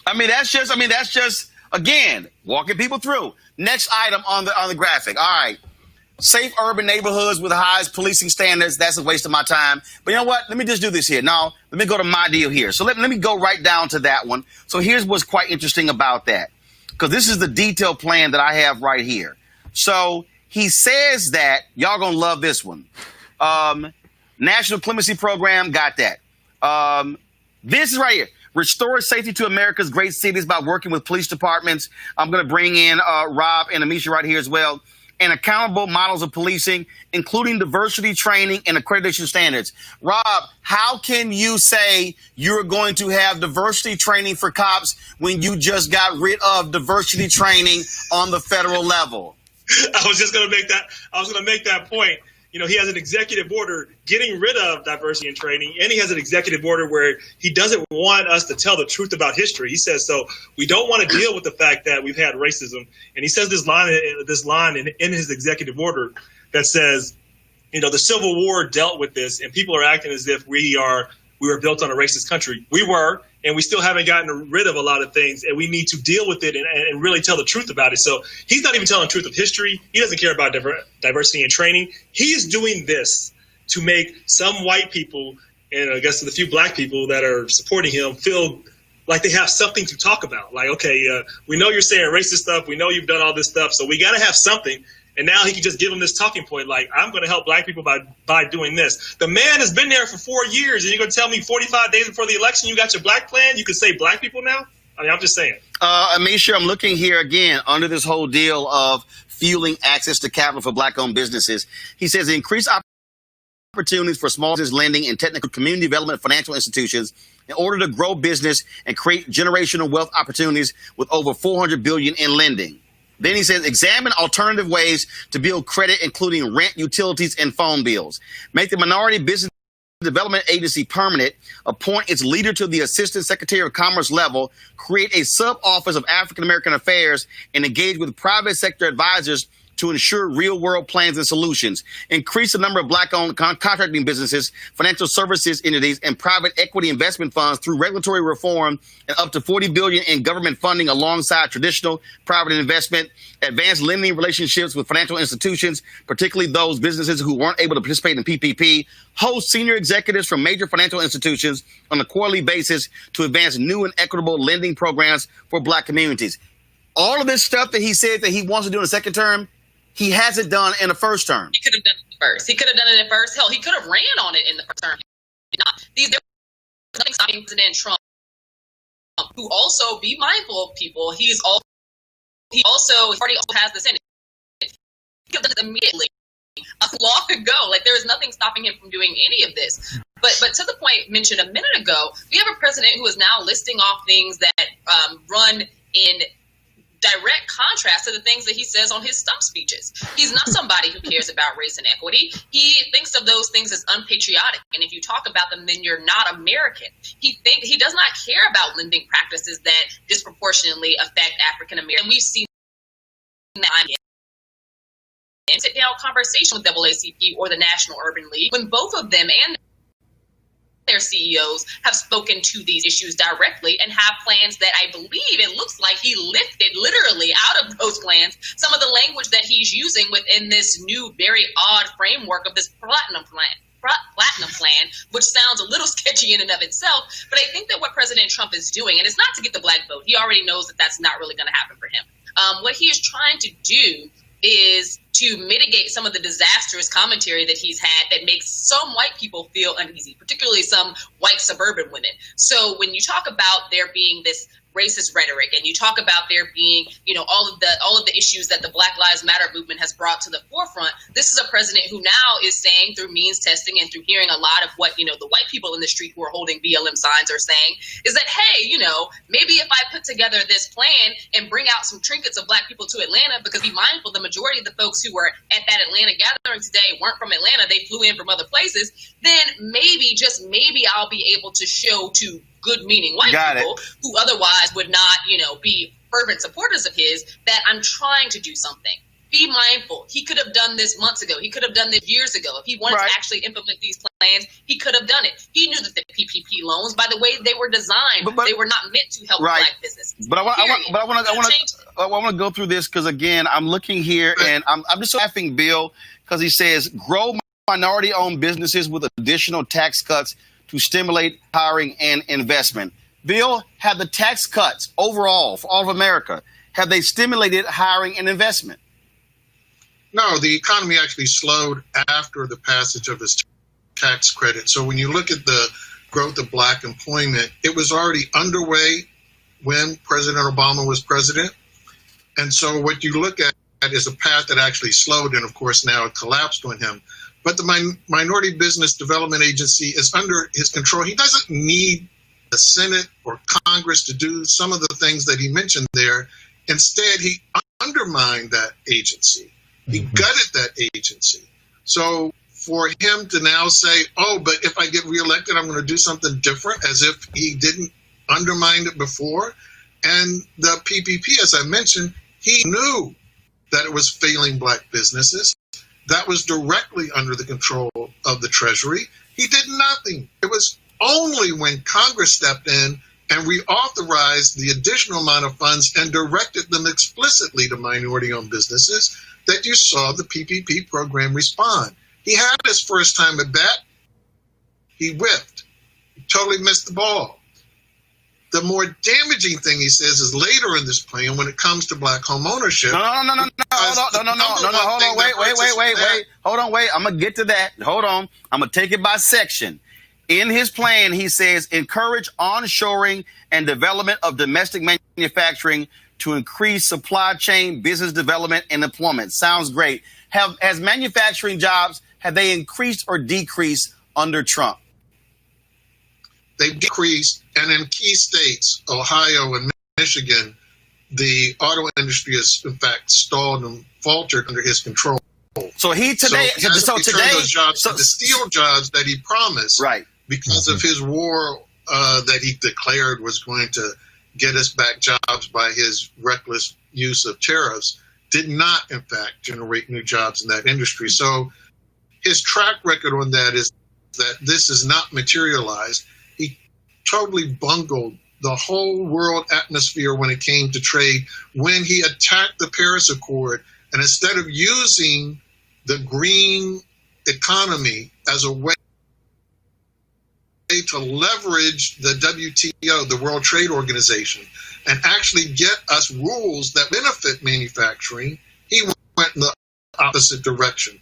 That's just again walking people through. Next item on the graphic. All right. Safe urban neighborhoods with the highest policing standards. That's a waste of my time. But you know what? Let me just do this here. Now, let me go to my deal here. So let me go right down to that one. So here's what's quite interesting about that. Because this is the detailed plan that I have right here. So he says that, y'all gonna love this one. National Clemency Program, got that. This is right here. Restore safety to America's great cities by working with police departments. I'm gonna bring in Rob and Amisha right here as well. And accountable models of policing, including diversity training and accreditation standards. Rob, how can you say you're going to have diversity training for cops when you just got rid of diversity training on the federal level? I was going to make that point. You know, he has an executive order getting rid of diversity and training, and he has an executive order where he doesn't want us to tell the truth about history. He says, so we don't want to deal with the fact that we've had racism. And he says this line in his executive order that says, you know, the Civil War dealt with this, and people are acting as if we were built on a racist country. We were, and we still haven't gotten rid of a lot of things, and we need to deal with it and really tell the truth about it. So he's not even telling the truth of history. He doesn't care about diversity and training. He's doing this to make some white people, and I guess the few black people that are supporting him, feel like they have something to talk about. Like, okay, we know you're saying racist stuff. We know you've done all this stuff, so we got to have something. And now he can just give them this talking point, like, I'm going to help black people by doing this. The man has been there for 4 years, and you're going to tell me 45 days before the election you got your black plan? You can say black people now? I mean, I'm just saying. Amisha, I'm looking here again under this whole deal of fueling access to capital for black-owned businesses. He says increase opportunities for small business lending and technical community development financial institutions in order to grow business and create generational wealth opportunities with over $400 billion in lending. Then he says, examine alternative ways to build credit, including rent, utilities, and phone bills. Make the Minority Business Development Agency permanent. Appoint its leader to the Assistant Secretary of Commerce level. Create a sub-office of African-American Affairs and engage with private sector advisors to ensure real-world plans and solutions. Increase the number of black-owned contracting businesses, financial services entities, and private equity investment funds through regulatory reform and up to $40 billion in government funding alongside traditional private investment. Advance lending relationships with financial institutions, particularly those businesses who weren't able to participate in PPP. Host senior executives from major financial institutions on a quarterly basis to advance new and equitable lending programs for black communities. All of this stuff that he said that he wants to do in the second term, he hasn't done in the first term. He could have done it first. He could have done it in first. Hell, he could have ran on it in the first term. There's nothing stopping President Trump, who also, be mindful of people, he already has the Senate. He could have done it immediately, long ago. Like, there is nothing stopping him from doing any of this. But to the point mentioned a minute ago, we have a president who is now listing off things that run in direct contrast to the things that he says on his stump speeches. He's not somebody who cares about race and equity. He thinks of those things as unpatriotic. And if you talk about them, then you're not American. He does not care about lending practices that disproportionately affect African Americans. We've seen that in sit-down conversation with NAACP or the National Urban League when both of them and their CEOs have spoken to these issues directly and have plans that I believe it looks like he lifted literally out of those plans some of the language that he's using within this new, very odd framework of this platinum plan, which sounds a little sketchy in and of itself. But I think that what President Trump is doing, and it's not to get the black vote, he already knows that that's not really going to happen for him. What he is trying to do is to mitigate some of the disastrous commentary that he's had that makes some white people feel uneasy, particularly some white suburban women. So when you talk about there being this racist rhetoric, and you talk about there being, all of the issues that the Black Lives Matter movement has brought to the forefront, this is a president who now is saying, through means testing and through hearing a lot of what, the white people in the street who are holding BLM signs are saying, is that, hey, maybe if I put together this plan and bring out some trinkets of black people to Atlanta, because be mindful, the majority of the folks who were at that Atlanta gathering today weren't from Atlanta, they flew in from other places, then maybe, just maybe, I'll be able to show to good-meaning white people who otherwise would not, be fervent supporters of his, that I'm trying to do something. Be mindful. He could have done this months ago. He could have done this years ago. If he wanted to actually implement these plans, he could have done it. He knew that the PPP loans, by the way they were designed, they were not meant to help black businesses. But I want to go through this because, again, I'm looking here and I'm just laughing, Bill, because he says grow minority-owned businesses with additional tax cuts to stimulate hiring and investment. Bill, have the tax cuts overall for all of America, have they stimulated hiring and investment? No, the economy actually slowed after the passage of this tax credit. So when you look at the growth of black employment, it was already underway when President Obama was president. And so what you look at is a path that actually slowed, and of course now it collapsed on him. But the Minority Business Development Agency is under his control. He doesn't need the Senate or Congress to do some of the things that he mentioned there. Instead, he undermined that agency. He gutted that agency. So for him to now say, oh, but if I get reelected, I'm going to do something different, as if he didn't undermine it before. And the PPP, as I mentioned, he knew that it was failing black businesses. That was directly under the control of the Treasury. He did nothing. It was only when Congress stepped in and reauthorized the additional amount of funds and directed them explicitly to minority-owned businesses that you saw the PPP program respond. He had his first time at bat. He whiffed. He totally missed the ball. The more damaging thing, he says, is later in this plan when it comes to black home ownership. No, hold on, wait. Hold on, wait. I'm going to get to that. Hold on. I'm going to take it by section. In his plan, he says, encourage onshoring and development of domestic manufacturing to increase supply chain, business development, and employment. Sounds great. Has manufacturing jobs, have they increased or decreased under Trump? They've decreased, and in key states, Ohio and Michigan, the auto industry has, in fact, stalled and faltered under his control. So today, those jobs, the steel jobs that he promised, because of his war that he declared was going to get us back jobs by his reckless use of tariffs, did not, in fact, generate new jobs in that industry. So his track record on that is that this is not materialized. He totally bungled the whole world atmosphere when it came to trade, when he attacked the Paris Accord, and instead of using the green economy as a way to leverage the WTO, the World Trade Organization, and actually get us rules that benefit manufacturing, he went in the opposite direction,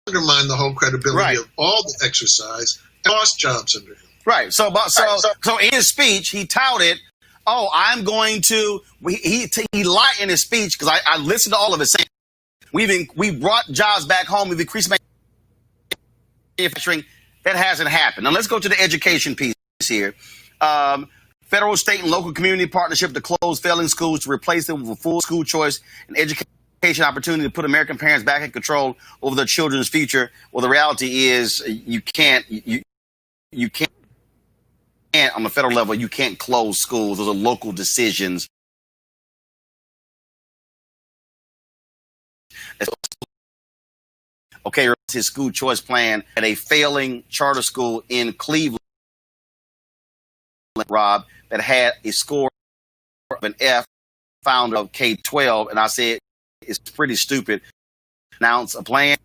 undermined the whole credibility of all the exercise, and lost jobs under him. Right. So in his speech, he touted, I'm going to, he lied in his speech, because I listened to all of it, saying, we brought jobs back home, we've increased manufacturing. That hasn't happened. Now let's go to the education piece here. Federal, state, and local community partnership to close failing schools to replace them with a full school choice and education opportunity to put American parents back in control over their children's future. Well, the reality is you can't on the federal level, you can't close schools. Those are local decisions. Okay, his school choice plan at a failing charter school in Cleveland. Rob, that had a score of an F found of K-12, and I said it's pretty stupid. Announce a plan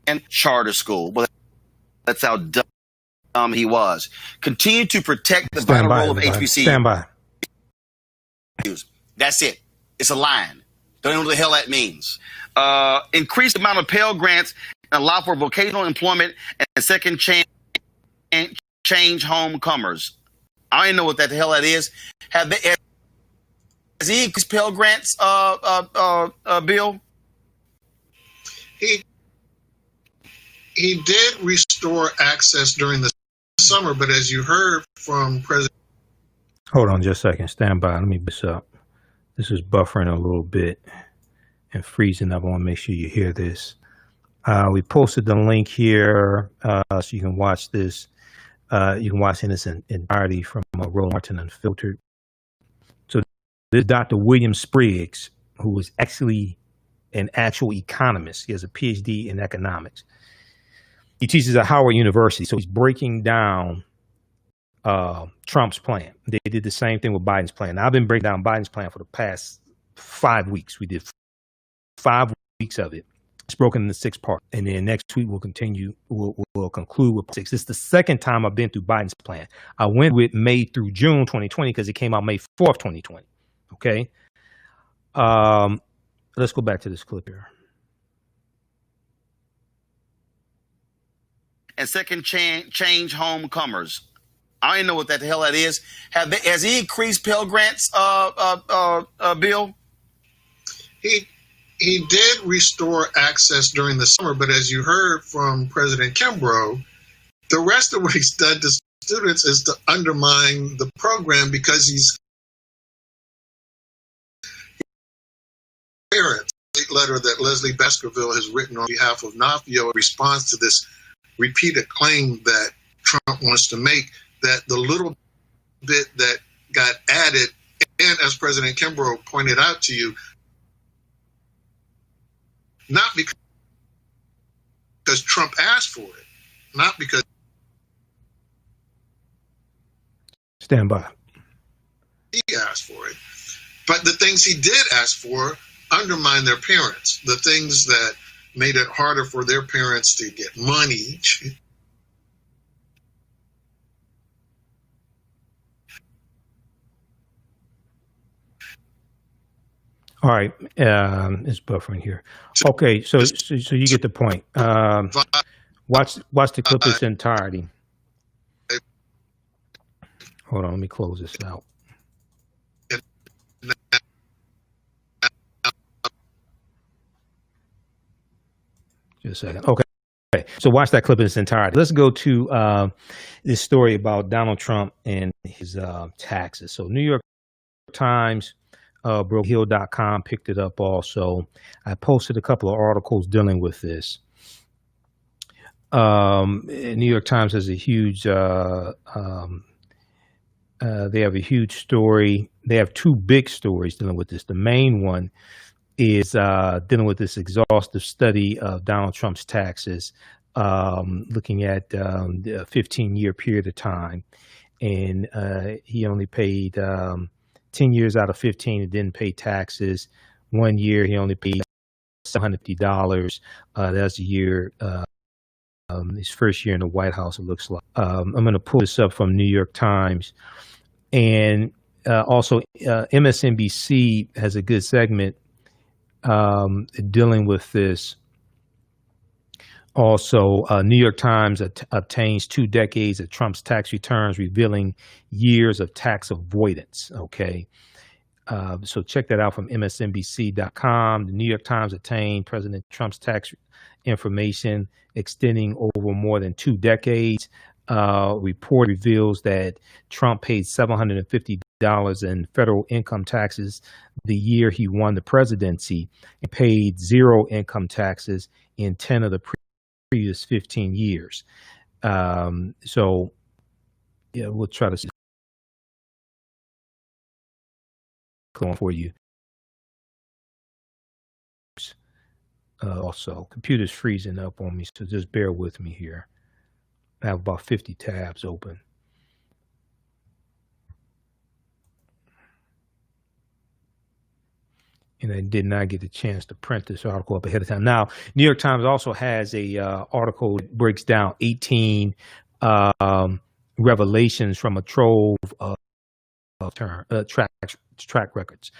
and charter school. Well, that's how dumb he was. Continue to protect the vital role of HBCUs. Stand by. That's it. It's a line. Don't know what the hell that means. Increase the amount of Pell Grants and allow for vocational employment and second change homecomers. I don't know what the hell that is. Has he increased Pell Grants, Bill? He did restore access during the summer, but as you heard from President... Hold on just a second. Stand by. Let me this up. This is buffering a little bit and freezing up. I want to make sure you hear this. We posted the link here so you can watch this. You can watch in its entirety from Roland Martin Unfiltered. So this is Dr. William Spriggs, who is actually an actual economist. He has a PhD in economics. He teaches at Howard University, so he's breaking down Trump's plan. They did the same thing with Biden's plan. Now, I've been breaking down Biden's plan for the past 5 weeks. We did 5 weeks of it. It's broken into 6 parts. And then next week we'll continue, we'll conclude with 6. This is the second time I've been through Biden's plan. I went with May through June 2020 because it came out May 4th, 2020. Okay. Let's go back to this clip here. And second change homecomers. I don't know what the hell that is. Has he increased Pell Grants, Bill? He did restore access during the summer, but as you heard from President Kimbrough, the rest of what he's done to students is to undermine the program because he's parents. A letter that Leslie Baskerville has written on behalf of NAFIO in response to this repeated claim that Trump wants to make, that the little bit that got added, and as President Kimbrough pointed out to you, not because Trump asked for it, not because... Stand by. He asked for it, but the things he did ask for undermined their parents, the things that made it harder for their parents to get money. All right, it's buffering here. Okay, so you get the point. Watch the clip in its entirety. Hold on, let me close this out. Just a second. Okay, so watch that clip in its entirety. Let's go to this story about Donald Trump and his taxes. So New York Times, BroHill.com picked it up also. I posted a couple of articles dealing with this. New York Times has a huge, they have a huge story. They have 2 big stories dealing with this. The main one is dealing with this exhaustive study of Donald Trump's taxes, looking at the 15-year period of time. And he only paid 10 years out of 15 and didn't pay taxes. 1 year he only paid $750. That's the year, his first year in the White House, it looks like. I'm going to pull this up from New York Times. And also MSNBC has a good segment dealing with this. Also, New York Times obtains 2 decades of Trump's tax returns, revealing years of tax avoidance. Okay. So check that out from MSNBC.com. The New York Times obtained President Trump's tax information extending over more than 2 decades. Report reveals that Trump paid $750 in federal income taxes the year he won the presidency and paid 0 income taxes in 10 of the previous 15 years. So, yeah, we'll try to see for you. Also, computer's freezing up on me, so just bear with me here. I have about 50 tabs open. And I did not get a chance to print this article up ahead of time. Now, New York Times also has a article that breaks down 18 revelations from a trove of track records.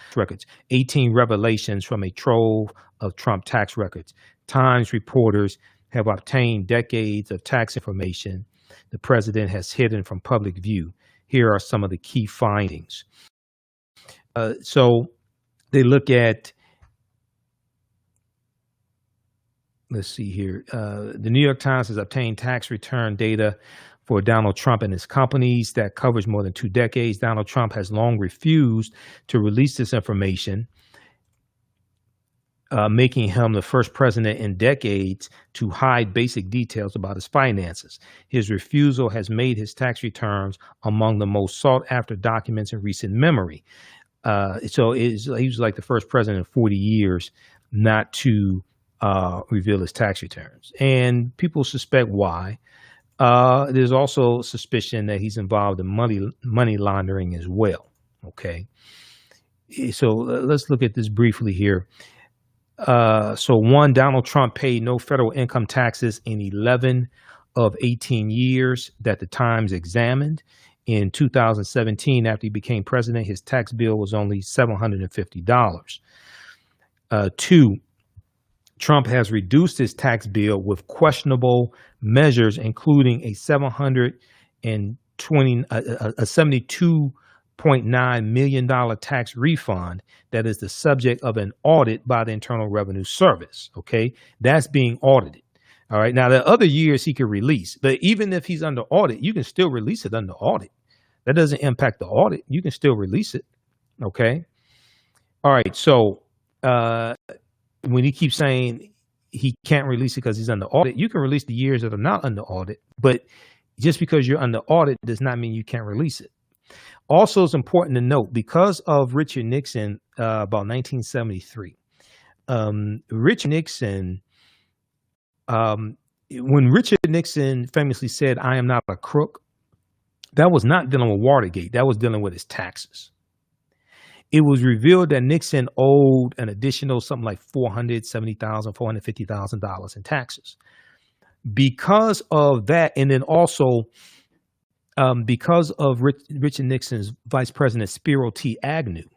18 revelations from a trove of Trump tax records. Times reporters have obtained decades of tax information the president has hidden from public view. Here are some of the key findings. So they look at, let's see here. The New York Times has obtained tax return data for Donald Trump and his companies that covers more than 2 decades. Donald Trump has long refused to release this information, making him the first president in decades to hide basic details about his finances. His refusal has made his tax returns among the most sought after documents in recent memory. So he was like the first president in 40 years not to reveal his tax returns. And people suspect why. There's also suspicion that he's involved in money laundering as well. Okay. So let's look at this briefly here. So one, Donald Trump paid no federal income taxes in 11 of 18 years that the Times examined. In 2017, after he became president, his tax bill was only $750. 2, Trump has reduced his tax bill with questionable measures, including a $72.9 million tax refund that is the subject of an audit by the Internal Revenue Service. Okay, that's being audited. All right. Now, there are other years he could release, but even if he's under audit, you can still release it under audit. That doesn't impact the audit. You can still release it. Okay. All right. So when he keeps saying he can't release it because he's under audit, you can release the years that are not under audit. But just because you're under audit does not mean you can't release it. Also, it's important to note, because of Richard Nixon, about 1973, Richard Nixon, when Richard Nixon famously said, "I am not a crook," that was not dealing with Watergate. That was dealing with his taxes. It was revealed that Nixon owed an additional something like $470,000, $450,000 in taxes. Because of that, and then also because of Richard Nixon's vice president, Spiro T. Agnew.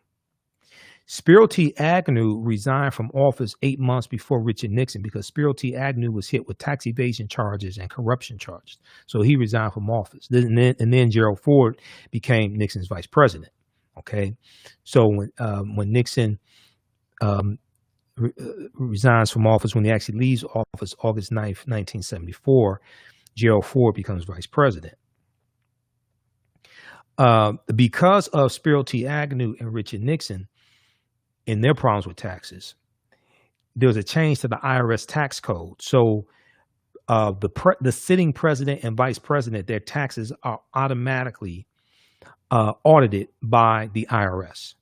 Spiro T. Agnew resigned from office 8 months before Richard Nixon because Spiro T. Agnew was hit with tax evasion charges and corruption charges. So he resigned from office. And then Gerald Ford became Nixon's vice president. Okay. So when Nixon resigns from office, when he actually leaves office, August 9th, 1974, Gerald Ford becomes vice president. Because of Spiro T. Agnew and Richard Nixon and their problems with taxes, there was a change to the IRS tax code. So the sitting president and vice president, their taxes are automatically audited by the IRS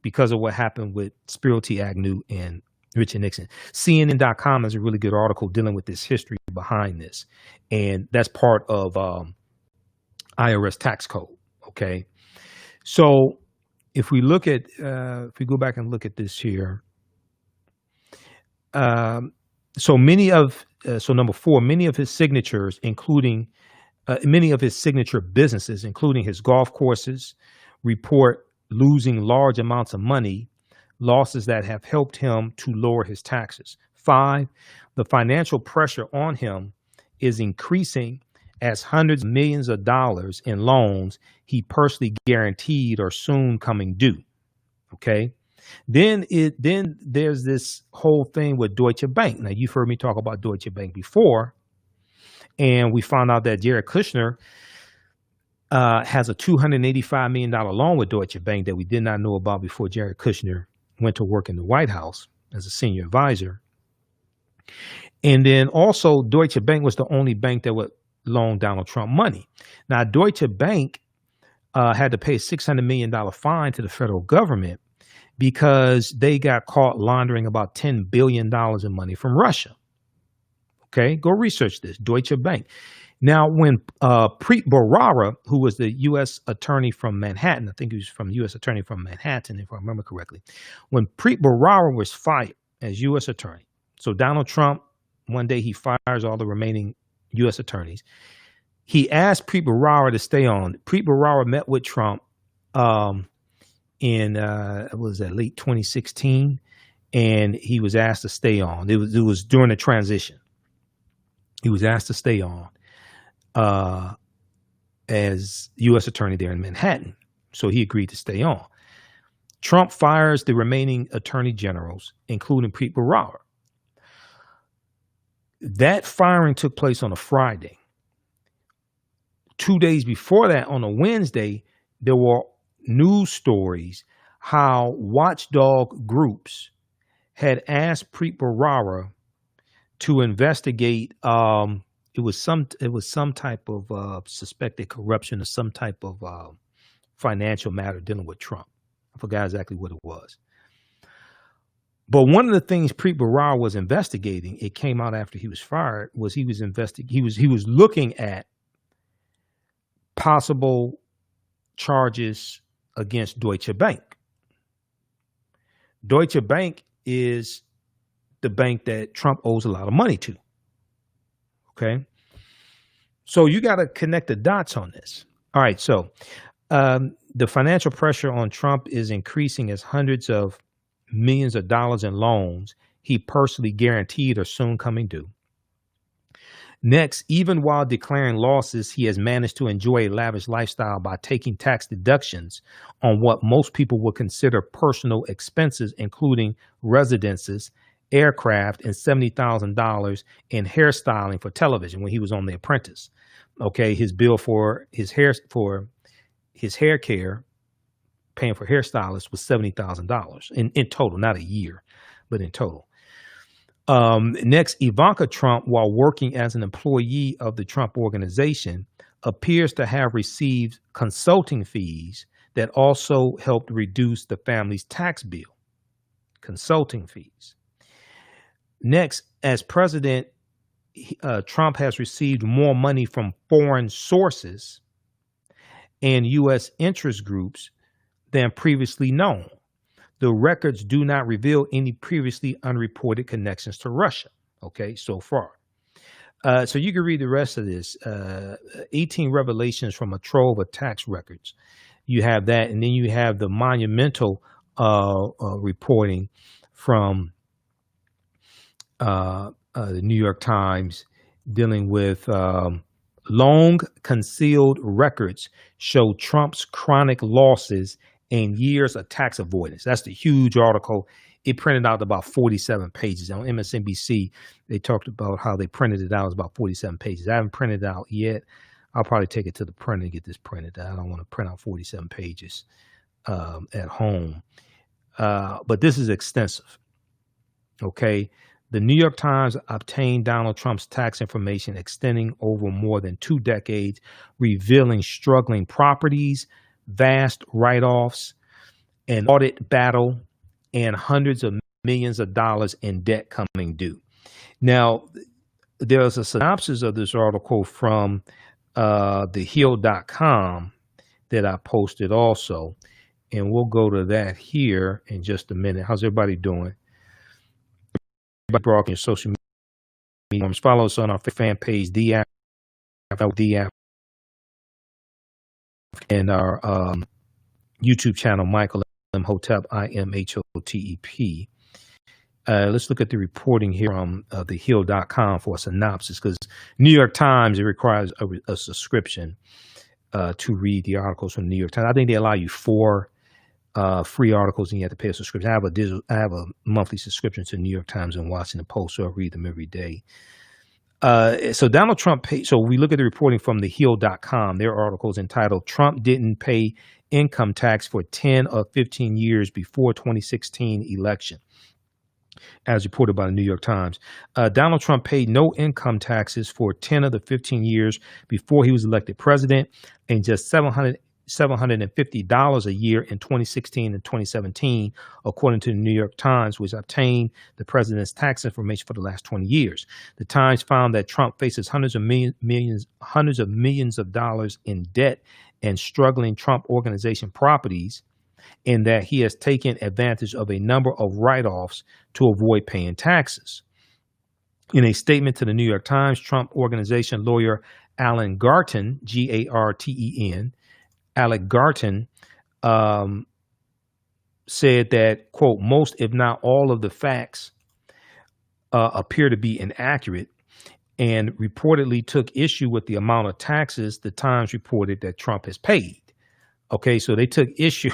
because of what happened with Spiro T. Agnew and Richard Nixon. CNN.com has a really good article dealing with this history behind this. And that's part of IRS tax code. Okay. So if we look at, if we go back and look at this here, so number 4, many of his signatures, including many of his signature businesses, including his golf courses, report losing large amounts of money, losses that have helped him to lower his taxes. 5, the financial pressure on him is increasing as hundreds of millions of dollars in loans he personally guaranteed are soon coming due. Okay. Then there's this whole thing with Deutsche Bank. Now, you've heard me talk about Deutsche Bank before, and we found out that Jared Kushner has a $285 million loan with Deutsche Bank that we did not know about before Jared Kushner went to work in the White House as a senior advisor. And then also Deutsche Bank was the only bank that would loan Donald Trump money. Now, Deutsche Bank had to pay a $600 million fine to the federal government because they got caught laundering about $10 billion in money from Russia. Okay, go research this. Deutsche Bank. Now, when Preet Bharara, who was the U.S. attorney from Manhattan, I think he was from U.S. attorney from Manhattan, if I remember correctly, when Preet Bharara was fired as U.S. attorney, so Donald Trump, one day he fires all the remaining U.S. attorneys. He asked Preet Bharara to stay on. Preet Bharara met with Trump in late 2016, and he was asked to stay on. It was during the transition. He was asked to stay on as U.S. attorney there in Manhattan. So he agreed to stay on. Trump fires the remaining attorney generals, including Preet Bharara. That firing took place on a Friday. 2 days before that, on a Wednesday, there were news stories how watchdog groups had asked Preet Bharara to investigate. It was some type of suspected corruption or some type of financial matter dealing with Trump. I forgot exactly what it was. But one of the things Preet Bharara was investigating, it came out after he was fired, was he was looking at possible charges against Deutsche Bank. Deutsche Bank is the bank that Trump owes a lot of money to. Okay. So you got to connect the dots on this. All right. So the financial pressure on Trump is increasing as hundreds of millions of dollars in loans he personally guaranteed are soon coming due. Next, even while declaring losses, he has managed to enjoy a lavish lifestyle by taking tax deductions on what most people would consider personal expenses, including residences, aircraft, and $70,000 in hairstyling for television when he was on The Apprentice. Okay, his bill for his hair care, paying for hairstylists, was $70,000 in total, not a year, but in total. Next, Ivanka Trump, while working as an employee of the Trump Organization, appears to have received consulting fees that also helped reduce the family's tax bill. Consulting fees. Next, as president, Trump has received more money from foreign sources and U.S. interest groups than previously known. The records do not reveal any previously unreported connections to Russia. Okay, so far. So you can read the rest of this. 18 revelations from a trove of tax records. You have that, and then you have the monumental reporting from the New York Times dealing with long concealed records show Trump's chronic losses and years of tax avoidance. That's the huge article. It printed out about 47 pages. On MSNBC, they talked about how they printed it out. It's about 47 pages. I haven't printed it out yet. I'll probably take it to the printer and get this printed out. I don't want to print out 47 pages at home. But this is extensive. Okay. The New York Times obtained Donald Trump's tax information extending over more than 2 decades, revealing struggling properties, vast write-offs, an audit battle, and hundreds of millions of dollars in debt coming due. Now, there's a synopsis of this article from TheAHNShow.com that I posted also, and we'll go to that here in just a minute. How's everybody doing? Everybody your social media. Follow us on our fan page, TheAHNShow, and our YouTube channel, Michael Imhotep, Imhotep. Let's look at the reporting here on TheHill.com for a synopsis, because New York Times, it requires a subscription to read the articles from the New York Times. I think they allow you 4 free articles and you have to pay a subscription. I have a monthly subscription to the New York Times and Washington Post, so I read them every day. So Donald Trump paid. So we look at the reporting from TheHill.com. Their articles entitled "Trump Didn't Pay Income Tax for 10 of 15 Years Before 2016 Election," as reported by the New York Times. Donald Trump paid no income taxes for 10 of the 15 years before he was elected president, and just $750 a year in 2016 and 2017, according to the New York Times, which obtained the president's tax information for the last 20 years. The Times found that Trump faces hundreds of millions of dollars in debt and struggling Trump Organization properties, and that he has taken advantage of a number of write-offs to avoid paying taxes. In a statement to the New York Times, Trump Organization lawyer Alan Garten, Garten, Alec Garten, said that, quote, most, if not all of the facts appear to be inaccurate, and reportedly took issue with the amount of taxes the Times reported that Trump has paid. Okay, so they took issue.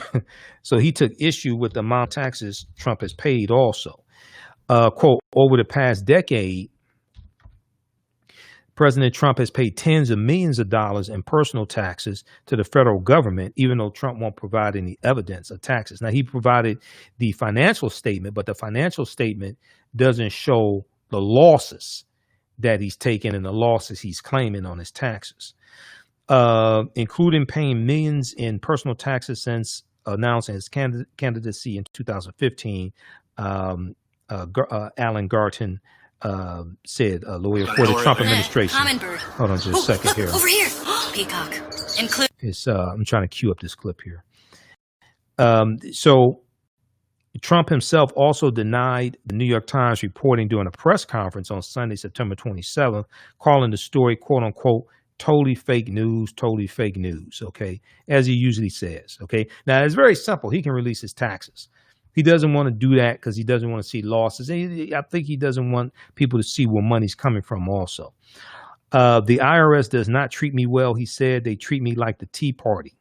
So he took issue with the amount of taxes Trump has paid also. Quote, over the past decade, President Trump has paid tens of millions of dollars in personal taxes to the federal government, even though Trump won't provide any evidence of taxes. Now, he provided the financial statement, but the financial statement doesn't show the losses that he's taken and the losses he's claiming on his taxes, including paying millions in personal taxes since announcing his candidacy in 2015. Alan Garten said, a lawyer for the Trump administration. Hold on just a second here. Over here. Peacock. Include. I'm trying to cue up this clip here. So Trump himself also denied the New York Times reporting during a press conference on Sunday, September 27th, calling the story, quote unquote, totally fake news, okay, as he usually says, okay? Now, it's very simple. He can release his taxes. He doesn't want to do that because he doesn't want to see losses. I think he doesn't want people to see where money's coming from also. The IRS does not treat me well, he said. They treat me like the Tea Party.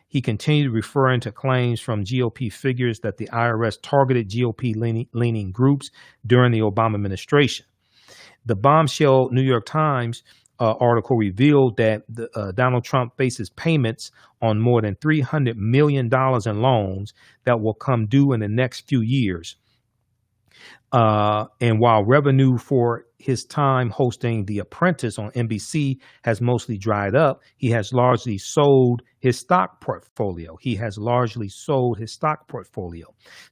He continued referring to claims from GOP figures that the IRS targeted GOP-leaning groups during the Obama administration. The bombshell New York Times article revealed that Donald Trump faces payments on more than $300 million in loans that will come due in the next few years. And while revenue for his time hosting The Apprentice on NBC has mostly dried up, he has largely sold his stock portfolio.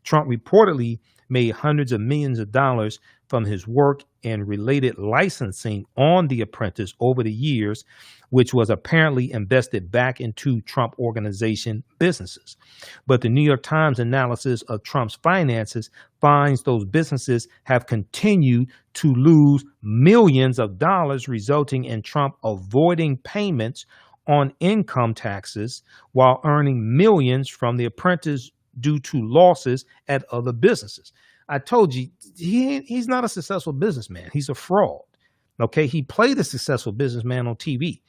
Trump reportedly made hundreds of millions of dollars from his work and related licensing on The Apprentice over the years, which was apparently invested back into Trump Organization businesses. But the New York Times analysis of Trump's finances finds those businesses have continued to lose millions of dollars, resulting in Trump avoiding payments on income taxes while earning millions from The Apprentice due to losses at other businesses. I told you, he's not a successful businessman. He's a fraud. Okay, he played a successful businessman on TV.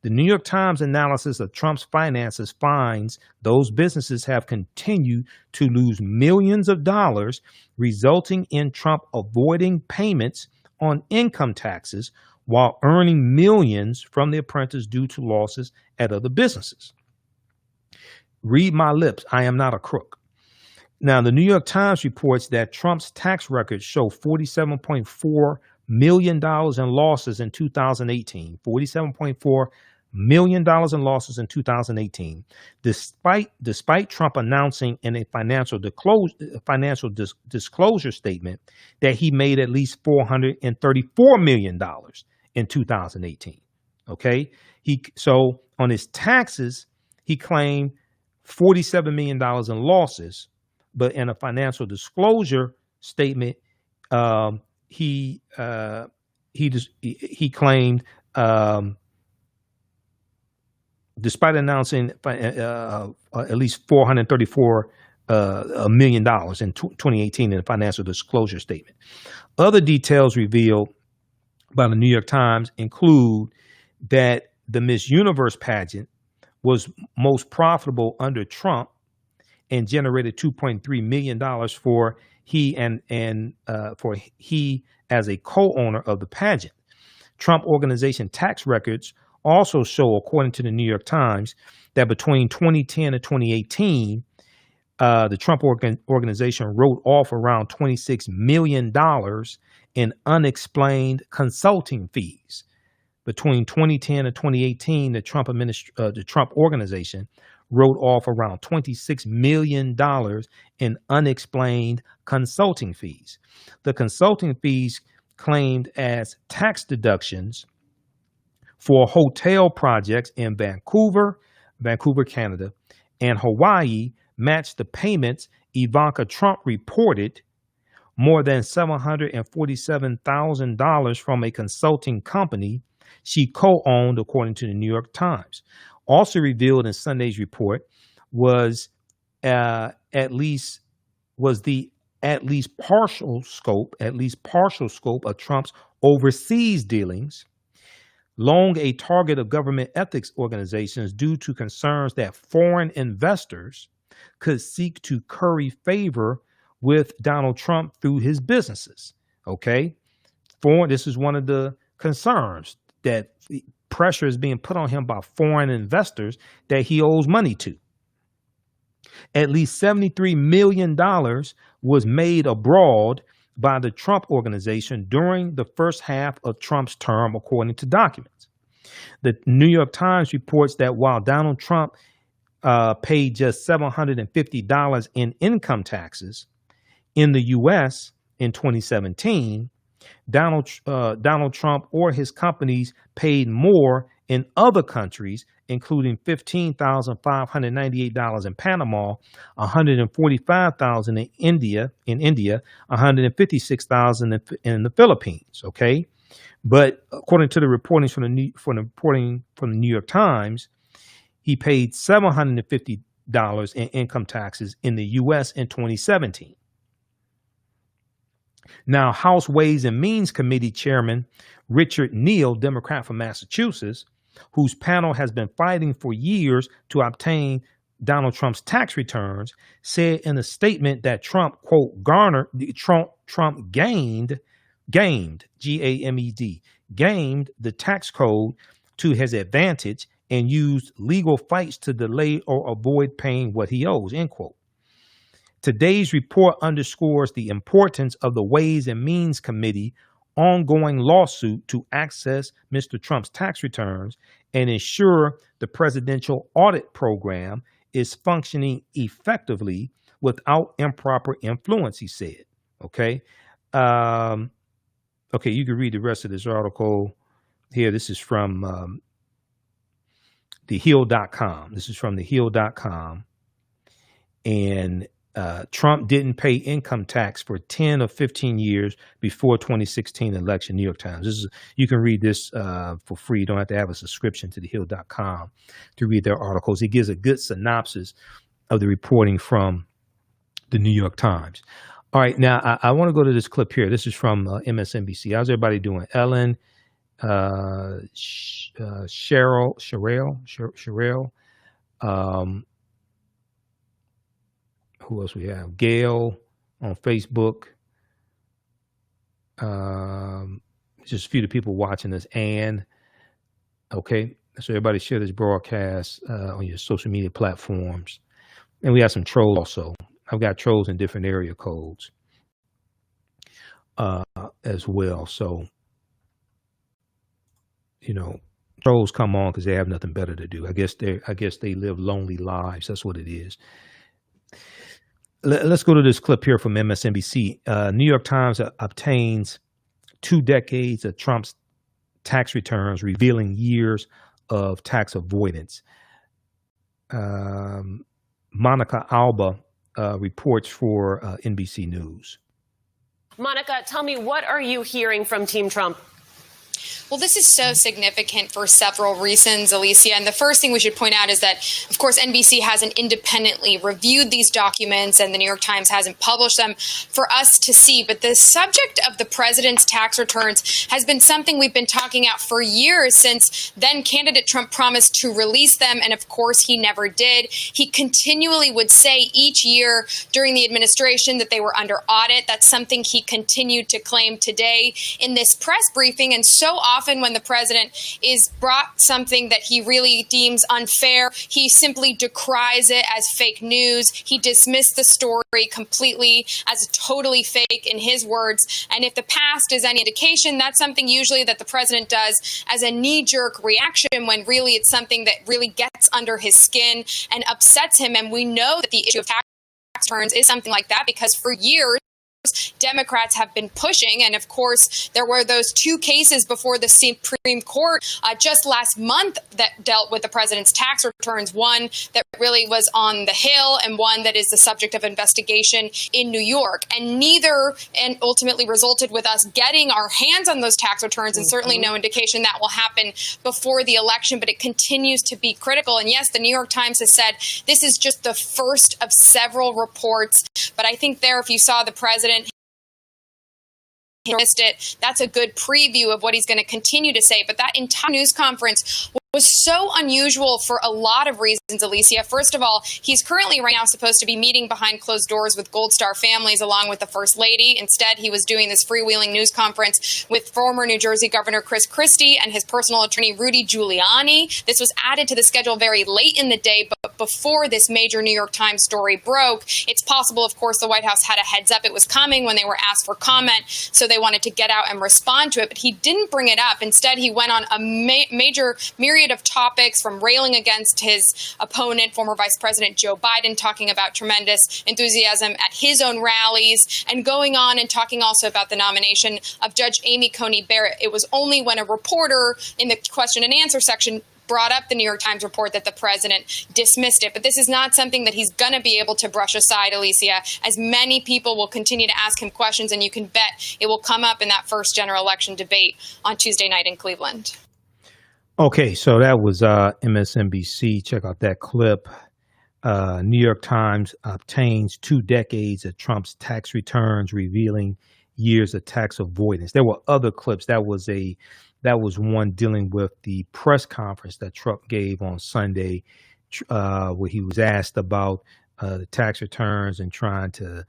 The New York Times analysis of Trump's finances finds those businesses have continued to lose millions of dollars, resulting in Trump avoiding payments on income taxes while earning millions from The Apprentice due to losses at other businesses. Read my lips. I am not a crook. Now, the New York Times reports that Trump's tax records show $47.4 million in losses in 2018. $47.4 million in losses in 2018, despite Trump announcing in a financial disclosure statement that he made at least $434 million in 2018. Okay, so on his taxes, he claimed $47 million in losses. But in a financial disclosure statement, he claimed, despite announcing at least $434 million in 2018 in a financial disclosure statement. Other details revealed by the New York Times include that the Miss Universe pageant was most profitable under Trump and generated $2.3 million for he as a co-owner of the pageant. Trump Organization tax records also show, according to the New York Times, that between 2010 and 2018, the Trump Organization wrote off around $26 million in unexplained consulting fees. Between 2010 and 2018, the Trump Organization wrote off around $26 million in unexplained consulting fees. The consulting fees claimed as tax deductions for hotel projects in Vancouver, Canada, and Hawaii matched the payments Ivanka Trump reported more than $747,000 from a consulting company she co-owned, according to the New York Times. Also revealed in Sunday's report was the partial scope of Trump's overseas dealings, long a target of government ethics organizations due to concerns that foreign investors could seek to curry favor with Donald Trump through his businesses. Okay? This is one of the concerns, that pressure is being put on him by foreign investors that he owes money to. At least $73 million was made abroad by the Trump organization during the first half of Trump's term, according to documents. The New York Times reports that while Donald Trump paid just $750 in income taxes in the U.S. in 2017, Donald Trump or his companies paid more in other countries, including $15,598 in Panama, $145,000 in India, $156,000 in the Philippines. Okay, but according to the reporting from the New York Times, he paid $750 in income taxes in the U.S. in 2017. Now, House Ways and Means Committee Chairman Richard Neal, Democrat from Massachusetts, whose panel has been fighting for years to obtain Donald Trump's tax returns, said in a statement that Trump, quote, gamed, G-A-M-E-D, gamed the tax code to his advantage and used legal fights to delay or avoid paying what he owes, end quote. Today's report underscores the importance of the Ways and Means Committee ongoing lawsuit to access Mr. Trump's tax returns and ensure the presidential audit program is functioning effectively without improper influence, he said. Okay. Okay, you can read the rest of this article here. This is from thehill.com. This is from thehill.com. And Trump didn't pay income tax for 10 or 15 years before 2016 election, New York Times. You can read this for free. You don't have to have a subscription to thehill.com to read their articles. It gives a good synopsis of the reporting from the New York Times. All right, now I want to go to this clip here. This is from MSNBC. How's everybody doing? Ellen, Cheryl, who else we have? Gail on Facebook. Just a few of the people watching this. Ann. Okay. So everybody share this broadcast on your social media platforms. And we have some trolls also. I've got trolls in different area codes as well. So, trolls come on because they have nothing better to do. I guess they live lonely lives. That's what it is. Let's go to this clip here from MSNBC. New York Times obtains 2 decades of Trump's tax returns, revealing years of tax avoidance. Monica Alba reports for NBC News. Monica, tell me, what are you hearing from Team Trump? Well, this is so significant for several reasons, Alicia. And the first thing we should point out is that, of course, NBC hasn't independently reviewed these documents and the New York Times hasn't published them for us to see. But the subject of the president's tax returns has been something we've been talking about for years, since then candidate Trump promised to release them. And of course, he never did. He continually would say each year during the administration that they were under audit. That's something he continued to claim today in this press briefing. And so often often when the president is brought something that he really deems unfair, he simply decries it as fake news. He dismissed the story completely as totally fake in his words. And if the past is any indication, that's something usually that the president does as a knee-jerk reaction when really it's something that really gets under his skin and upsets him. And we know that the issue of tax returns is something like that because for years, Democrats have been pushing. And of course, there were those two cases before the Supreme Court just last month that dealt with the president's tax returns, one that really was on the Hill and one that is the subject of investigation in New York. And neither and ultimately resulted with us getting our hands on those tax returns, and certainly no indication that will happen before the election. But it continues to be critical. And yes, the New York Times has said this is just the first of several reports. But I think there, if you saw the president, he missed it. That's a good preview of what he's going to continue to say. But that entire news conference was so unusual for a lot of reasons, Alicia. First of all, he's currently right now supposed to be meeting behind closed doors with Gold Star families along with the First Lady. Instead, he was doing this freewheeling news conference with former New Jersey Governor Chris Christie and his personal attorney, Rudy Giuliani. This was added to the schedule very late in the day, but before this major New York Times story broke. It's possible, of course, the White House had a heads up it was coming when they were asked for comment, so they wanted to get out and respond to it. But he didn't bring it up. Instead, he went on a major myriad of topics, from railing against his opponent, former Vice President Joe Biden, talking about tremendous enthusiasm at his own rallies, and going on and talking also about the nomination of Judge Amy Coney Barrett. It was only when a reporter in the question and answer section brought up the New York Times report that the president dismissed it. But this is not something that he's going to be able to brush aside, Alicia, as many people will continue to ask him questions, and you can bet it will come up in that first general election debate on Tuesday night in Cleveland. Okay, so that was MSNBC. Check out that clip. New York Times obtains 2 decades of Trump's tax returns, revealing years of tax avoidance. There were other clips. That was one dealing with the press conference that Trump gave on Sunday, where he was asked about the tax returns and trying to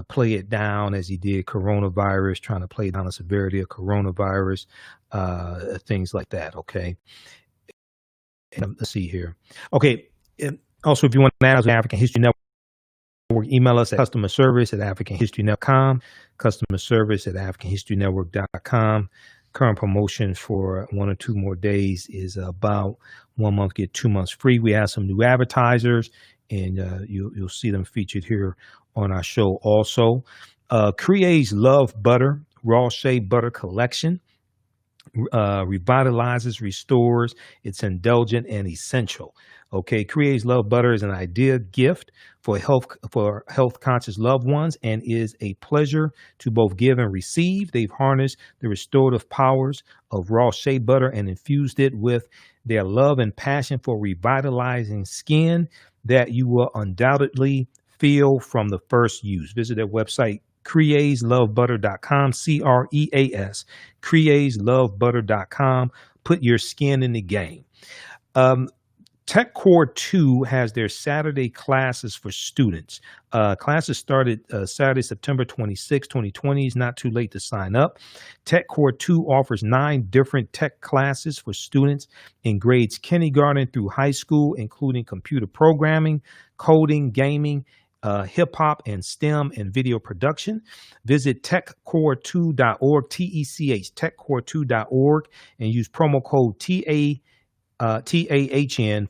play it down as he did coronavirus, trying to play down the severity of coronavirus, things like that. Okay. And let's see here. Okay. And also, if you want to ask African History Network, email us at customerservice@africanhistorynetwork.com, customerservice@africanhistorynetwork.com. Current promotion for 1 or 2 more days is about 1 month, get 2 months free. We have some new advertisers, and you'll see them featured here on our show also. Crea's Love Butter, Raw Shea Butter Collection. Revitalizes, restores. It's indulgent and essential. Okay, Crea's Love Butter is an idea gift for health conscious loved ones and is a pleasure to both give and receive. They've harnessed the restorative powers of raw shea butter and infused it with their love and passion for revitalizing skin that you will undoubtedly feel from the first use. Visit their website, creaslovebutter.com, CREAS, creaslovebutter.com. Put your skin in the game. Tech Core 2 has their Saturday classes for students. Classes started Saturday, September 26, 2020. It's not too late to sign up. Tech Core 2 offers 9 different tech classes for students in grades kindergarten through high school, including computer programming, coding, gaming, hip-hop and STEM and video production. Visit techcore2.org, TECH, techcore2.org, and use promo code TAHN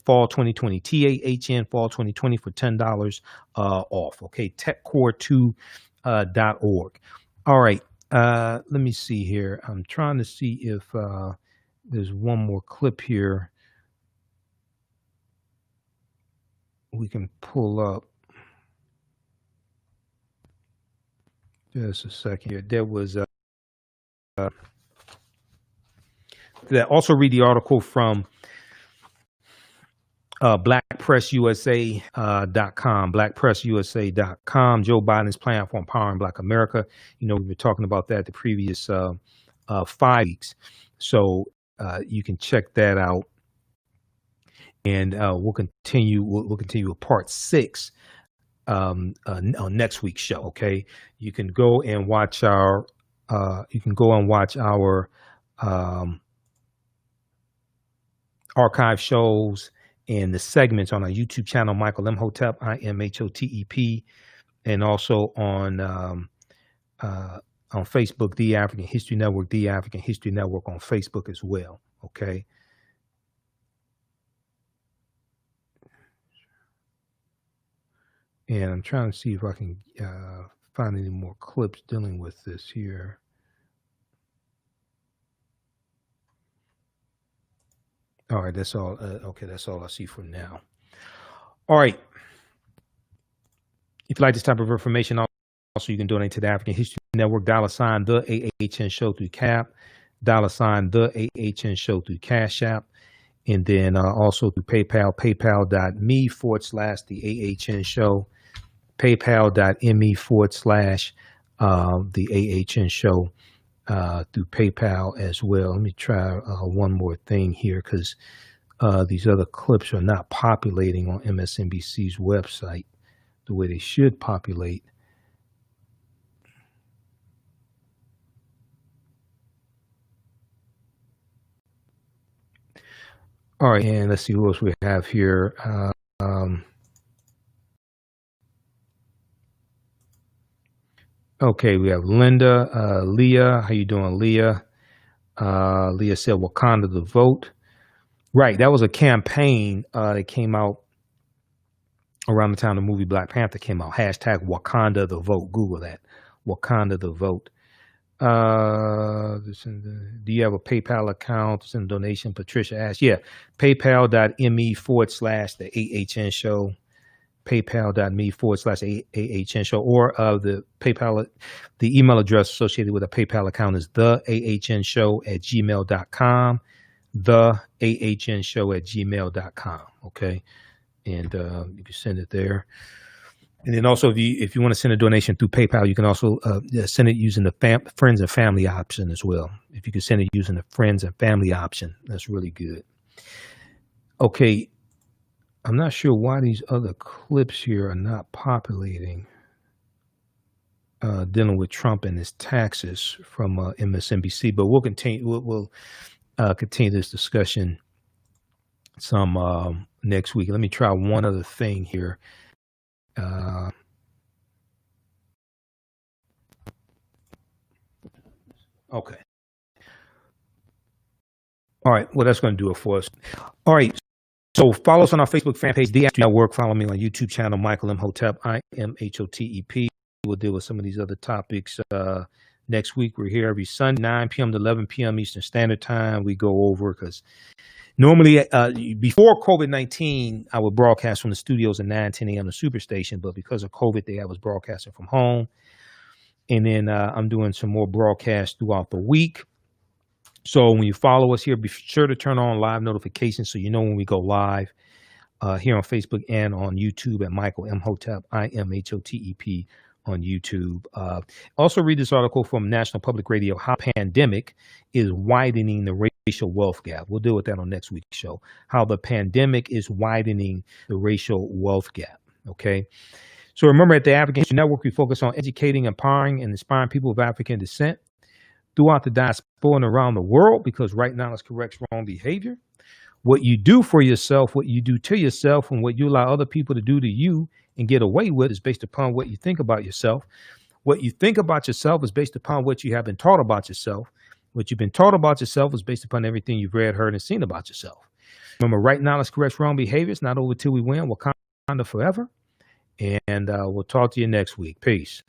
Fall 2020, TAHN Fall 2020 for $10 off. Okay, techcore2.org. All right, let me see here. I'm trying to see if there's one more clip here we can pull up. Just a second here. There was also read the article from blackpressusa.com, blackpressusa.com. Joe Biden's plan for empowering Black America. You know, we've been talking about that the previous 5 weeks. So you can check that out. And we'll continue with part 6 on next week's show. Okay, you can go and watch our archive shows and the segments on our YouTube channel, Michael Imhotep, IMHOTEP, and also on Facebook, The African History Network, The African History Network on Facebook as well. Okay. And I'm trying to see if I can find any more clips dealing with this here. All right, that's all. Okay, that's all I see for now. All right. If you like this type of information, also you can donate to the African History Network, $ the AHN Show through CAP, $ the AHN Show through Cash App, and then also through PayPal, paypal.me / the AHN Show, paypal.me / the AHN Show through PayPal as well. Let me try one more thing here, because these other clips are not populating on MSNBC's website the way they should populate. All right, and let's see who else we have here. Okay, we have Linda, Leah. How you doing, Leah? Leah said Wakanda the vote. Right, that was a campaign that came out around the time the movie Black Panther came out. Hashtag Wakanda the vote. Google that. Wakanda the vote. Do you have a PayPal account? Send a donation. Patricia asked. Yeah, paypal.me / the AHN Show. paypal.me / AHN Show, or the PayPal, the email address associated with a PayPal account is theahnshow@gmail.com, theahnshow@gmail.com. Okay, and you can send it there. And then also, if you want to send a donation through PayPal, you can also send it using the friends and family option as well. If you can send it using the friends and family option, that's really good. Okay. I'm not sure why these other clips here are not populating dealing with Trump and his taxes from MSNBC, but we'll continue. We'll continue this discussion some next week. Let me try one other thing here. Okay. All right. Well, that's going to do it for us. All right. So follow us on our Facebook fan page, The Network. Follow me on YouTube channel, Michael Imhotep, IMHOTEP. We'll deal with some of these other topics next week. We're here every Sunday, 9 p.m. to 11 p.m. Eastern Standard Time. We go over because normally before COVID-19, I would broadcast from the studios at 9, 10 a.m. to Superstation. But because of COVID, I was broadcasting from home. And then I'm doing some more broadcasts throughout the week. So when you follow us here, be sure to turn on live notifications so you know when we go live here on Facebook and on YouTube at Michael Imhotep, IMHOTEP on YouTube. Also read this article from National Public Radio, How Pandemic is Widening the Racial Wealth Gap. We'll deal with that on next week's show, how the pandemic is widening the racial wealth gap. Okay. So remember, at the African History Network, we focus on educating, empowering, and inspiring people of African descent throughout the diaspora and around the world, because right now it's corrects wrong behavior. What you do for yourself, what you do to yourself, and what you allow other people to do to you and get away with is based upon what you think about yourself. What you think about yourself is based upon what you have been taught about yourself. What you've been taught about yourself is based upon everything you've read, heard, and seen about yourself. Remember, right now let's correct wrong behavior. It's not over till we win. Wakanda forever. And we'll talk to you next week. Peace.